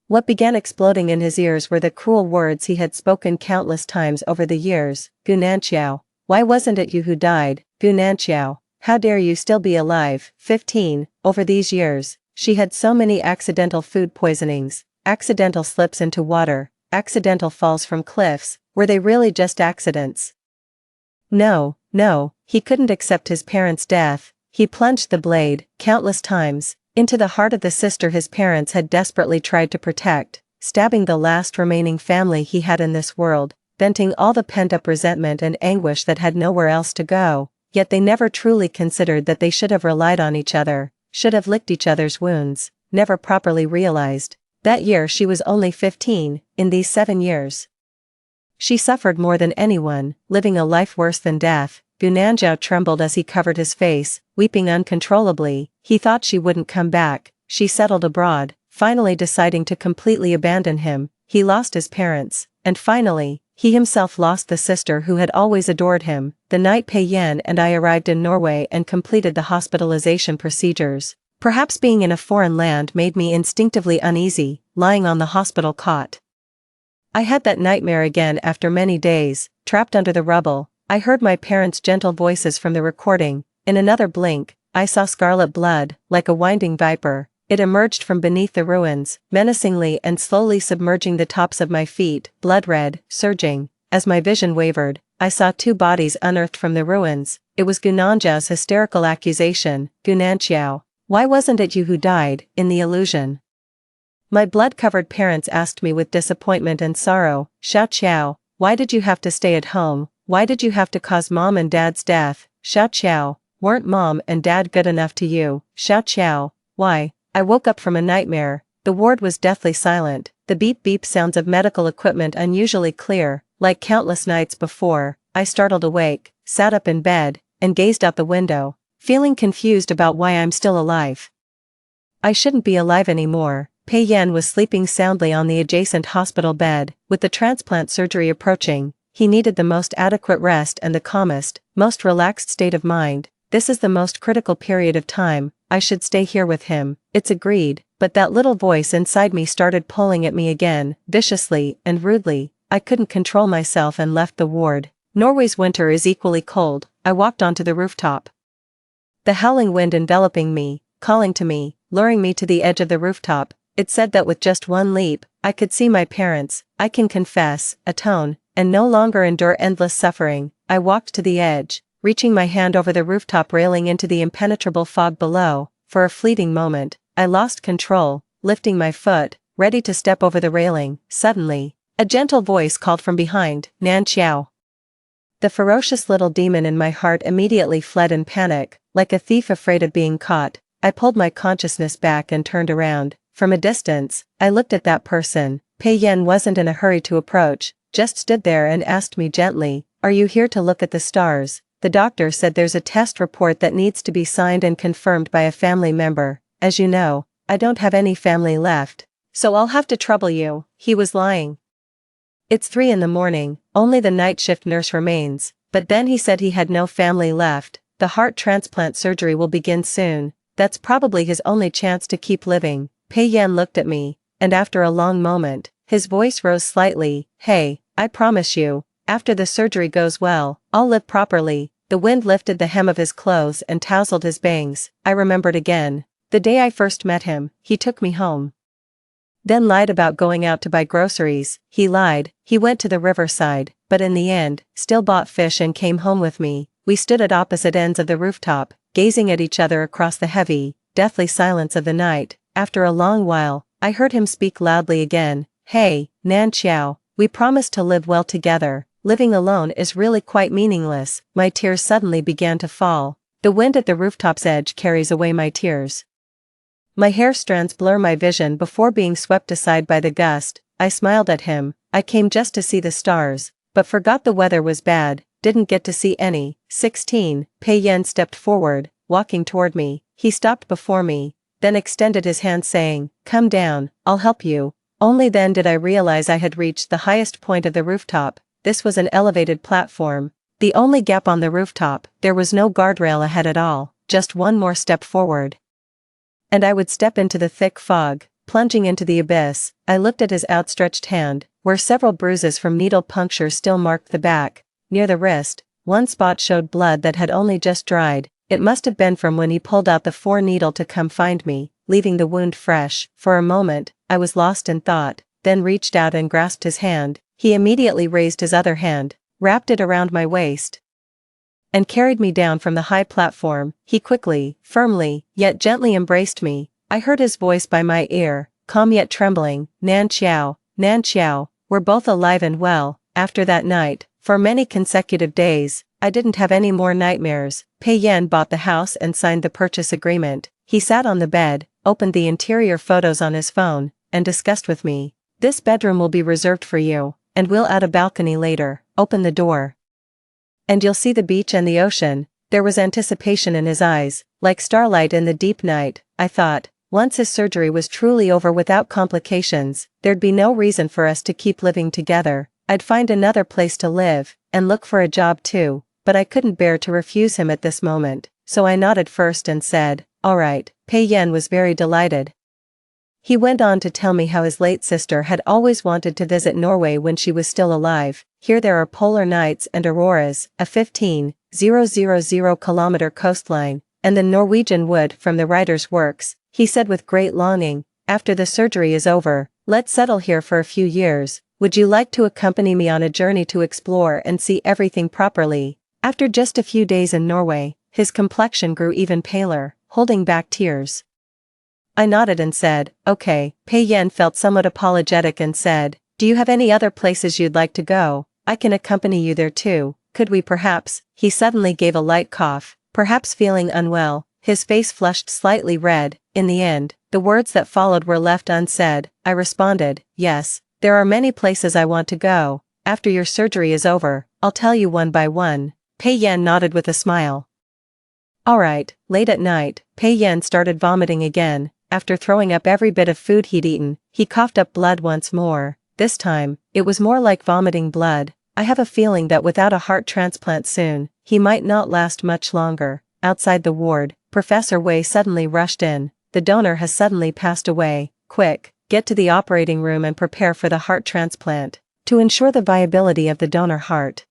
What began exploding in his ears were the cruel words he had spoken countless times over the years. Gu Nanzhao, why wasn't it you who died? Gu Nanzhao, how dare you still be alive? 15. Over these years, she had so many accidental food poisonings, accidental slips into water, accidental falls from cliffs. Were they really just accidents? No, he couldn't accept his parents' death. He plunged the blade, countless times, into the heart of the sister his parents had desperately tried to protect, stabbing the last remaining family he had in this world, venting all the pent-up resentment and anguish that had nowhere else to go, yet they never truly considered that they should have relied on each other, should have licked each other's wounds, never properly realized. That year she was only 15, in these 7 years. She suffered more than anyone, living a life worse than death. Gu Nanzhao trembled as he covered his face, weeping uncontrollably. He thought she wouldn't come back. She settled abroad, finally deciding to completely abandon him. He lost his parents, and finally, he himself lost the sister who had always adored him. The night Pei Yan and I arrived in Norway and completed the hospitalization procedures. Perhaps being in a foreign land made me instinctively uneasy, lying on the hospital cot. I had that nightmare again after many days, trapped under the rubble. I heard my parents' gentle voices from the recording. In another blink, I saw scarlet blood, like a winding viper. It emerged from beneath the ruins, menacingly and slowly submerging the tops of my feet, blood-red, surging. As my vision wavered, I saw 2 bodies unearthed from the ruins. It was Gu Nanzhao's hysterical accusation. Gu Nanzhao, why wasn't it you who died, in the illusion? My blood-covered parents asked me with disappointment and sorrow. Xiao Qiao, why did you have to stay at home? Why did you have to cause mom and dad's death? Xiao Qiao, weren't mom and dad good enough to you? Xiao Qiao, why? I woke up from a nightmare. The ward was deathly silent, the beep-beep sounds of medical equipment unusually clear. Like countless nights before, I startled awake, sat up in bed, and gazed out the window, feeling confused about why I'm still alive. I shouldn't be alive anymore. Pei Yan was sleeping soundly on the adjacent hospital bed. With the transplant surgery approaching, he needed the most adequate rest and the calmest, most relaxed state of mind. This is the most critical period of time. I should stay here with him. It's agreed, but that little voice inside me started pulling at me again, viciously and rudely. I couldn't control myself and left the ward. Norway's winter is equally cold. I walked onto the rooftop. The howling wind enveloping me, calling to me, luring me to the edge of the rooftop. It said that with just one leap, I could see my parents. I can confess, atone, and no longer endure endless suffering. I walked to the edge, reaching my hand over the rooftop railing into the impenetrable fog below. For a fleeting moment, I lost control, lifting my foot, ready to step over the railing. Suddenly, a gentle voice called from behind, Nan Xiao. The ferocious little demon in my heart immediately fled in panic, like a thief afraid of being caught. I pulled my consciousness back and turned around. From a distance, I looked at that person. Pei Yan wasn't in a hurry to approach, just stood there and asked me gently, "Are you here to look at the stars?" The doctor said there's a test report that needs to be signed and confirmed by a family member. As you know, I don't have any family left, so I'll have to trouble you. He was lying. It's 3 in the morning, only the night shift nurse remains, but then he said he had no family left. The heart transplant surgery will begin soon. That's probably his only chance to keep living. Pei Yan looked at me, and after a long moment, his voice rose slightly. Hey, I promise you, after the surgery goes well, I'll live properly. The wind lifted the hem of his clothes and tousled his bangs. I remembered again. The day I first met him, he took me home. Then lied about going out to buy groceries. He lied. He went to the riverside, but in the end, still bought fish and came home with me. We stood at opposite ends of the rooftop, gazing at each other across the heavy, deathly silence of the night. After a long while, I heard him speak loudly again. Hey, Nan Xiao, we promised to live well together. Living alone is really quite meaningless. My tears suddenly began to fall. The wind at the rooftop's edge carries away my tears. My hair strands blur my vision before being swept aside by the gust. I smiled at him. I came just to see the stars, but forgot the weather was bad, didn't get to see any. 16. Pei Yan stepped forward, walking toward me. He stopped before me, then extended his hand saying, "Come down, I'll help you." Only then did I realize I had reached the highest point of the rooftop. This was an elevated platform. The only gap on the rooftop, there was no guardrail ahead at all, just one more step forward. and I would step into the thick fog, plunging into the abyss. I looked at his outstretched hand, where several bruises from needle puncture still marked the back. Near the wrist, one spot showed blood that had only just dried. It must have been from when he pulled out the 4-needle to come find me, leaving the wound fresh. For a moment, I was lost in thought, then reached out and grasped his hand. He immediately raised his other hand, wrapped it around my waist, and carried me down from the high platform. He quickly, firmly, yet gently embraced me. I heard his voice by my ear, calm yet trembling. Nan Xiao, we're both alive and well. After that night, for many consecutive days, I didn't have any more nightmares. Pei Yan bought the house and signed the purchase agreement. He sat on the bed, opened the interior photos on his phone, and discussed with me. This bedroom will be reserved for you, and we'll add a balcony later. Open the door, and you'll see the beach and the ocean. There was anticipation in his eyes, like starlight in the deep night. I thought, once his surgery was truly over without complications, there'd be no reason for us to keep living together. I'd find another place to live, and look for a job too, but I couldn't bear to refuse him at this moment, so I nodded first and said, all right. Pei Yan was very delighted. He went on to tell me how his late sister had always wanted to visit Norway when she was still alive. Here there are polar nights and auroras, a 15,000-kilometer coastline, and the Norwegian wood from the writer's works. He said with great longing, after the surgery is over, let's settle here for a few years. Would you like to accompany me on a journey to explore and see everything properly? After just a few days in Norway, his complexion grew even paler, holding back tears. I nodded and said, okay. Pei Yan felt somewhat apologetic and said, do you have any other places you'd like to go? I can accompany you there too. Could we perhaps? He suddenly gave a light cough, perhaps feeling unwell. His face flushed slightly red. In the end, the words that followed were left unsaid. I responded, yes, there are many places I want to go. After your surgery is over, I'll tell you one by one. Pei Yan nodded with a smile. Alright. Late at night, Pei Yan started vomiting again. After throwing up every bit of food he'd eaten, he coughed up blood once more. This time, it was more like vomiting blood. I have a feeling that without a heart transplant soon, he might not last much longer. Outside the ward, Professor Wei suddenly rushed in. The donor has suddenly passed away. Quick, get to the operating room and prepare for the heart transplant. To ensure the viability of the donor heart,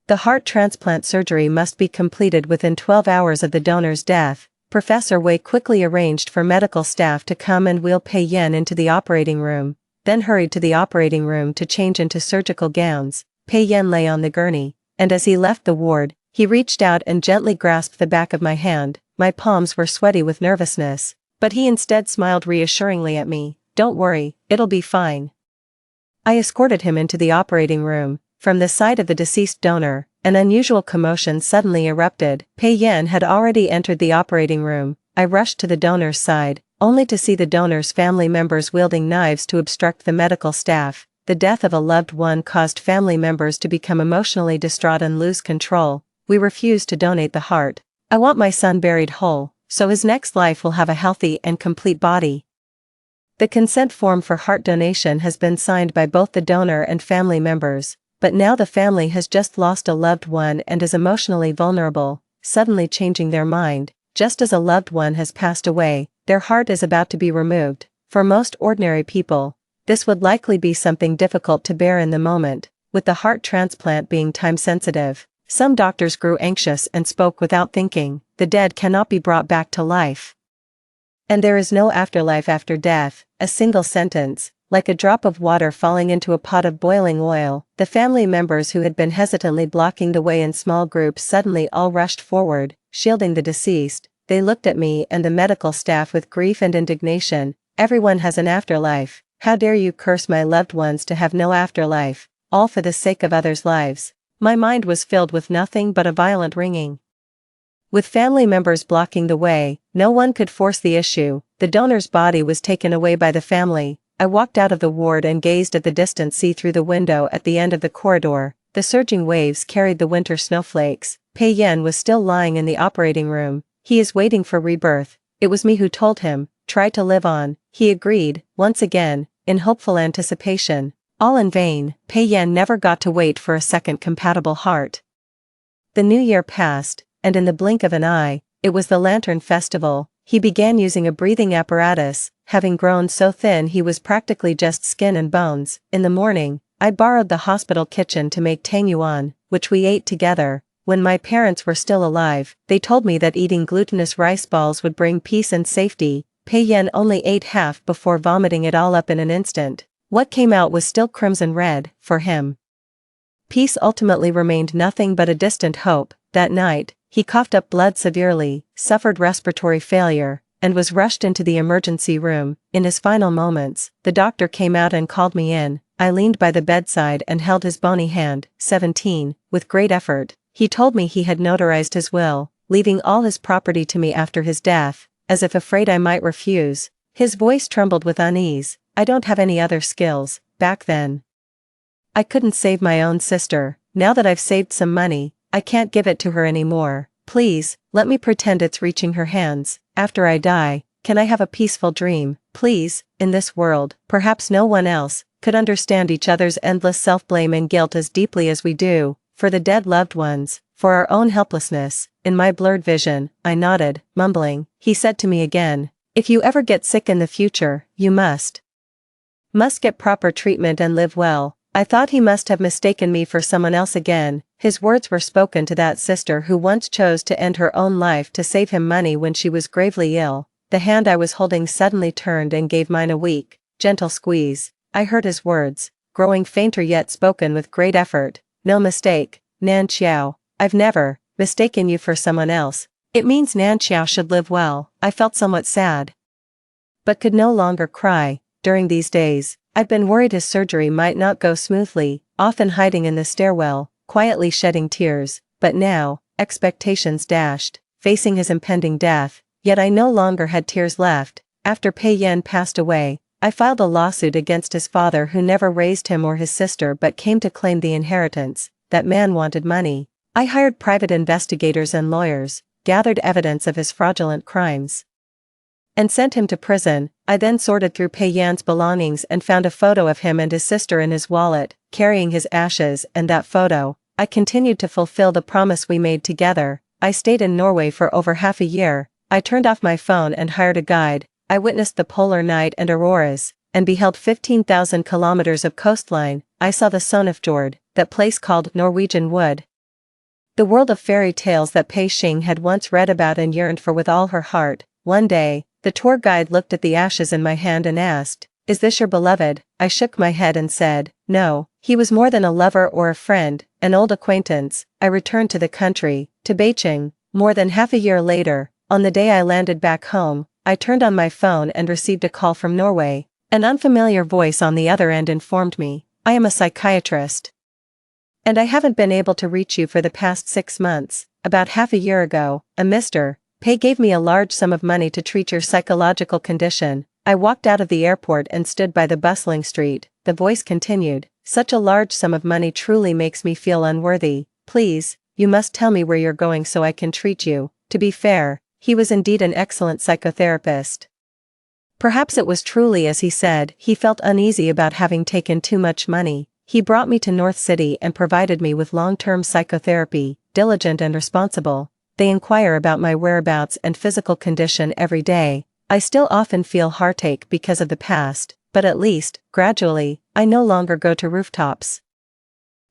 the heart transplant surgery must be completed within 12 hours of the donor's death. Professor Wei quickly arranged for medical staff to come and wheel Pei Yan into the operating room, then hurried to the operating room to change into surgical gowns. Pei Yan lay on the gurney, and as he left the ward, he reached out and gently grasped the back of my hand. My palms were sweaty with nervousness, but he instead smiled reassuringly at me. Don't worry, it'll be fine. I escorted him into the operating room. From the side of the deceased donor, an unusual commotion suddenly erupted. Pei Yan had already entered the operating room. I rushed to the donor's side, only to see the donor's family members wielding knives to obstruct the medical staff. The death of a loved one caused family members to become emotionally distraught and lose control. We refused to donate the heart. I want my son buried whole, so his next life will have a healthy and complete body. The consent form for heart donation has been signed by both the donor and family members. But now the family has just lost a loved one and is emotionally vulnerable, suddenly changing their mind. Just as a loved one has passed away, their heart is about to be removed. For most ordinary people, this would likely be something difficult to bear in the moment, with the heart transplant being time-sensitive. Some doctors grew anxious and spoke without thinking. The dead cannot be brought back to life, and there is no afterlife after death. A single sentence, like a drop of water falling into a pot of boiling oil. The family members who had been hesitantly blocking the way in small groups suddenly all rushed forward, shielding the deceased. They looked at me and the medical staff with grief and indignation. Everyone has an afterlife. How dare you curse my loved ones to have no afterlife, all for the sake of others' lives. My mind was filled with nothing but a violent ringing. With family members blocking the way, no one could force the issue. The donor's body was taken away by the family. I walked out of the ward and gazed at the distant sea through the window at the end of the corridor. The surging waves carried the winter snowflakes. Pei Yan was still lying in the operating room. He is waiting for rebirth. It was me who told him, try to live on. He agreed, once again, in hopeful anticipation. All in vain. Pei Yan never got to wait for a second compatible heart. The new year passed, and in the blink of an eye, it was the Lantern Festival. he began using a breathing apparatus, having grown so thin he was practically just skin and bones. In the morning, I borrowed the hospital kitchen to make tangyuan, which we ate together. When my parents were still alive, they told me that eating glutinous rice balls would bring peace and safety. Pei Yan only ate half before vomiting it all up in an instant. What came out was still crimson red, for him. Peace ultimately remained nothing but a distant hope. That night, he coughed up blood severely, suffered respiratory failure, and was rushed into the emergency room. In his final moments, the doctor came out and called me in. I leaned by the bedside and held his bony hand, 17, with great effort. He told me he had notarized his will, leaving all his property to me after his death, as if afraid I might refuse. His voice trembled with unease. I don't have any other skills. Back then, I couldn't save my own sister. Now that I've saved some money, I can't give it to her anymore. Please, let me pretend it's reaching her hands. After I die, can I have a peaceful dream? Please, in this world, perhaps no one else could understand each other's endless self-blame and guilt as deeply as we do, for the dead loved ones, for our own helplessness. In my blurred vision, I nodded, mumbling. He said to me again, if you ever get sick in the future, you must get proper treatment and live well. I thought he must have mistaken me for someone else again. His words were spoken to that sister who once chose to end her own life to save him money when she was gravely ill. The hand I was holding suddenly turned and gave mine a weak, gentle squeeze. I heard his words, growing fainter yet spoken with great effort. No mistake, Nan Xiao. I've never mistaken you for someone else. It means Nan Xiao should live well. I felt somewhat sad, but could no longer cry. During these days, I'd been worried his surgery might not go smoothly, often hiding in the stairwell, quietly shedding tears. But now, expectations dashed, facing his impending death. Yet I no longer had tears left. After Pei Yan passed away, I filed a lawsuit against his father who never raised him or his sister but came to claim the inheritance. That man wanted money. I hired private investigators and lawyers, gathered evidence of his fraudulent crimes, and sent him to prison. I then sorted through Pei Yan's belongings and found a photo of him and his sister in his wallet, carrying his ashes. And that photo, I continued to fulfill the promise we made together. I stayed in Norway for over half a year. I turned off my phone and hired a guide. I witnessed the polar night and auroras, and beheld 15,000 kilometers of coastline. I saw the Sonifjord, that place called Norwegian Wood, the world of fairy tales that Pei Xing had once read about and yearned for with all her heart. One day, the tour guide looked at the ashes in my hand and asked, "Is this your beloved?" I shook my head and said, "No, he was more than a lover or a friend, an old acquaintance." I returned to the country, to Beijing. More than half a year later, on the day I landed back home, I turned on my phone and received a call from Norway. An unfamiliar voice on the other end informed me, "I am a psychiatrist, and I haven't been able to reach you for the past 6 months. About half a year ago, a Mr. Pei gave me a large sum of money to treat your psychological condition." I walked out of the airport and stood by the bustling street. The voice continued, "Such a large sum of money truly makes me feel unworthy. Please, you must tell me where you're going so I can treat you." To be fair, he was indeed an excellent psychotherapist. Perhaps it was truly as he said. He felt uneasy about having taken too much money. He brought me to North City and provided me with long-term psychotherapy. Diligent and responsible, they inquire about my whereabouts and physical condition every day. I still often feel heartache because of the past, but at least, gradually, I no longer go to rooftops,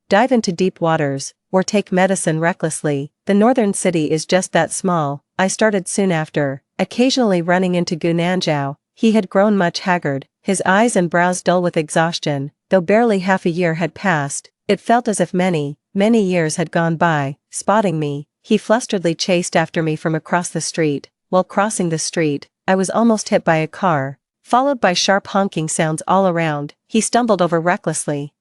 dive into deep waters, or take medicine recklessly. The northern city is just that small. I started soon after, occasionally running into Gu Nanzhao. He had grown much haggard, his eyes and brows dull with exhaustion. Though barely half a year had passed, it felt as if many, many years had gone by. Spotting me, he flusteredly chased after me from across the street. While crossing the street, I was almost hit by a car, followed by sharp honking sounds all around. He stumbled over recklessly,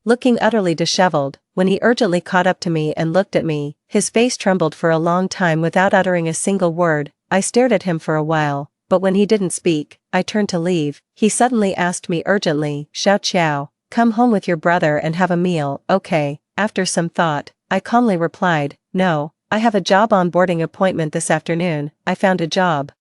looking utterly disheveled. When he urgently caught up to me and looked at me, his face trembled for a long time without uttering a single word. I stared at him for a while, but when he didn't speak, I turned to leave. He suddenly asked me urgently, "Xiao Qiao, come home with your brother and have a meal, okay?" After some thought, I calmly replied, "No, I have a job onboarding appointment this afternoon." I found a job.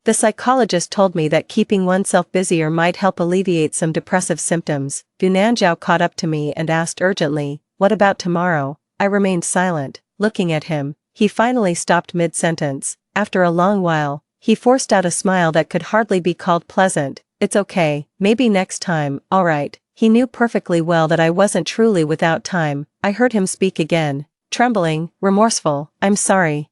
The psychologist told me that keeping oneself busier might help alleviate some depressive symptoms. Gu Nanzhao caught up to me and asked urgently, "What about tomorrow?" I remained silent, looking at him. He finally stopped mid-sentence. After a long while, he forced out a smile that could hardly be called pleasant. It's okay, maybe next time, alright. He knew perfectly well that I wasn't truly without time. I heard him speak again, trembling, remorseful. I'm sorry.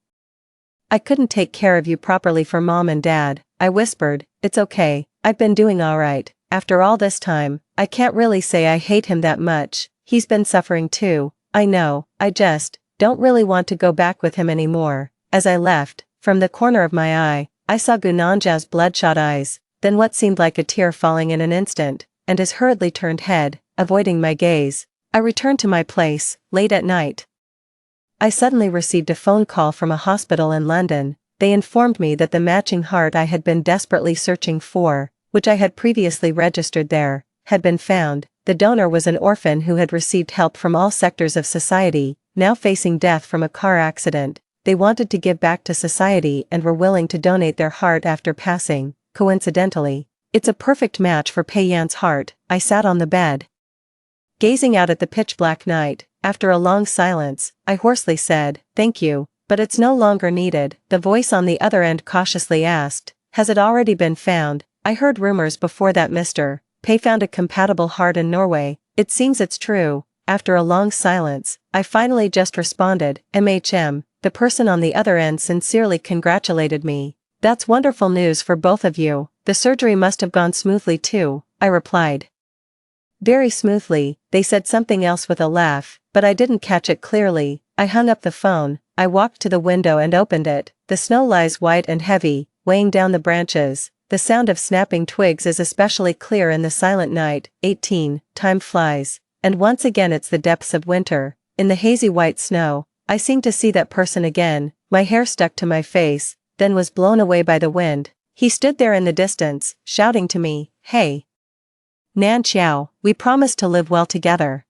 I couldn't take care of you properly for Mom and Dad. I whispered, it's okay, I've been doing alright. After all this time, I can't really say I hate him that much. He's been suffering too. I know, I just don't really want to go back with him anymore. As I left, from the corner of my eye, I saw Gunanja's bloodshot eyes, then what seemed like a tear falling in an instant, and his hurriedly turned head, avoiding my gaze. I returned to my place, late at night. I suddenly received a phone call from a hospital in London. They informed me that the matching heart I had been desperately searching for, which I had previously registered there, had been found. The donor was an orphan who had received help from all sectors of society, now facing death from a car accident. They wanted to give back to society and were willing to donate their heart after passing. Coincidentally, it's a perfect match for Pei Yan's heart. I sat on the bed, gazing out at the pitch-black night. After a long silence, I hoarsely said, thank you, but it's no longer needed. The voice on the other end cautiously asked, has it already been found? I heard rumors before that Mr. Pei found a compatible heart in Norway. It seems it's true. After a long silence, I finally just responded, MHM. The person on the other end sincerely congratulated me. That's wonderful news for both of you. The surgery must have gone smoothly too, I replied. Very smoothly. They said something else with a laugh, but I didn't catch it clearly. I hung up the phone. I walked to the window and opened it. The snow lies white and heavy, weighing down the branches. The sound of snapping twigs is especially clear in the silent night. 18. Time flies. And once again it's the depths of winter. In the hazy white snow, I seemed to see that person again. My hair stuck to my face, then was blown away by the wind. He stood there in the distance, shouting to me, hey, Nan Xiao, we promised to live well together.